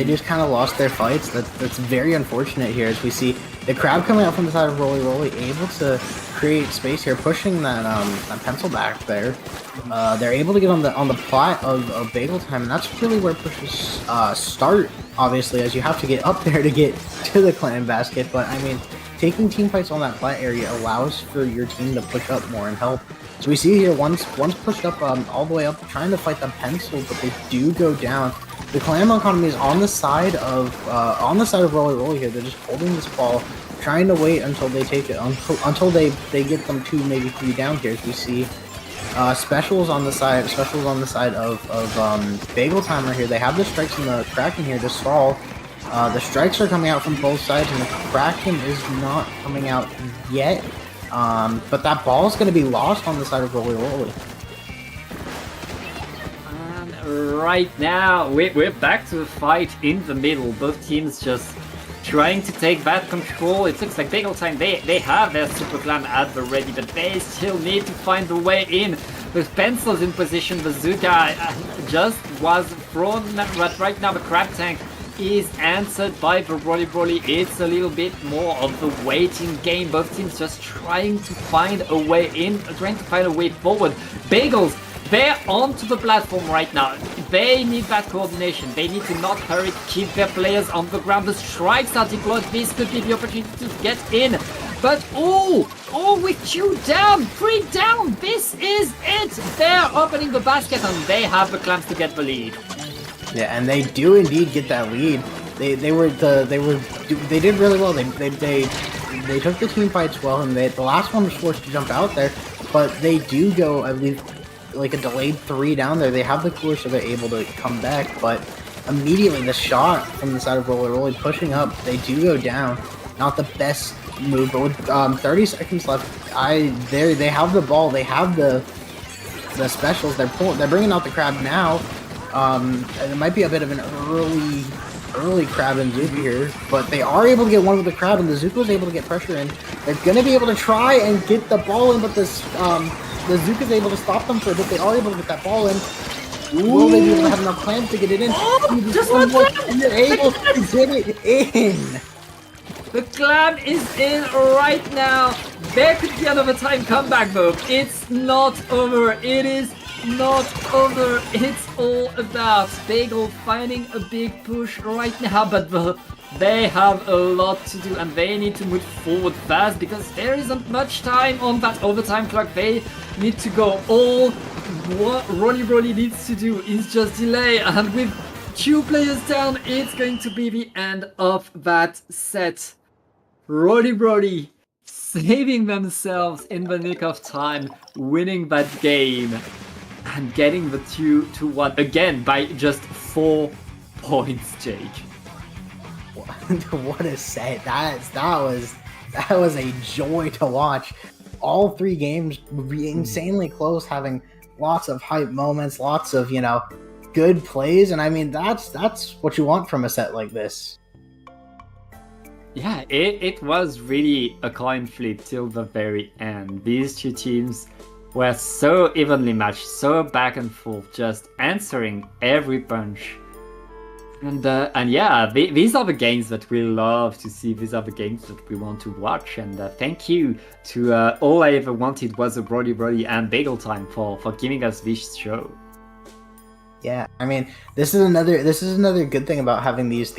lost their fights. That's very unfortunate here, as we see the crowd coming out from the side of ROLLIE able to create space here, pushing that pencil back there. They're able to get on the plot of Bagel Time, and that's really where pushes start. Obviously, as you have to get up there to get to the clan basket. But I mean, taking team fights on that plat area allows for your team to push up more and help. So we see here, once pushed up all the way up, trying to fight the pencil, but they do go down. The clan economy is on the side of ROLLIE here. They're just holding this ball, trying to wait until they take it, until they get them 2, maybe 3 down here. As we see specials on the side of Bagel Timer here. They have the strikes and the Kraken here to stall. The strikes are coming out from both sides, and the Kraken is not coming out yet. But that ball is going to be lost on the side of ROLLIE. And right now, we're back to the fight in the middle. Both teams just trying to take back control. It looks like Bagel Time, they have their Super Clan at the ready, but they still need to find the way in. With pencils in position, Bazooka just was thrown, but right now the Crab Tank is answered by the ROLLIE. It's a little bit more of the waiting game. Both teams just trying to find a way in, trying to find a way forward. Bagels, they're onto the platform right now. They need that coordination. They need to not hurry, to keep their players on the ground. The strikes are deployed. This could be the opportunity to get in. But with 2 down, 3 down, this is it. They're opening the basket, and they have the clams to get the lead. Yeah, and they do indeed get that lead. They did really well. They took the team fights well, and the last one was forced to jump out there, but they do go at least like a delayed 3 down there. They have the cooler, so they're able to come back, but immediately the shot from the side of ROLLIE pushing up, they do go down. Not the best move, but with 30 seconds left, they have the ball. They have the specials. They're bringing out the crab now. It might be a bit of an early crab and Zuka here, but they are able to get one with the crab, and the Zuka is able to get pressure in. They're going to be able to try and get the ball in, but the Zuka is able to stop them for a bit. They are able to get that ball in. Will they be able to have enough clams to get it in? Just one more, and they're able to get it in. The clam is in right now. There could be another time comeback though. It's not over. It is not over. It's all about Bagel finding a big push right now, but they have a lot to do, and they need to move forward fast because there isn't much time on that overtime clock. They need to go. All what ROLLIE needs to do is just delay, and with 2 players down, it's going to be the end of that set. ROLLIE saving themselves in the nick of time, winning that game, and getting the 2-1 again by just 4 points, Jake. What a set! That was a joy to watch. All 3 games were insanely close, having lots of hype moments, lots of good plays, and I mean that's what you want from a set like this. Yeah, it was really a coin flip till the very end. These 2 teams were so evenly matched, so back and forth, just answering every punch. And yeah, these are the games that we love to see. These are the games that we want to watch. And thank you to All I Ever Wanted Was a ROLLIE and Bagel Time for giving us this show. Yeah, I mean, this is another good thing about having these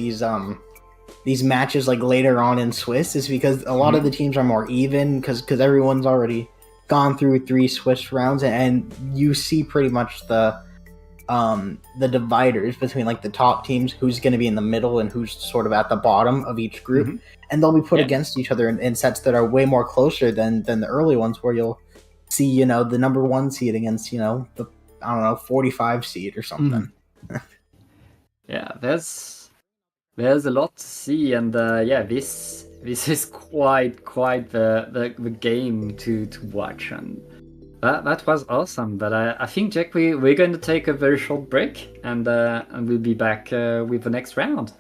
matches like later on in Swiss, is because a lot of the teams are more even because everyone's already gone through 3 Swiss rounds, and you see pretty much the the dividers between like the top teams, who's going to be in the middle and who's sort of at the bottom of each group, and they'll be put against each other in sets that are way more closer than the early ones, where you'll see, you know, the number 1 seed against, you know, the, I don't know, 45 seed or something. Yeah, there's a lot to see, and yeah, this is quite the game to watch, and that was awesome. But I think, Jack, we're going to take a very short break, and we'll be back with the next round.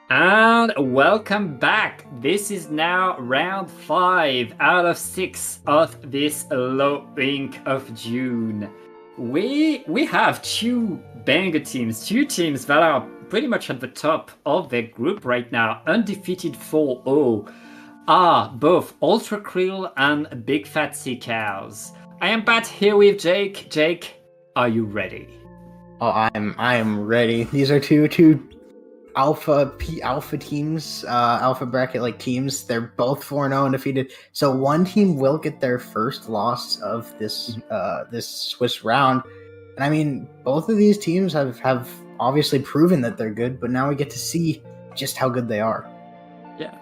And welcome back. This is now round 5 out of 6 of this low ink of June. We have two banger teams, two teams that are pretty much at the top of their group right now, undefeated 4-0, are both ULTRAKRILL and Big Fat Sea Cows. I am back here with Jake. Jake, are you ready? Oh, I am ready. These are two alpha teams, alpha bracket like teams. They're both 4-0 undefeated. So one team will get their first loss of this this Swiss round. And I mean, both of these teams have obviously proven that they're good, but now we get to see just how good they are. Yeah.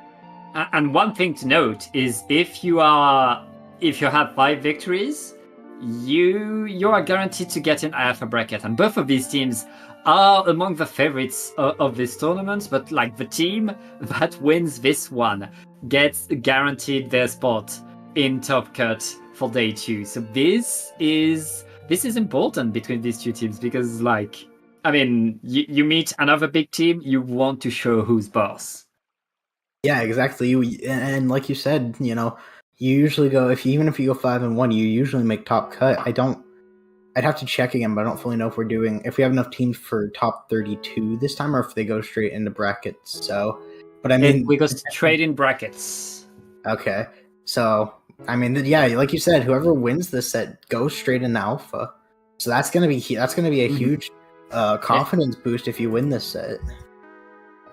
And one thing to note is if you have 5 victories, you are guaranteed to get an alpha bracket, and both of these teams are among the favorites of this tournament, but like the team that wins this one gets guaranteed their spot in Top Cut for day 2. So this is important between these two teams because, like, I mean, you meet another big team, you want to show who's boss. Yeah, exactly. And like you said, you know, you usually go even if you go 5-1, you usually make Top Cut. I'd have to check again, but I don't fully know if we have enough teams for top 32 this time, or if they go straight into brackets. So, but I mean, we go straight in brackets. Okay, so I mean, yeah, like you said, whoever wins this set goes straight into alpha. So that's gonna be a huge confidence boost if you win this set.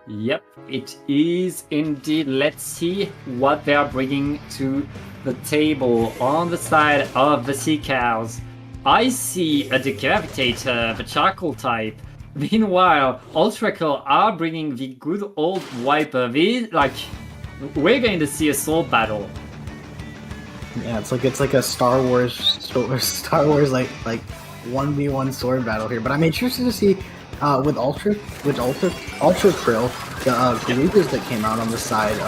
Yep, it is indeed. Let's see what they are bringing to the table on the side of the Sea Cows. I see a Decapitator, the charcoal type. Meanwhile, ULTRAKRILL are bringing the good old Wiper. We're going to see a sword battle. Yeah, it's like a Star Wars like 1v1 sword battle here. But I'm interested to see with ULTRAKRILL the Garugas that came out on the side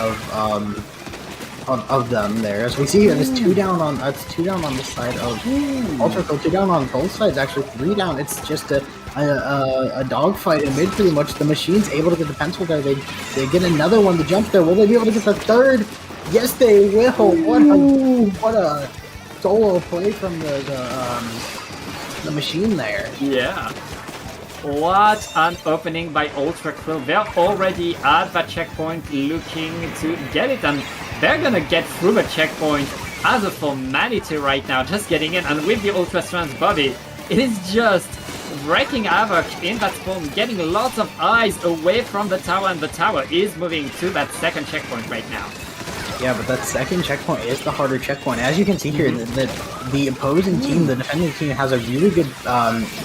of them there. As we see here, there's 2 down on the side of ULTRAKRILL, 2 down on both sides, actually 3 down. It's just a dogfight in mid pretty much. The machine's able to get the pencil there. They get another one to jump there. Will they be able to get the third? Yes, they will. What a solo play from the machine there. Yeah. What an opening by ULTRAKRILL. They're already at that checkpoint looking to get it, and they're gonna get through the checkpoint as a formality right now, just getting in. And with the Ultra Strands Bobby, it is just wreaking havoc in that spawn, getting lots of eyes away from the tower, and the tower is moving to that second checkpoint right now. Yeah, but that second checkpoint is the harder checkpoint. As you can see here, the opposing team, the defending team, has a really good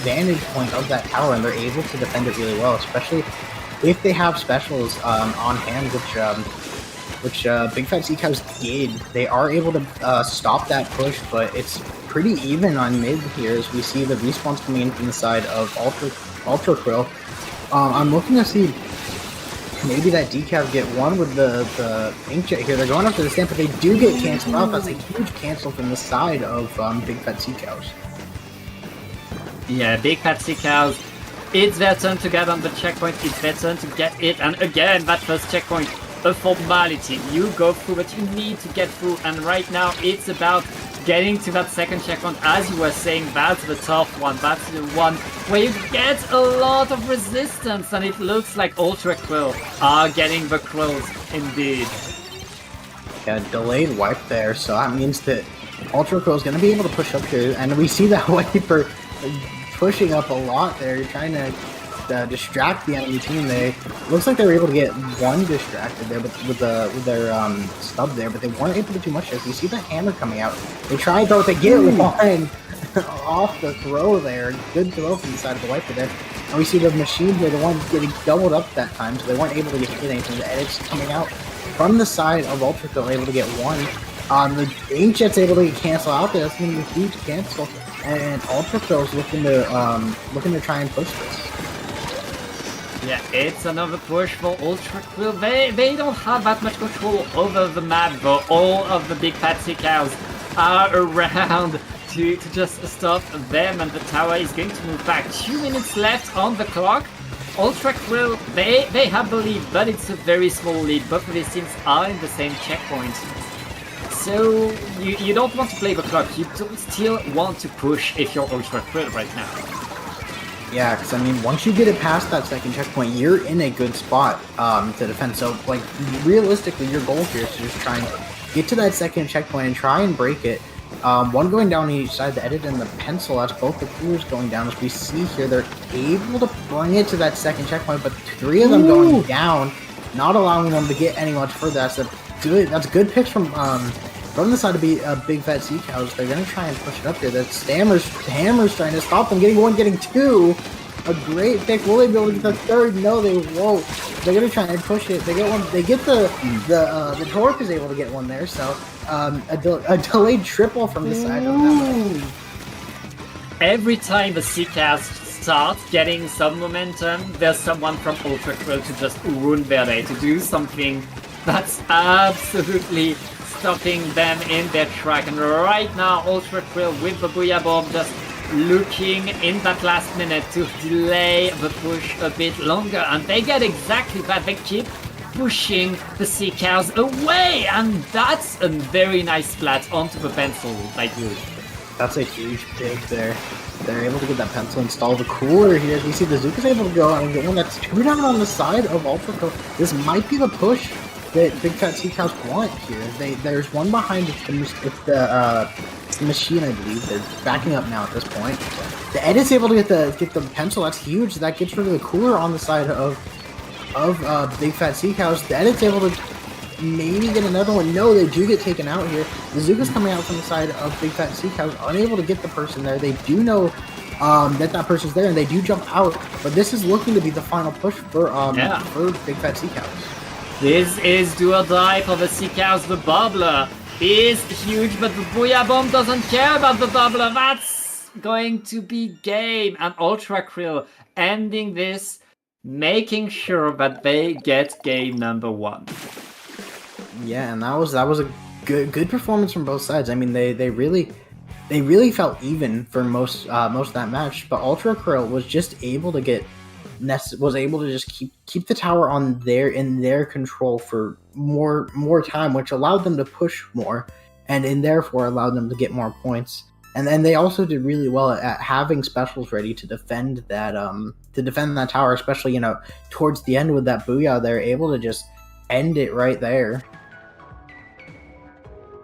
vantage point of that tower, and they're able to defend it really well, especially if they have specials on hand, which Big Fat Sea Cows did. They are able to stop that push, but it's pretty even on mid here as we see the respawns coming in from the side of ULTRAKRILL. I'm looking to see maybe that decal get one with the inkjet here. They're going after the stamp, but they do get canceled out. That's a huge cancel from the side of Big Fat Sea Cows. Yeah, Big Fat Sea Cows. It's their turn to get on the checkpoint. It's their turn to get it. And again, that first checkpoint, a formality. You go through what you need to get through. And right now, it's about getting to that second checkpoint. As you were saying, that's the tough one. That's the one where you get a lot of resistance. And it looks like ULTRAKRILL are getting the krills indeed. Yeah, delayed wipe there. So that means that ULTRAKRILL is going to be able to push up here. And we see that Wiper pushing up a lot there, trying to distract the enemy team. Looks like they were able to get one distracted there with their stub there, but they weren't able to do much. As you see the hammer coming out, they tried though to get one off the throw there. Good throw from the side of the Wiper there. And we see the machine here, the one getting doubled up that time, so they weren't able to get anything. The edits coming out from the side of ULTRAKRILL, able to get one. The Inkjet's able to get canceled out there. That's going to be a huge cancel. And ULTRAKRILL is looking to try and push this. Yeah, it's another push for ULTRAKRILL. They don't have that much control over the map, though. All of the Big Fat Sea Cows are around to just stop them, and the tower is going to move back. 2 minutes left on the clock. ULTRAKRILL, they have the lead, but it's a very small lead. Both of these teams are in the same checkpoint. So you don't want to play the clock, you don't still want to push if you're ULTRAKRILL right now. Yeah, because I mean, once you get it past that second checkpoint, you're in a good spot to defend. So, like, realistically, your goal here is to just try and get to that second checkpoint and try and break it. One going down on each side, the edit and the pencil, that's both the coolers going down. As we see here, they're able to bring it to that second checkpoint, but 3 of them going down, not allowing them to get any much further. That's good picks from the side of Big Fat Sea Cows. They're going to try and push it up here. That's Hammer's trying to stop them. Getting 1, getting 2. A great pick. Will they be able to get the 3rd? No, they won't. They're going to try and push it. They get one. They get the Torque is able to get one there. So a delayed triple from the side of them. Every time the Sea Cows start getting some momentum, there's someone from ULTRAKRILL to just ruin their day, to do something that's absolutely stopping them in their track. And right now, ULTRAKRILL with the Booyah Bomb just looking in that last minute to delay the push a bit longer. And they get exactly that. They keep pushing the Sea Cows away. And that's a very nice splat onto the pencil by Good. That's a huge pick there. They're able to get that pencil installed. The cooler here, as we see the Zuka's able to go and get one. That's 2 down on the side of ULTRAKRILL. This might be the push that Big Fat Sea Cows want here. There's one behind the machine, I believe. They're backing up now at this point. The Edit's able to get the pencil. That's huge. That gets rid of the cooler on the side of Big Fat Sea Cows. The Edit's able to maybe get another one. No, they do get taken out here. The Zuka's coming out from the side of Big Fat Sea Cows, unable to get the person there. They do know that person's there, and they do jump out. But this is looking to be the final push for Big Fat Sea Cows. This is do or die for the Sea Cows. The Bubbler is huge, but the Booyah Bomb doesn't care about the Bubbler. That's going to be game. And ULTRAKRILL ending this, making sure that they get game number 1. Yeah, and that was a good performance from both sides. I mean, they really felt even for most of that match, but ULTRAKRILL was just able to just keep the tower in their control for more time, which allowed them to push more, and therefore allowed them to get more points. And then they also did really well at having specials ready to defend that tower, especially towards the end with that booyah. They're able to just end it right there.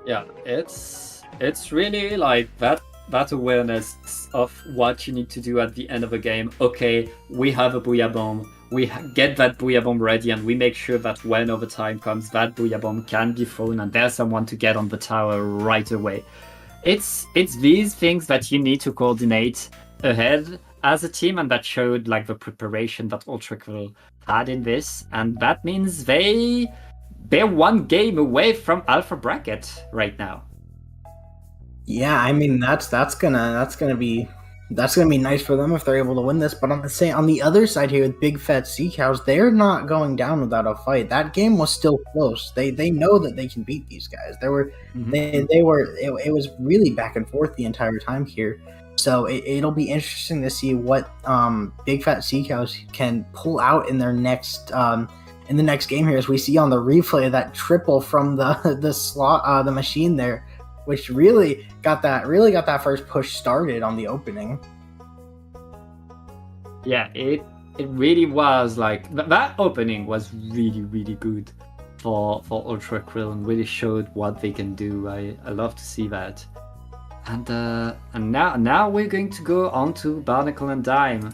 Yeah, it's really like that awareness of what you need to do at the end of a game. Okay, we have a Booyah Bomb. We get that Booyah Bomb ready, and we make sure that when overtime comes, that Booyah Bomb can be thrown, and there's someone to get on the tower right away. It's these things that you need to coordinate ahead as a team, and that showed like the preparation that ULTRAKRILL had in this, and that means they're 1 game away from Alpha Bracket right now. Yeah, I mean that's gonna be nice for them if they're able to win this. But on the other side here with Big Fat Sea Cows, they're not going down without a fight. That game was still close. They know that they can beat these guys. It was really back and forth the entire time here. So it'll be interesting to see what Big Fat Sea Cows can pull out in their next in the next game here, as we see on the replay that triple from the machine there, which really got that first push started on the opening. Yeah, it really was like that opening was really, really good for ULTRAKRILL and really showed what they can do. I love to see that. And now we're going to go on to Barnacle and Dime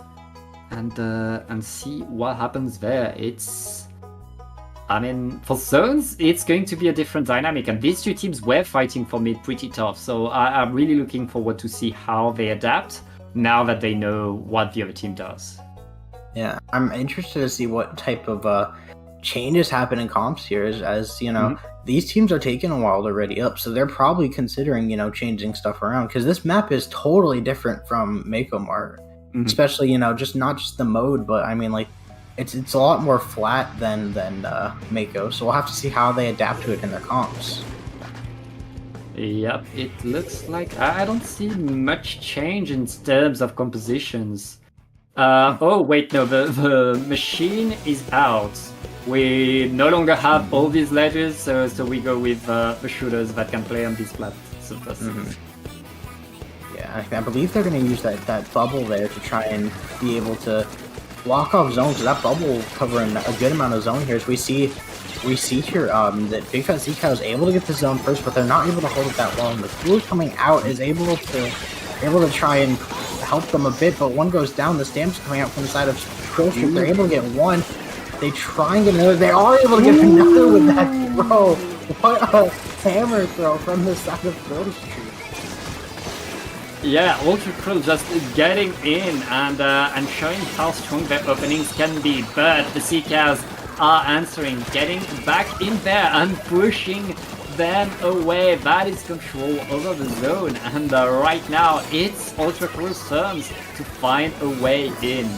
and see what happens there. I mean, for Zones, it's going to be a different dynamic, and these 2 teams were fighting for mid pretty tough, so I'm really looking forward to see how they adapt now that they know what the other team does. Yeah, I'm interested to see what type of changes happen in comps here, as these teams are taking a while to ready up, so they're probably considering, changing stuff around, because this map is totally different from Mako Mart, especially, just not just the mode, but I mean, like, it's a lot more flat than Mako, so we'll have to see how they adapt to it in their comps. Yep, it looks like I don't see much change in terms of compositions Oh wait, no, the machine is out. We no longer have all these ledges, so we go with the shooters that can play on this flat surface. Yeah, I believe they're going to use that bubble there to try and be able to block off zones. So that bubble will cover a good amount of zone here. As we see here that Big Fat Sea Cow is able to get the zone first, but they're not able to hold it that well. And the Cooler coming out is able to try and help them a bit, but one goes down. The Stamp's coming out from the side of Krill Street. They're able to get one. They try and get another. They are able to get another with that throw. What a hammer throw from the side of Krill Street. Yeah, ULTRAKRILL just getting in and showing how strong their openings can be, but the Sea Cows are answering, getting back in there and pushing them away. That is control over the zone, and right now it's ULTRAKRILL's turns to find a way in.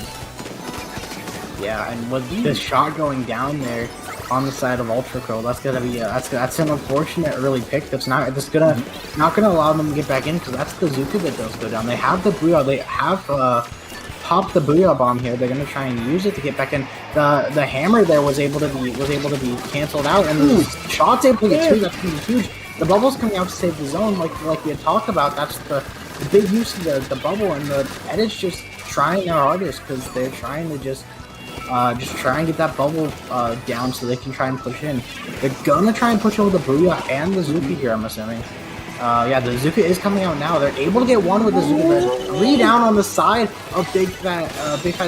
Yeah, and with the shot going down there on the side of ULTRAKRILL, that's gonna be that's an unfortunate early pick. That's not gonna allow them to get back in, because that's the Zuka that does go down. They have the Booyah. They have popped the Booyah bomb here. They're gonna try and use it to get back in. The hammer there was able to be canceled out, and the shot's able to get two. That's gonna be huge. The bubble's coming out to save the zone, like we had talked about. That's the big use of the bubble, and the Edit's just trying their hardest because they're trying to just try and get that bubble down so they can try and push in. They're gonna try and push over the Booyah and the Zuka here, I'm assuming. Yeah, the Zuka is coming out now. They're able to get one with the Zuka. There's 3 down on the side of Big Fat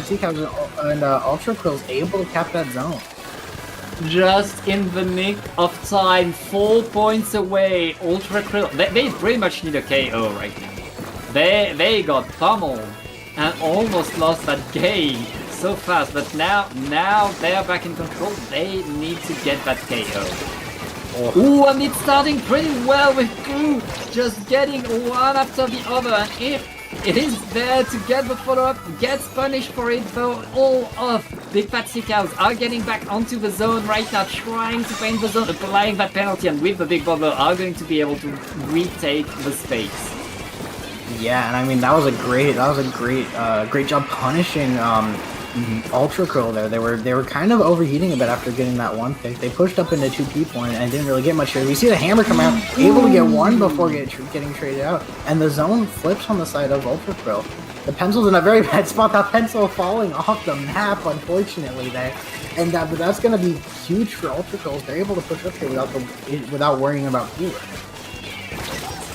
Sea Cows, and ULTRAKRILL's able to cap that zone. Just in the nick of time, 4 points away. ULTRAKRILL, they pretty much need a KO right now. They got pummeled and almost lost that game so fast, but now they're back in control. They need to get that KO. Ooh, and it's starting pretty well with Goo just getting one after the other, and if it is there to get the follow-up, gets punished for it, though all of Big Fat Sea Cows are getting back onto the zone right now, trying to paint the zone, applying that penalty, and with the big bubble are going to be able to retake the space. Yeah, and I mean that was a great job punishing ULTRAKRILL there. They were kind of overheating a bit after getting that one pick. They pushed up into 2P point and didn't really get much here. We see the hammer come out, able to get one before getting traded out, and the zone flips on the side of ULTRAKRILL. The pencil's in a very bad spot. That pencil falling off the map, unfortunately, there, and but that's going to be huge for ULTRAKRILL. They're able to push up here without worrying about cooler.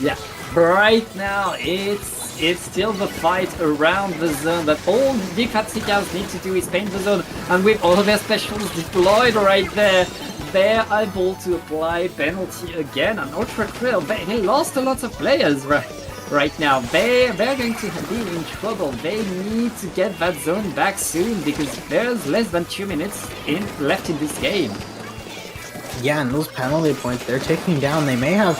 Yeah, right now it's still the fight around the zone that all Big Fat Sea Cows need to do is paint the zone, and with all of their specials deployed right there, they're able to apply penalty again, and ULTRAKRILL, they lost a lot of players right now. They're going to be in trouble. They need to get that zone back soon, because there's less than 2 minutes left in this game. Yeah, and those penalty points they're taking down, they may have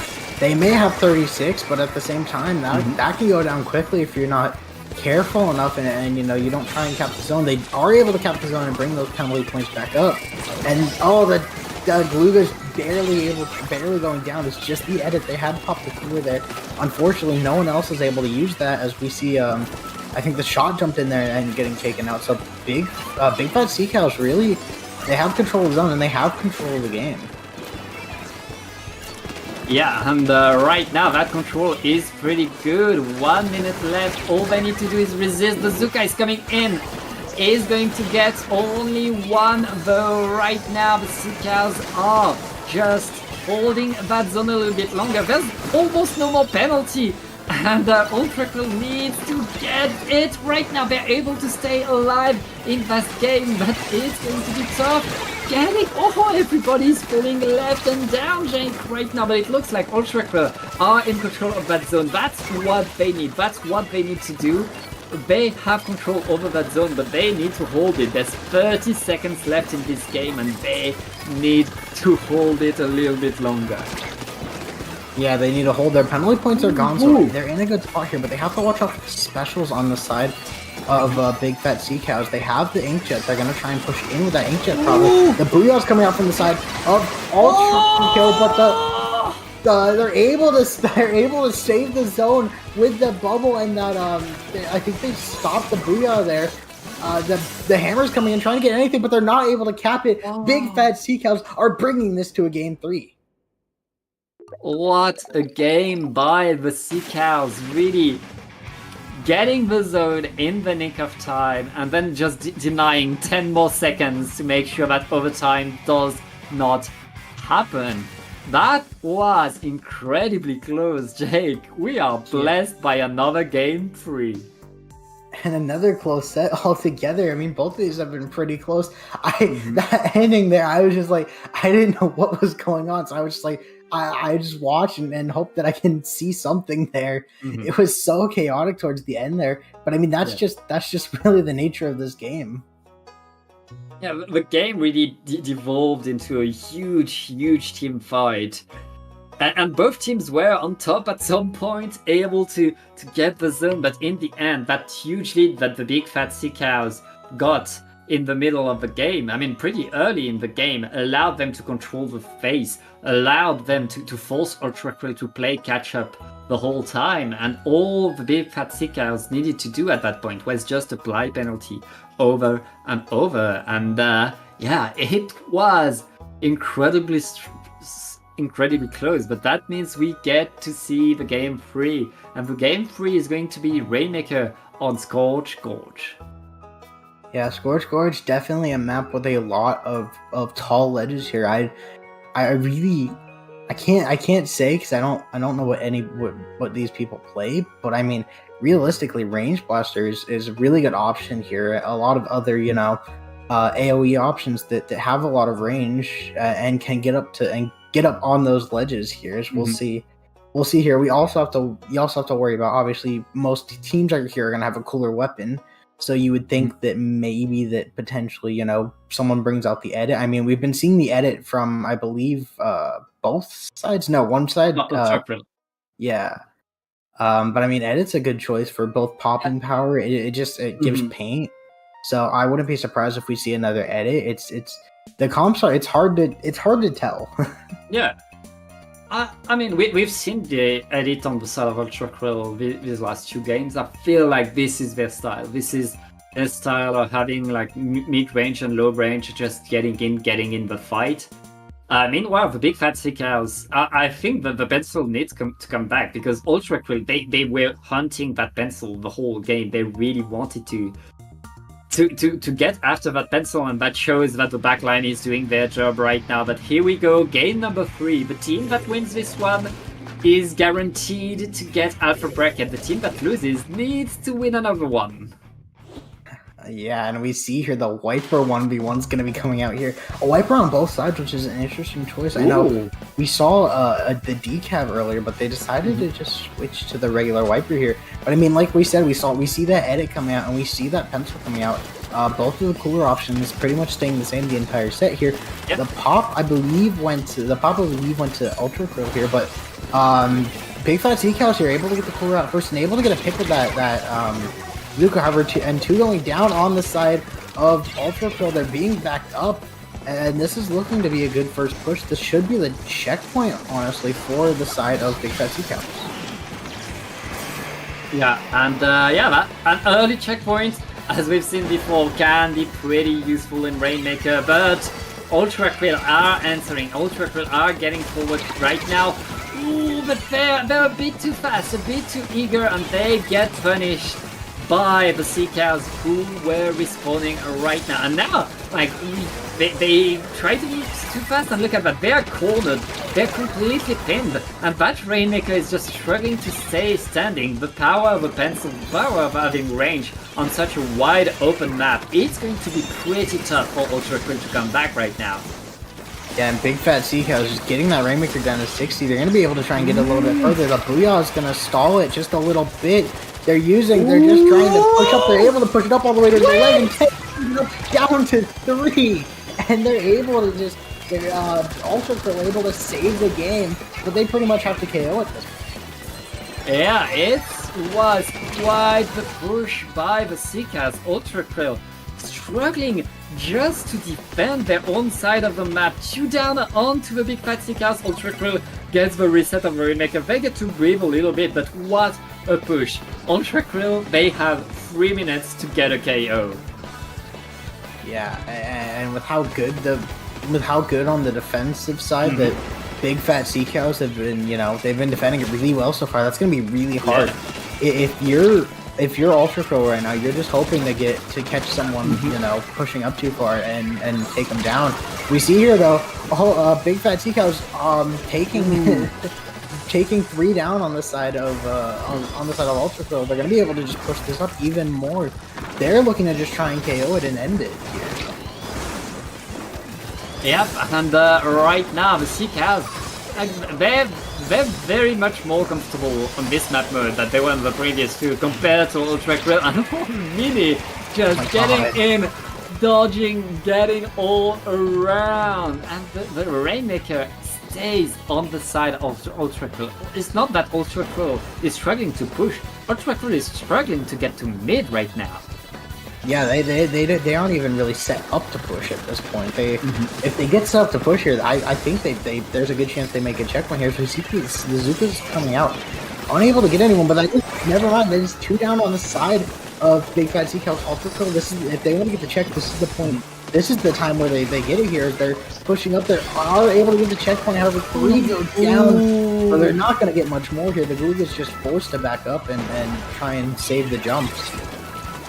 36, but at the same time, that can go down quickly if you're not careful enough and you know, you don't try and cap the zone. They are able to cap the zone and bring those penalty points back up. And the Galuga's barely going down. It's just the Edit. They had to pop the cooler there. Unfortunately, no one else is able to use that, as we see I think the shot jumped in there and getting taken out. So Big Fat Sea Cows really, they have control of the zone and they have control of the game. Yeah, and right now that control is pretty good. 1 minute left. All they need to do is resist. The Zuka is coming in. Is going to get only one, though right now the Sea Cows are just holding that zone a little bit longer. There's almost no more penalty. And ULTRAKRILL needs to get it right now. They're able to stay alive in that game, but it's going to be tough. Everybody's falling left and down, Jake, right now, but it looks like ULTRAKRILL are in control of that zone. That's what they need. That's what they need to do. They have control over that zone, but they need to hold it. There's 30 seconds left in this game, and they need to hold it a little bit longer. Yeah, they need to hold. Their penalty points are gone, so they're in a good spot here, but they have to watch out for specials on the side of Big Fat Sea Cows. They have the Inkjet. They're going to try and push in with that Inkjet probably. The Booyah's coming out from the side of ULTRAKRILL, but they're able to save the zone with the bubble, and that I think they stopped the Booyah there. the hammer's coming in, trying to get anything, but they're not able to cap it. Big Fat Sea Cows are bringing this to a game 3. What a game by the Sea Cows, really getting the zone in the nick of time and then just denying 10 more seconds to make sure that overtime does not happen. That was incredibly close, Jake. We are blessed by another game 3. And another close set altogether. I mean, both of these have been pretty close. That ending there, I was just like, I didn't know what was going on. So I was just like, I just watch and hope that I can see something there. It was so chaotic towards the end there. But I mean, that's just really the nature of this game. Yeah, the game really devolved into a huge team fight. And both teams were on top at some point, able to get the zone, but in the end, that huge lead that the Big Fat Sea Cows got in the middle of the game, I mean pretty early in the game, allowed them to control the face, allowed them to force ULTRAKRILL to play catch up the whole time, and all the Big Fat Sea Cows needed to do at that point was just apply penalty over and over, and yeah, it was incredibly close, but that means we get to see the game 3, and the game 3 is going to be Rainmaker on Scorch Gorge. Yeah, Scorch Gorge, definitely a map with a lot of tall ledges here. I can't say because I don't know what these people play, but I mean realistically, Range Blaster is a really good option here. A lot of other AOE options that have a lot of range and can get up on those ledges here. As we'll see. We'll see here. You also have to worry about, obviously, most teams out here are gonna have a cooler weapon. So you would think that maybe that potentially, someone brings out the edit. I mean, we've been seeing the edit from, I believe, both sides. No, one side. Yeah. But I mean, edit's a good choice for both popping power. It gives paint. So I wouldn't be surprised if we see another edit. It's the comps are. It's hard to tell. Yeah. I mean, we've seen the edit on the side of ULTRAKRILL these last 2 games. I feel like this is their style. This is their style of having like mid-range and low-range, just getting in the fight. Meanwhile, the Big Fat Sea Cows, I think that the pencil needs to come back, because ULTRAKRILL, they were hunting that pencil the whole game. They really wanted to get after that pencil, and that shows that the backline is doing their job right now. But here we go, game number 3. The team that wins this one is guaranteed to get out of bracket. The team that loses needs to win another one. Yeah, and we see here the Wiper 1v1's going to be coming out here. A Wiper on both sides, which is an interesting choice. I know we saw the decav earlier, but they decided to just switch to the regular Wiper here. But I mean, like we said, we see that edit coming out, and we see that pencil coming out. Both of the cooler options pretty much staying the same the entire set here. Yep. The pop, I believe, went to ULTRAKRILL here, but Big Fat Sea Cows here able to get the cooler out first and able to get a pick with that Luca, however, and 2 going down on the side of ULTRAKRILL. They're being backed up, and this is looking to be a good first push. This should be the checkpoint, honestly, for the side of Big Fat Sea Cows. Yeah, and an early checkpoint, as we've seen before, can be pretty useful in Rainmaker, but ULTRAKRILL are answering. ULTRAKRILL are getting forward right now. Ooh, but they're a bit too fast, a bit too eager, and they get punished by the Sea Cows, who were respawning right now. And now, like, they try to be too fast, and look at that, they're cornered, they're completely pinned, and that Rainmaker is just struggling to stay standing. The power of a pencil, the power of having range on such a wide open map, it's going to be pretty tough for ULTRAKRILL to come back right now. Yeah, and Big Fat Sea Cows just getting that Rainmaker down to 60. They're going to be able to try and get a little bit further. The Booyah is going to stall it just a little bit. They're just trying to push up. They're able to push it up all the way to the leg and take it down to 3. And they're able to just, ULTRAKRILL able to save the game, but they pretty much have to KO at this point. Yeah, it was quite the push by the Sea Cows. ULTRAKRILL struggling just to defend their own side of the map. 2 down onto the Big Fat Sea Cows. ULTRAKRILL gets the reset of the Rainmaker. They get to breathe a little bit, but what a push. ULTRAKRILL, they have 3 minutes to get a KO. Yeah, and with how good on the defensive side that big fat sea cows have been, they've been defending it really well so far. That's gonna be really hard. If you're Ultra Crow right now, you're just hoping to catch someone, pushing up too far and take them down. We see here though, big fat sea cows taking 3 down on the side of Ultra Crow. They're gonna be able to just push this up even more. They're looking to just try and KO it and end it here. Yep, and right now the Sea Cows, they're very much more comfortable on this map mode than they were in the previous two compared to ULTRAKRILL, and Mini just getting in, dodging, getting all around, and the Rainmaker stays on the side of ULTRAKRILL. It's not that ULTRAKRILL is struggling to push, ULTRAKRILL is struggling to get to mid right now. Yeah, they aren't even really set up to push at this point. If they get set up to push here, I think there's a good chance they make a checkpoint here. So the Zuka's coming out, unable to get anyone, but never mind. There's 2 down on the side of Big Fat Sea Cow's ULTRAKRILL. If they want to get the check, this is the point. This is the time where they get it here. They're pushing up. They are able to get the checkpoint. However, 3 go down, but they're not going to get much more here. The Gluga's just forced to back up and try and save the jumps.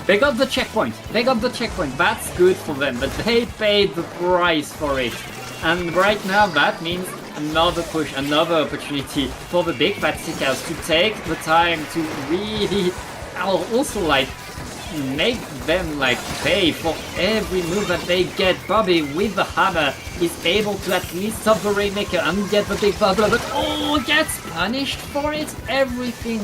They got the checkpoint. That's good for them, but they paid the price for it. And right now that means another push, another opportunity for the Big Fat Sea Cows to take the time to really also make them pay for every move that they get. Bobby with the hammer is able to at least stop the Rainmaker and get the big bubbler, but gets punished for it. Everything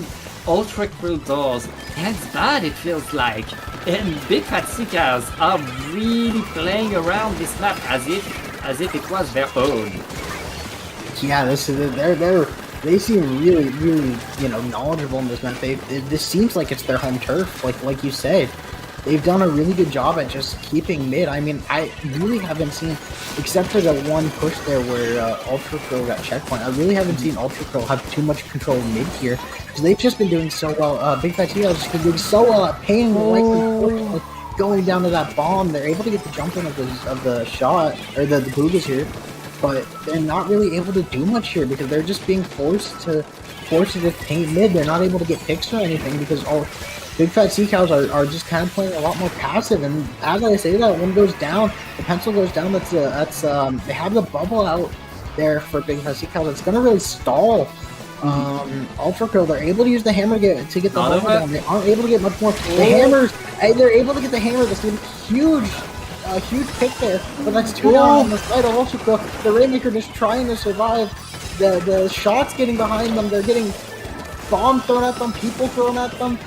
ULTRAKRILL does, and it's bad, it feels like. And Big Fat Sea Cows are really playing around this map as if it was their own. Yeah, they seem really knowledgeable in this map. This seems like it's their home turf, like you said. They've done a really good job at just keeping mid. I mean, I really haven't seen, except for the one push there where ULTRAKRILL got checkpoint, I really haven't seen ULTRAKRILL have too much control mid here. Because they've just been doing so well. Big Fat Sea Cows has just been doing so well at paying going down to that bomb. They're able to get the jump in of the shot, or the Glugas here. But they're not really able to do much here because they're just being forced to just paint mid. They're not able to get picks or anything because Big Fat Sea Cows are just kind of playing a lot more passive. And as I say that, one goes down, the pencil goes down. That's they have the bubble out there for Big Fat Sea Cows. It's gonna really stall ULTRAKRILL. They're able to use the hammer to get the bubble down. They aren't able to get much more. The hammers, they're able to get the hammer. That's a huge pick there, but that's 2 down on the side of ULTRAKRILL. The Rainmaker just trying to survive. The shots getting behind them. They're getting bomb thrown at them, people thrown at them.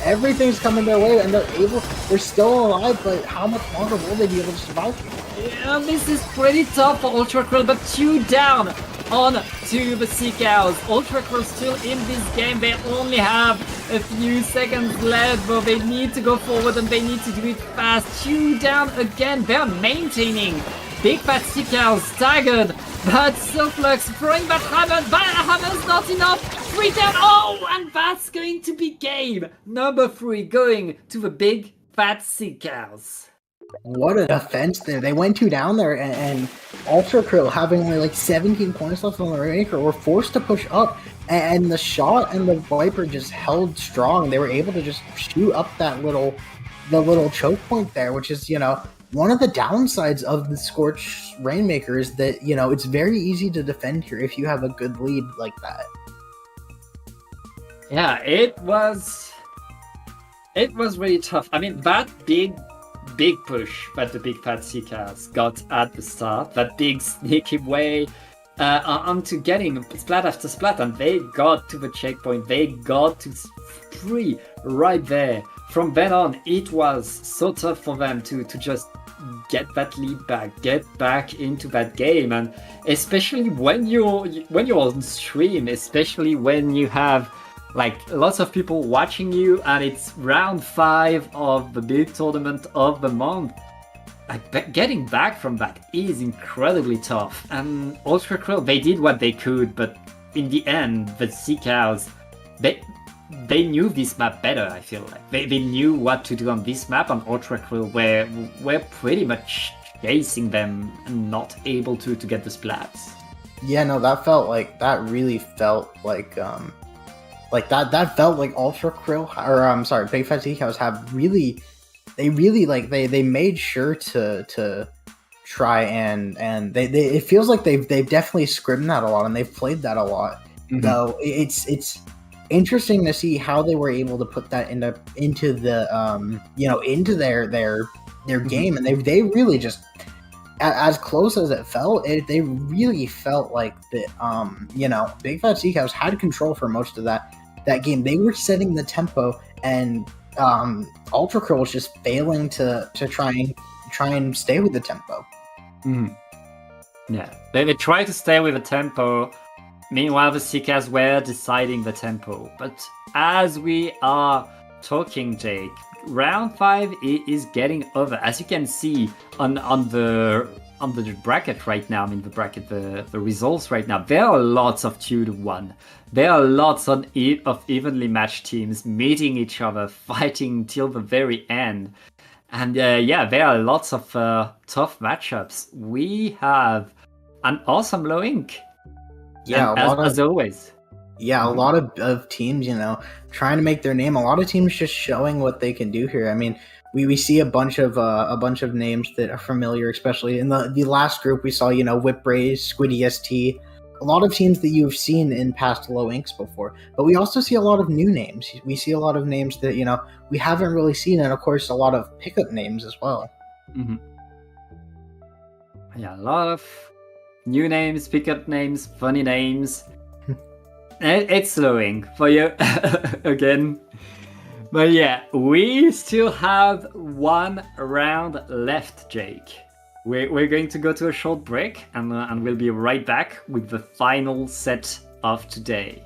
Everything's coming their way, and they're still alive. But how much longer will they be able to survive? Yeah, this is pretty tough for ULTRAKRILL, but 2 down on to the Sea Cows. ULTRAKRILL still in this game. They only have a few seconds left, but they need to go forward and they need to do it fast. 2 down again. They're maintaining. Big Fat Sea Cows staggered, but Silflux throwing that hammer. That hammer's not enough. 3 down. Oh, and that's going to be game number 3 going to the Big Fat Sea Cows. What a defense there. They went 2 down there, and ULTRAKRILL, having only 17 points left on the Rainmaker, were forced to push up, and the shot and the Viper just held strong. They were able to just shoot up the little choke point there, which is, one of the downsides of the Scorch Rainmaker is that, it's very easy to defend here if you have a good lead like that. Yeah, it was really tough. I mean, that big push that the Big Fat Sea Cows got at the start, that big sneaky way onto getting splat after splat, and they got to the checkpoint, they got to 3 right there. From then on, it was so tough for them to just get that lead back, get back into that game, and especially when you're on stream, especially when you have lots of people watching you, and it's round 5 of the big tournament of the month. Getting back from that is incredibly tough. And ULTRAKRILL, they did what they could, but in the end, the Sea Cows, they knew this map better, I feel like. They knew what to do on this map, and ULTRAKRILL were pretty much chasing them and not able to get the splats. Yeah, no, that really felt like that felt like ULTRAKRILL, or I'm sorry, Big Fat Zeke House have really they made sure to try and they it feels like they've definitely scrimmed that a lot, and they've played that a lot. Mhm. Though it's interesting to see how they were able to put that into the into their game, and they really just, as close as it felt, they really felt like the Big Fat Zeke House had control for most of that game. They were setting the tempo, and ULTRAKRILL was just failing to try and stay with the tempo. Yeah, they try to stay with the tempo. Meanwhile, the Seekers were deciding the tempo. But as we are talking, Jake, round 5 is getting over. As you can see on the bracket right now, I mean the results right now, there are lots of 2-1. There are lots of evenly matched teams meeting each other, fighting till the very end. And there are lots of tough matchups. We have an awesome low ink. Yeah, as always. Yeah, a lot of teams, trying to make their name. A lot of teams just showing what they can do here. I mean, we see a bunch of names that are familiar, especially in the last group. We saw Whipraise, Squiddy ST, a lot of teams that you've seen in past low inks before. But we also see a lot of new names. We see a lot of names that we haven't really seen, and of course a lot of pickup names as well. Mm-hmm. Yeah, a lot of new names, pickup names, funny names. It's slowing for you again. But yeah, we still have one round left, Jake. We're going to go to a short break, and we'll be right back with the final set of today.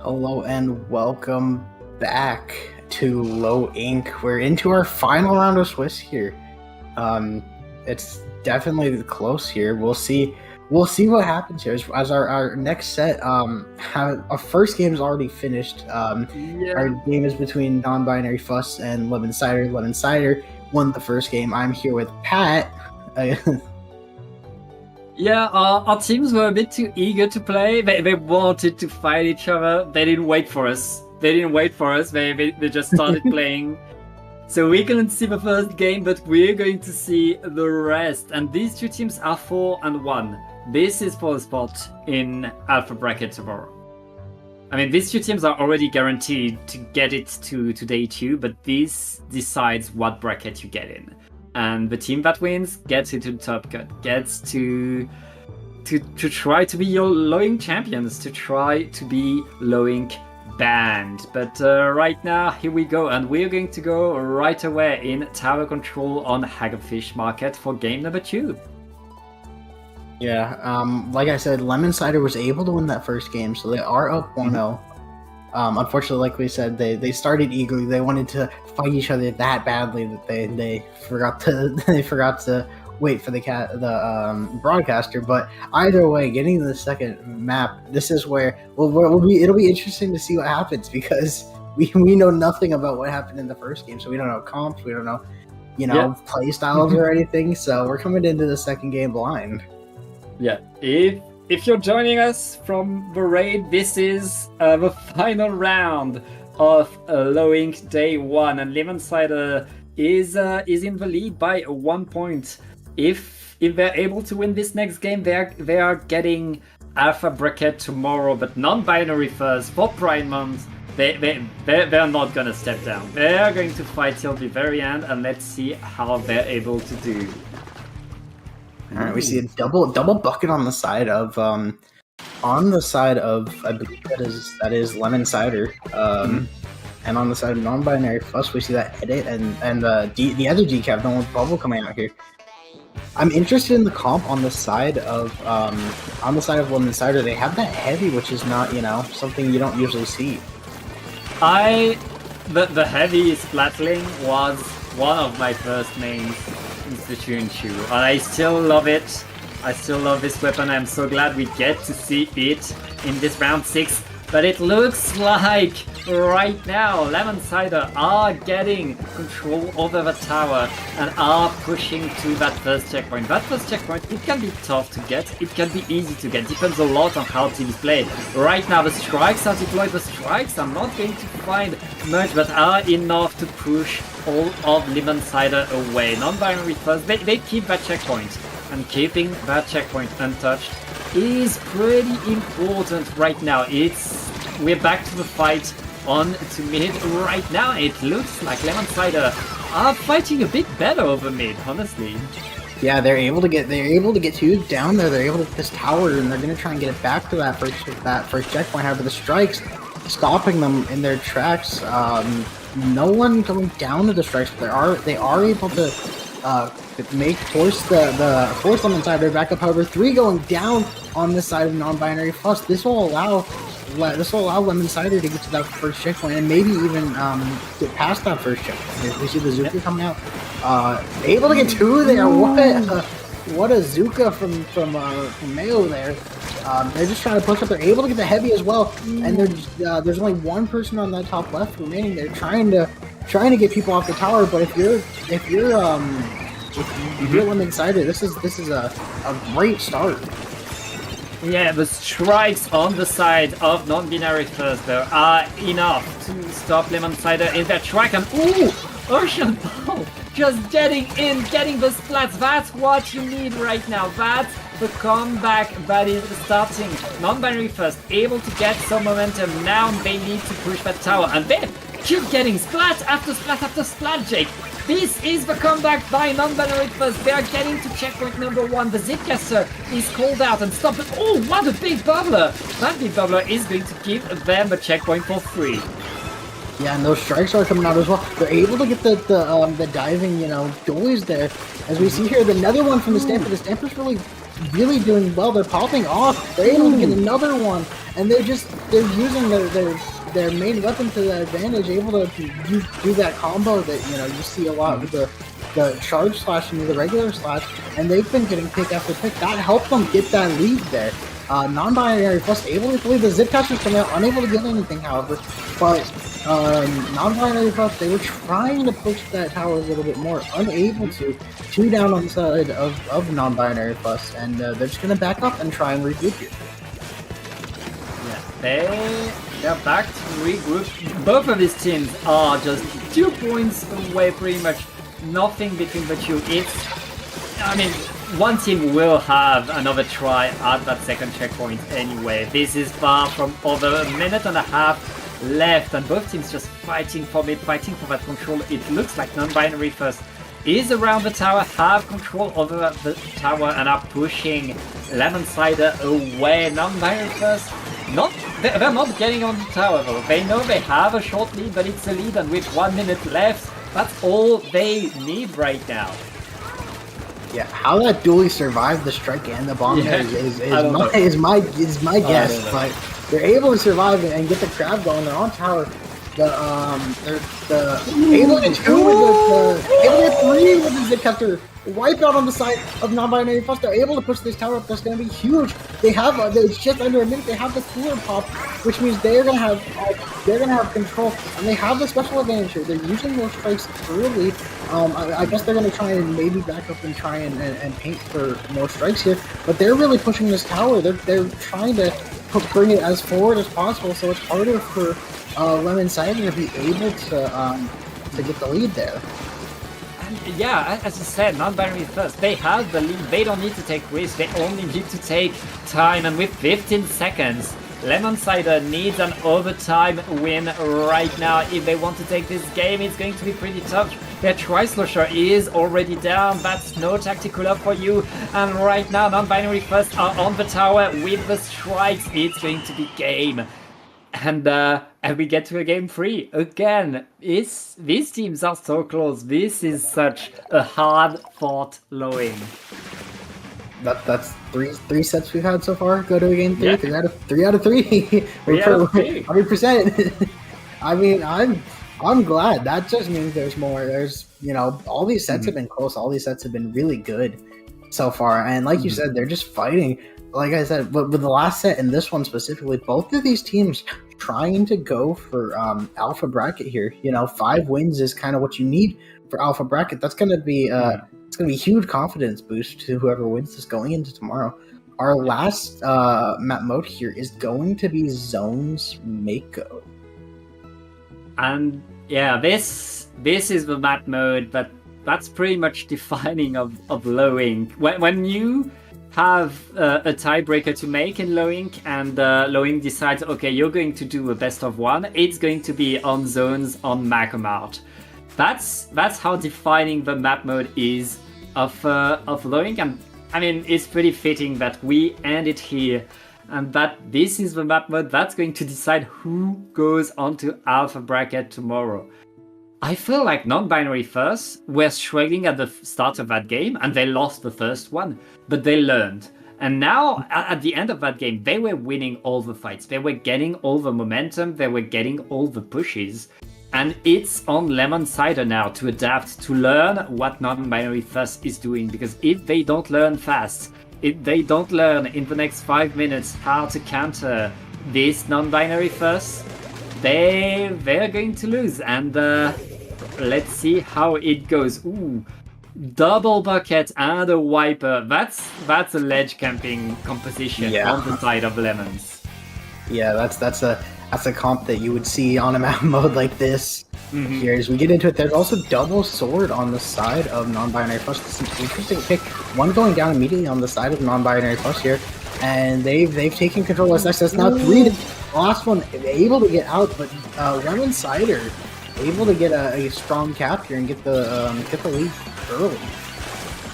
Hello and welcome back to Low Ink. We're into our final round of Swiss here. It's definitely close here. We'll see what happens here. As our next set, our first game is already finished. Our game is between Non-Binary Fuss and Lemon Cider. Lemon Cider won the first game. I'm here with Pat. Yeah, our teams were a bit too eager to play. They wanted to fight each other. They didn't wait for us. They just started playing. So we couldn't see the first game, but we're going to see the rest. And these two teams are 4-1. This is for a spot in Alpha Bracket tomorrow. I mean, these two teams are already guaranteed to get it to day 2, but this decides what bracket you get in. And the team that wins gets into the top cut, gets to try to be your Low Ink champions, to try to be Low Ink banned. But right now, here we go, and we're going to go right away in tower control on Hagfish Market for game number 2. Yeah, like I said, Lemon Cider was able to win that first game, so they are up 1-0. Unfortunately, like we said, they started eagerly. They wanted to fight each other that badly that they forgot to wait for the broadcaster. But either way, getting to the second map, this is where it'll be interesting to see what happens, because we know nothing about what happened in the first game, so we don't know comps, we don't know play styles or anything. So we're coming into the second game blind. Yeah, if you're joining us from the raid, this is the final round of Low Ink Day 1, and Lemon Cider is in the lead by 1 point. If they're able to win this next game, they are getting Alpha Bracket tomorrow, but Non-Binary first for Pride Month. They're not gonna step down. They're going to fight till the very end, and let's see how they're able to do. All right, we see a double bucket on the side of I believe that is Lemon Cider. And on the side of Non-Binary Fuss, we see that edit and the other decaf, the one with bubble coming out here. I'm interested in the comp on the side of Lemon Cider. They have that heavy, which is not something you don't usually see. The heavy Splatling was one of my first mains in Splatoon 2, and I still love it. I still love this weapon. I'm so glad we get to see it in this round 6. But it looks like right now Lemon Cider are getting control over the tower and are pushing to that first checkpoint. That first checkpoint, it can be tough to get, it can be easy to get, depends a lot on how teams play. Right now the strikes are deployed. The strikes are not going to find much, but are enough to push all of Lemon Cider away. Non-Binary first, they keep that checkpoint, and keeping that checkpoint untouched is pretty important right now. We're back to the fight on to mid right now. It looks like Lemon Cider are fighting a bit better over mid, honestly. Yeah, they're able to get two down there. They're able to get this tower, and they're gonna try and get it back to that first checkpoint. However, the strikes stopping them in their tracks. No one going down to the strikes, but they are able to force Lemon Cider back up. However, 3 going down on this side of Non-Binary Fuss. This will allow Lemon Cider to get to that first checkpoint, and maybe even get past that first checkpoint. We see the Zuka coming out, able to get 2 there. What a Zuka from Mayo there. They're just trying to push up. They're able to get the heavy as well, and there's only one person on that top left remaining. They're trying to get people off the tower, but if you're Lemon Cider, this is a great start. Yeah, the strikes on the side of Non-Binary first though are enough to stop Lemon Cider in their track, and Ocean Ball just getting in, getting the splats. That's what you need right now. That's the comeback that is starting. Non-Binary first, able to get some momentum. Now they need to push that tower, and then keep getting splat after splat after splat, Jake. This is the comeback by Non-Binary first. They are getting to checkpoint number 1. The Zipcaster is called out and stopped. Oh, what a big bubbler! That big bubbler is going to give them the checkpoint for free. Yeah, and those strikes are coming out as well. They're able to get the diving, doilies there. As we see here, another one from the Stamper. The Stamper's really doing well. They're popping off. They're able to get another one. and they're using their main weapon to their advantage, able to do that combo that you see a lot with the charge slash and the regular slash, and they've been getting pick after pick. That helped them get that lead there. Non-binary plus able to lead the zip catchers from there, unable to get anything, however, but non-binary plus, they were trying to push that tower a little bit more, unable to. 2 down on the side of non-binary plus, and they're just gonna back up and try and regroup here. Yeah, they're back to regroup. Both of these teams are just 2 points away, pretty much nothing between the two. I mean, one team will have another try at that second checkpoint anyway. This is far from over a minute and a half left, and both teams just fighting for it, fighting for that control. It looks like non-binary first is around the tower, have control over the tower, and are pushing Lemon Cider away. Non-binary first, they're not getting on the tower though. They know they have a short lead, but it's a lead, and with 1 minute left, that's all they need right now. Yeah, how that dually survived the strike and the bomb is my guess, but they're able to survive it and get the crab going. They're on tower. They're able to get 2 with able to get 3 with the zip catcher. Wipe out on the side of non-binary plus. They're able to push this tower up. That's going to be huge. They have it's just under a minute. They have the cooler pop, which means they're going to have control, and they have the special advantage here. They're using those strikes early. I guess they're going to try and maybe back up and try and paint for more strikes here. But they're really pushing this tower. They're trying to bring it as forward as possible, so it's harder for Lemon Cider to be able to get the lead there. And yeah, as you said, non-binary first. They have the lead. They don't need to take risks. They only need to take time. And with 15 seconds, Lemon Cider needs an overtime win right now. If they want to take this game, it's going to be pretty tough. Their Tri-Slusher is already down. That's no tactical up for you. And right now, non-binary first are on the tower with the strikes. It's going to be game. And we get to a game 3 again. These teams are so close. This is such a hard-fought lowing. That's three sets we've had so far. Go to a game 3. Yeah. 3 out of 3. 100%. I mean, I'm glad. That just means there's more. There's all these sets have been close. All these sets have been really good so far. And like you said, they're just fighting. Like I said, but with the last set and this one specifically, both of these teams trying to go for alpha bracket here. 5 wins is kind of what you need for alpha bracket. That's going to be it's going to be a huge confidence boost to whoever wins this going into tomorrow. Our last map mode here is going to be Zones Mako. And yeah, this is the map mode that's pretty much defining of low ink. When you have a tiebreaker to make in low ink, and low ink decides, okay, you're going to do a best of 1, it's going to be on zones on Macamart. That's how defining the map mode is of low ink, and I mean, it's pretty fitting that we end it here, and that this is the map mode that's going to decide who goes onto alpha bracket tomorrow. I feel like non-binary first were struggling at the start of that game, and they lost the first one, but they learned. And now, at the end of that game, they were winning all the fights. They were getting all the momentum, they were getting all the pushes. And it's on Lemon Cider now to adapt, to learn what non-binary first is doing, because if they don't learn fast, if they don't learn in the next 5 minutes how to counter this non-binary first, they're going to lose. And let's see how it goes. Ooh, double bucket and a wiper. That's a ledge camping composition on the side of Lemons. Yeah, that's a comp that you would see on a map mode like this. Here, as we get into it, there's also double sword on the side of non-binary plus. This is an interesting pick. One going down immediately on the side of non-binary plus here, and they've taken control of this. That's now 3. The last one able to get out, but Lemon Cider able to get a strong capture and get the lead early.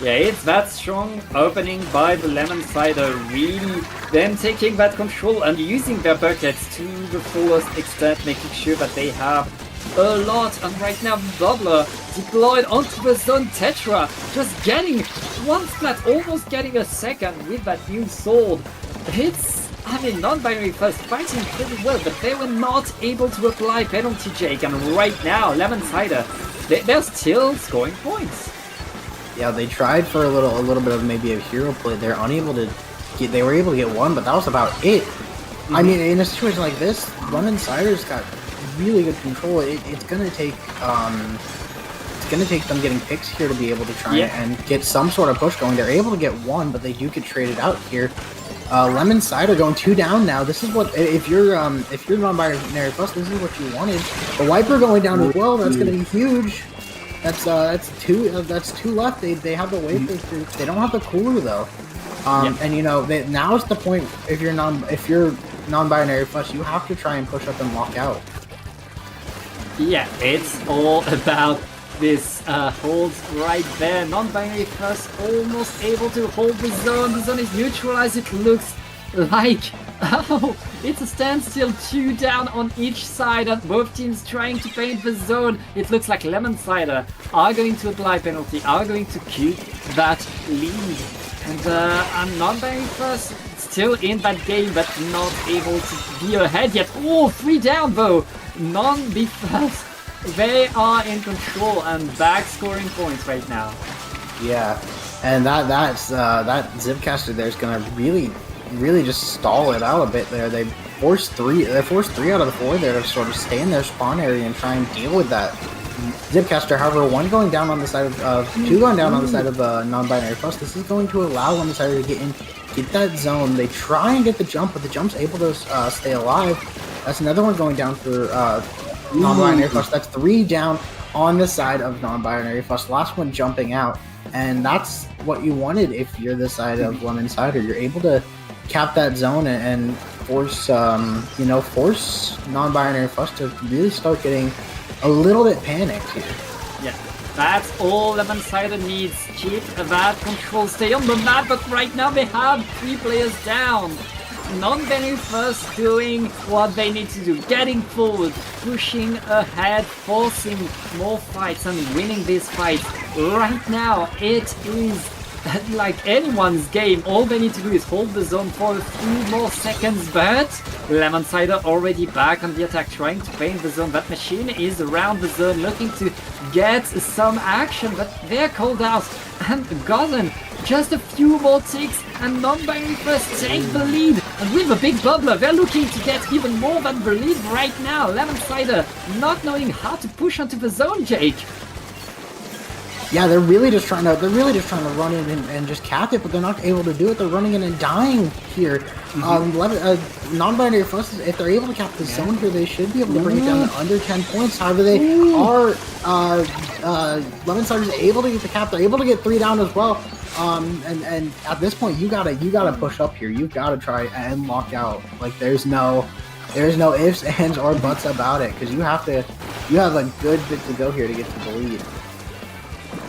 Yeah, it's that strong opening by the Lemon Cider, really them taking that control and using their buckets to the fullest extent, making sure that they have a lot. And right now, Bubbler deployed onto the zone Tetra, just getting one splat, almost getting a second with that new sword. I mean, non-binary first fighting pretty well, but they were not able to apply penalty, Jake. And right now, Lemon Cider, they're still scoring points. Yeah, they tried for a little bit of maybe a hero play. They're unable to get. They were able to get one, but that was about it. I mean, in a situation like this, Lemon Cider's got really good control. It's gonna take them getting picks here to be able to try and get some sort of push going. They're able to get one, but they do get traded out here. Lemon Cider going 2 down now. This is what if you're non-binary plus, this is what you wanted. The Wiper going down as well. That's gonna be huge. That's two left. They have the wave. They don't have the cooler though. And you know now's the point. If you're non-binary plus, you have to try and push up and lock out. Yeah, it's all about this holds right there. Non-binary first almost able to hold the zone. The zone is neutralized. It looks like it's a standstill. 2 down on each side, and both teams trying to paint the zone. It looks like Lemon Cider are going to apply penalty, are going to keep that lead. And non-binary first still in that game, but not able to be ahead yet. Oh, 3 down though. Non-B first. They are in control and back scoring points right now. Yeah, and that Zipcaster there is gonna really just stall it out a bit there. They forced 3 out of the 4 there to sort of stay in their spawn area and try and deal with that. Zipcaster, however, 2 going down on the side of non-binary plus. This is going to allow Lemon Cider to get that zone. They try and get the jump, but the jump's able to stay alive. That's another one going down for non-binary plus. That's 3 down on the side of non-binary plus. Last one jumping out, and that's what you wanted if you're the side of Lemon Cider. You're able to cap that zone and force non-binary plus to really start getting a little bit panicked here. Yeah, that's all Lemon Cider needs. Keep that control, stay on the map, but right now they have 3 players down. Non-binary first doing what they need to do, getting forward, pushing ahead, forcing more fights and winning this fight. Right now, it is like anyone's game. All they need to do is hold the zone for a few more seconds, but Lemon Cider already back on the attack, trying to paint the zone. That machine is around the zone, looking to get some action, but they're called out and gotten. Just a few more ticks and non-binary first take the lead, and with a big bubbler they're looking to get even more than the lead right now. Lemon Cider not knowing how to push onto the zone, Jake. Yeah, they're really just trying to run in and just cap it, but they're not able to do it. They're running in and dying here. Non-binary first, if they're able to cap the zone here, they should be able to bring it down to under 10 points. However, they are Lemon Cider is able to get the cap. They're able to get 3 down as well. And at this point, you gotta push up here. You gotta try and lock out. Like there's no ifs, ands, or buts about it, because you have a good bit to go here to get to the lead.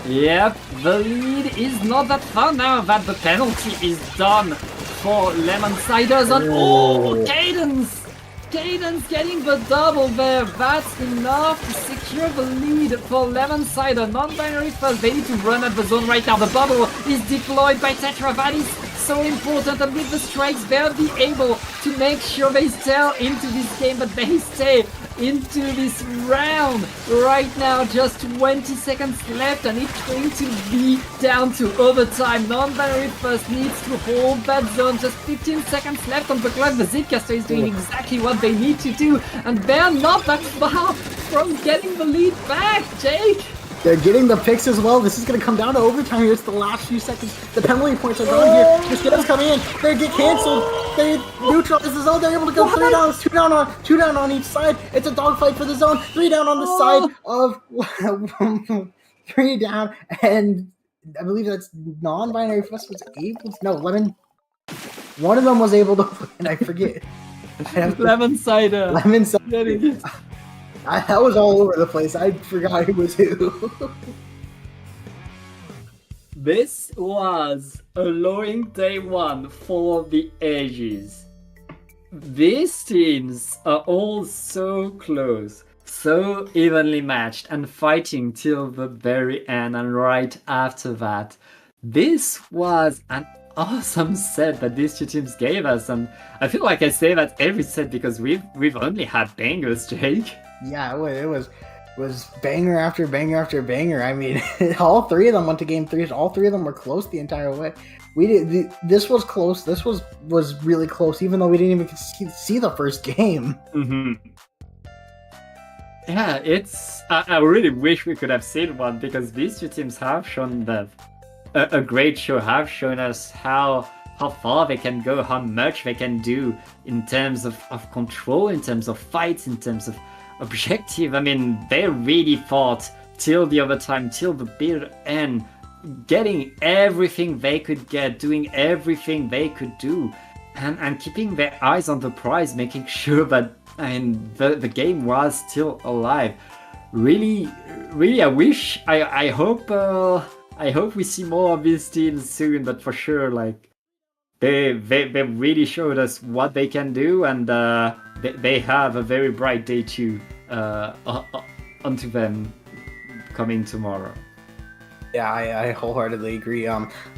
Yep, the lead is not that far now that the penalty is done for Lemon Cider's on. Oh, Cadence! Cadence getting the double there. That's enough to secure the lead for Lemon Cider. Non-binary first, they need to run at the zone right now. The bubble is deployed by Tetra. That is so important, and with the strikes they'll be able to make sure they stay into this game, but they stay into this round. Right now, just 20 seconds left, and it's going to be down to overtime. Non-binary first needs to hold that zone. Just 15 seconds left on the clock. The Zipcaster is doing exactly what they need to do, and they're not that far from getting the lead back, Jake. They're getting the picks as well. This is going to come down to overtime here. It's the last few seconds. The penalty points are gone here. The skills come in. They get canceled. They neutralize the zone. They're able to go 3 down. 2 down on each side. It's a dogfight for the zone. 3 down on the side of 3 down. And I believe that's non-binary first was able to... No, Lemon... One of them was able to win. I forget. Lemon Cider. Lemon Cider. That was all over the place. I forgot who was who. This was a lowing day 1 for the ages. These teams are all so close, so evenly matched, and fighting till the very end. And right after that, this was an awesome set that these two teams gave us, and I feel like I say that every set because we've only had bangers, Jake. Yeah, it was banger after banger after banger. I mean, all three of them went to game threes. All three of them were close the entire way. This was close. This was really close, even though we didn't even see the first game. Mm-hmm. Yeah, I really wish we could have seen one because these two teams have shown a great show, have shown us how far they can go, how much they can do in terms of control, in terms of fights, in terms of objective. I mean, they really fought till the overtime, till the bitter end, getting everything they could get, doing everything they could do, and keeping their eyes on the prize, making sure that the game was still alive. Really, I hope we see more of these teams soon, but for sure, like, they really showed us what they can do, and they have a very bright day too onto them coming tomorrow. Yeah, I wholeheartedly agree.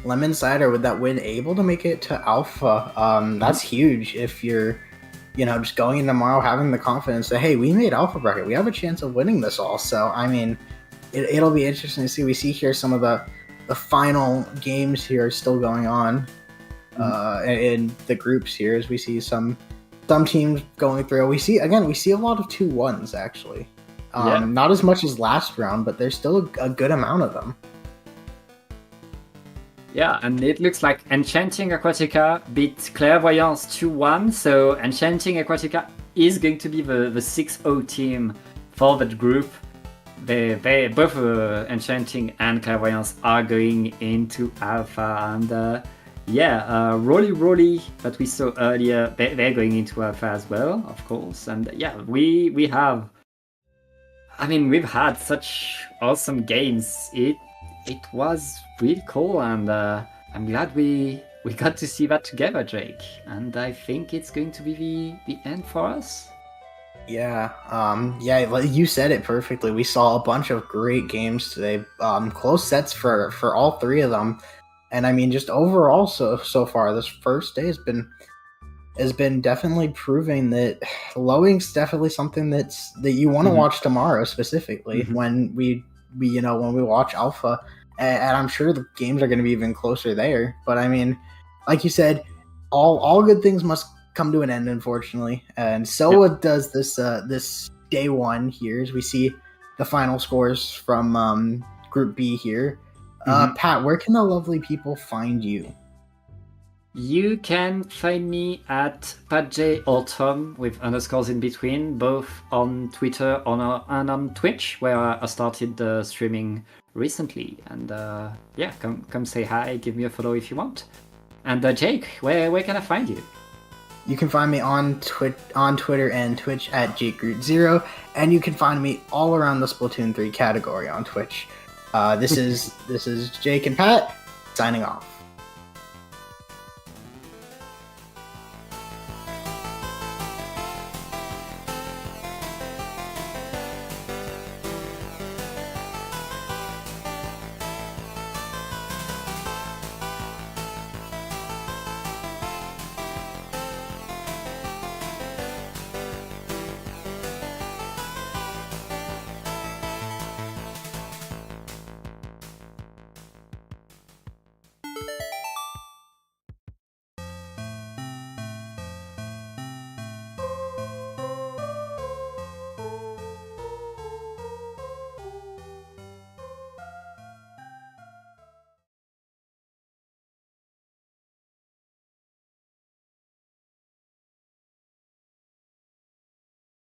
Lemon Cider, with that win, able to make it to Alpha. That's huge if you're, just going in tomorrow having the confidence that, hey, we made Alpha bracket. We have a chance of winning this all. So, I mean, it'll be interesting to see. We see here some of the final games here are still going on in the groups here, as we see some teams going through. We see a lot of 2-1s actually. Not as much as last round, but there's still a good amount of them. Yeah, and it looks like Enchanting Aquatica beat Clairvoyance 2-1, so Enchanting Aquatica is going to be the 6-0 team for that group. They both Enchanting and Clairvoyance are going into Alpha, and ROLLIE that we saw earlier, they're going into Alpha as well, of course. And yeah, we've had such awesome games. It was really cool, and I'm glad we got to see that together, Jake. And I think it's going to be the end for us. Yeah, you said it perfectly. We saw a bunch of great games today. Close sets for all three of them, and I mean, just overall, so far, this first day has been definitely proving that Lowink's definitely something that you want to watch tomorrow, specifically when we watch Alpha, and I'm sure the games are going to be even closer there. But I mean, like you said, all good things must come to an end, unfortunately, and so does this day one here, as we see the final scores from Group B here. Pat, where can the lovely people find you? You can find me at PatJAutumn with underscores in between, both on Twitter and on Twitch, where I started streaming recently. And come say hi, give me a follow if you want. And Jake, where can I find you? You can find me on Twitter and Twitch at JakeRoot0, and you can find me all around the Splatoon 3 category on Twitch. This is Jake and Pat signing off.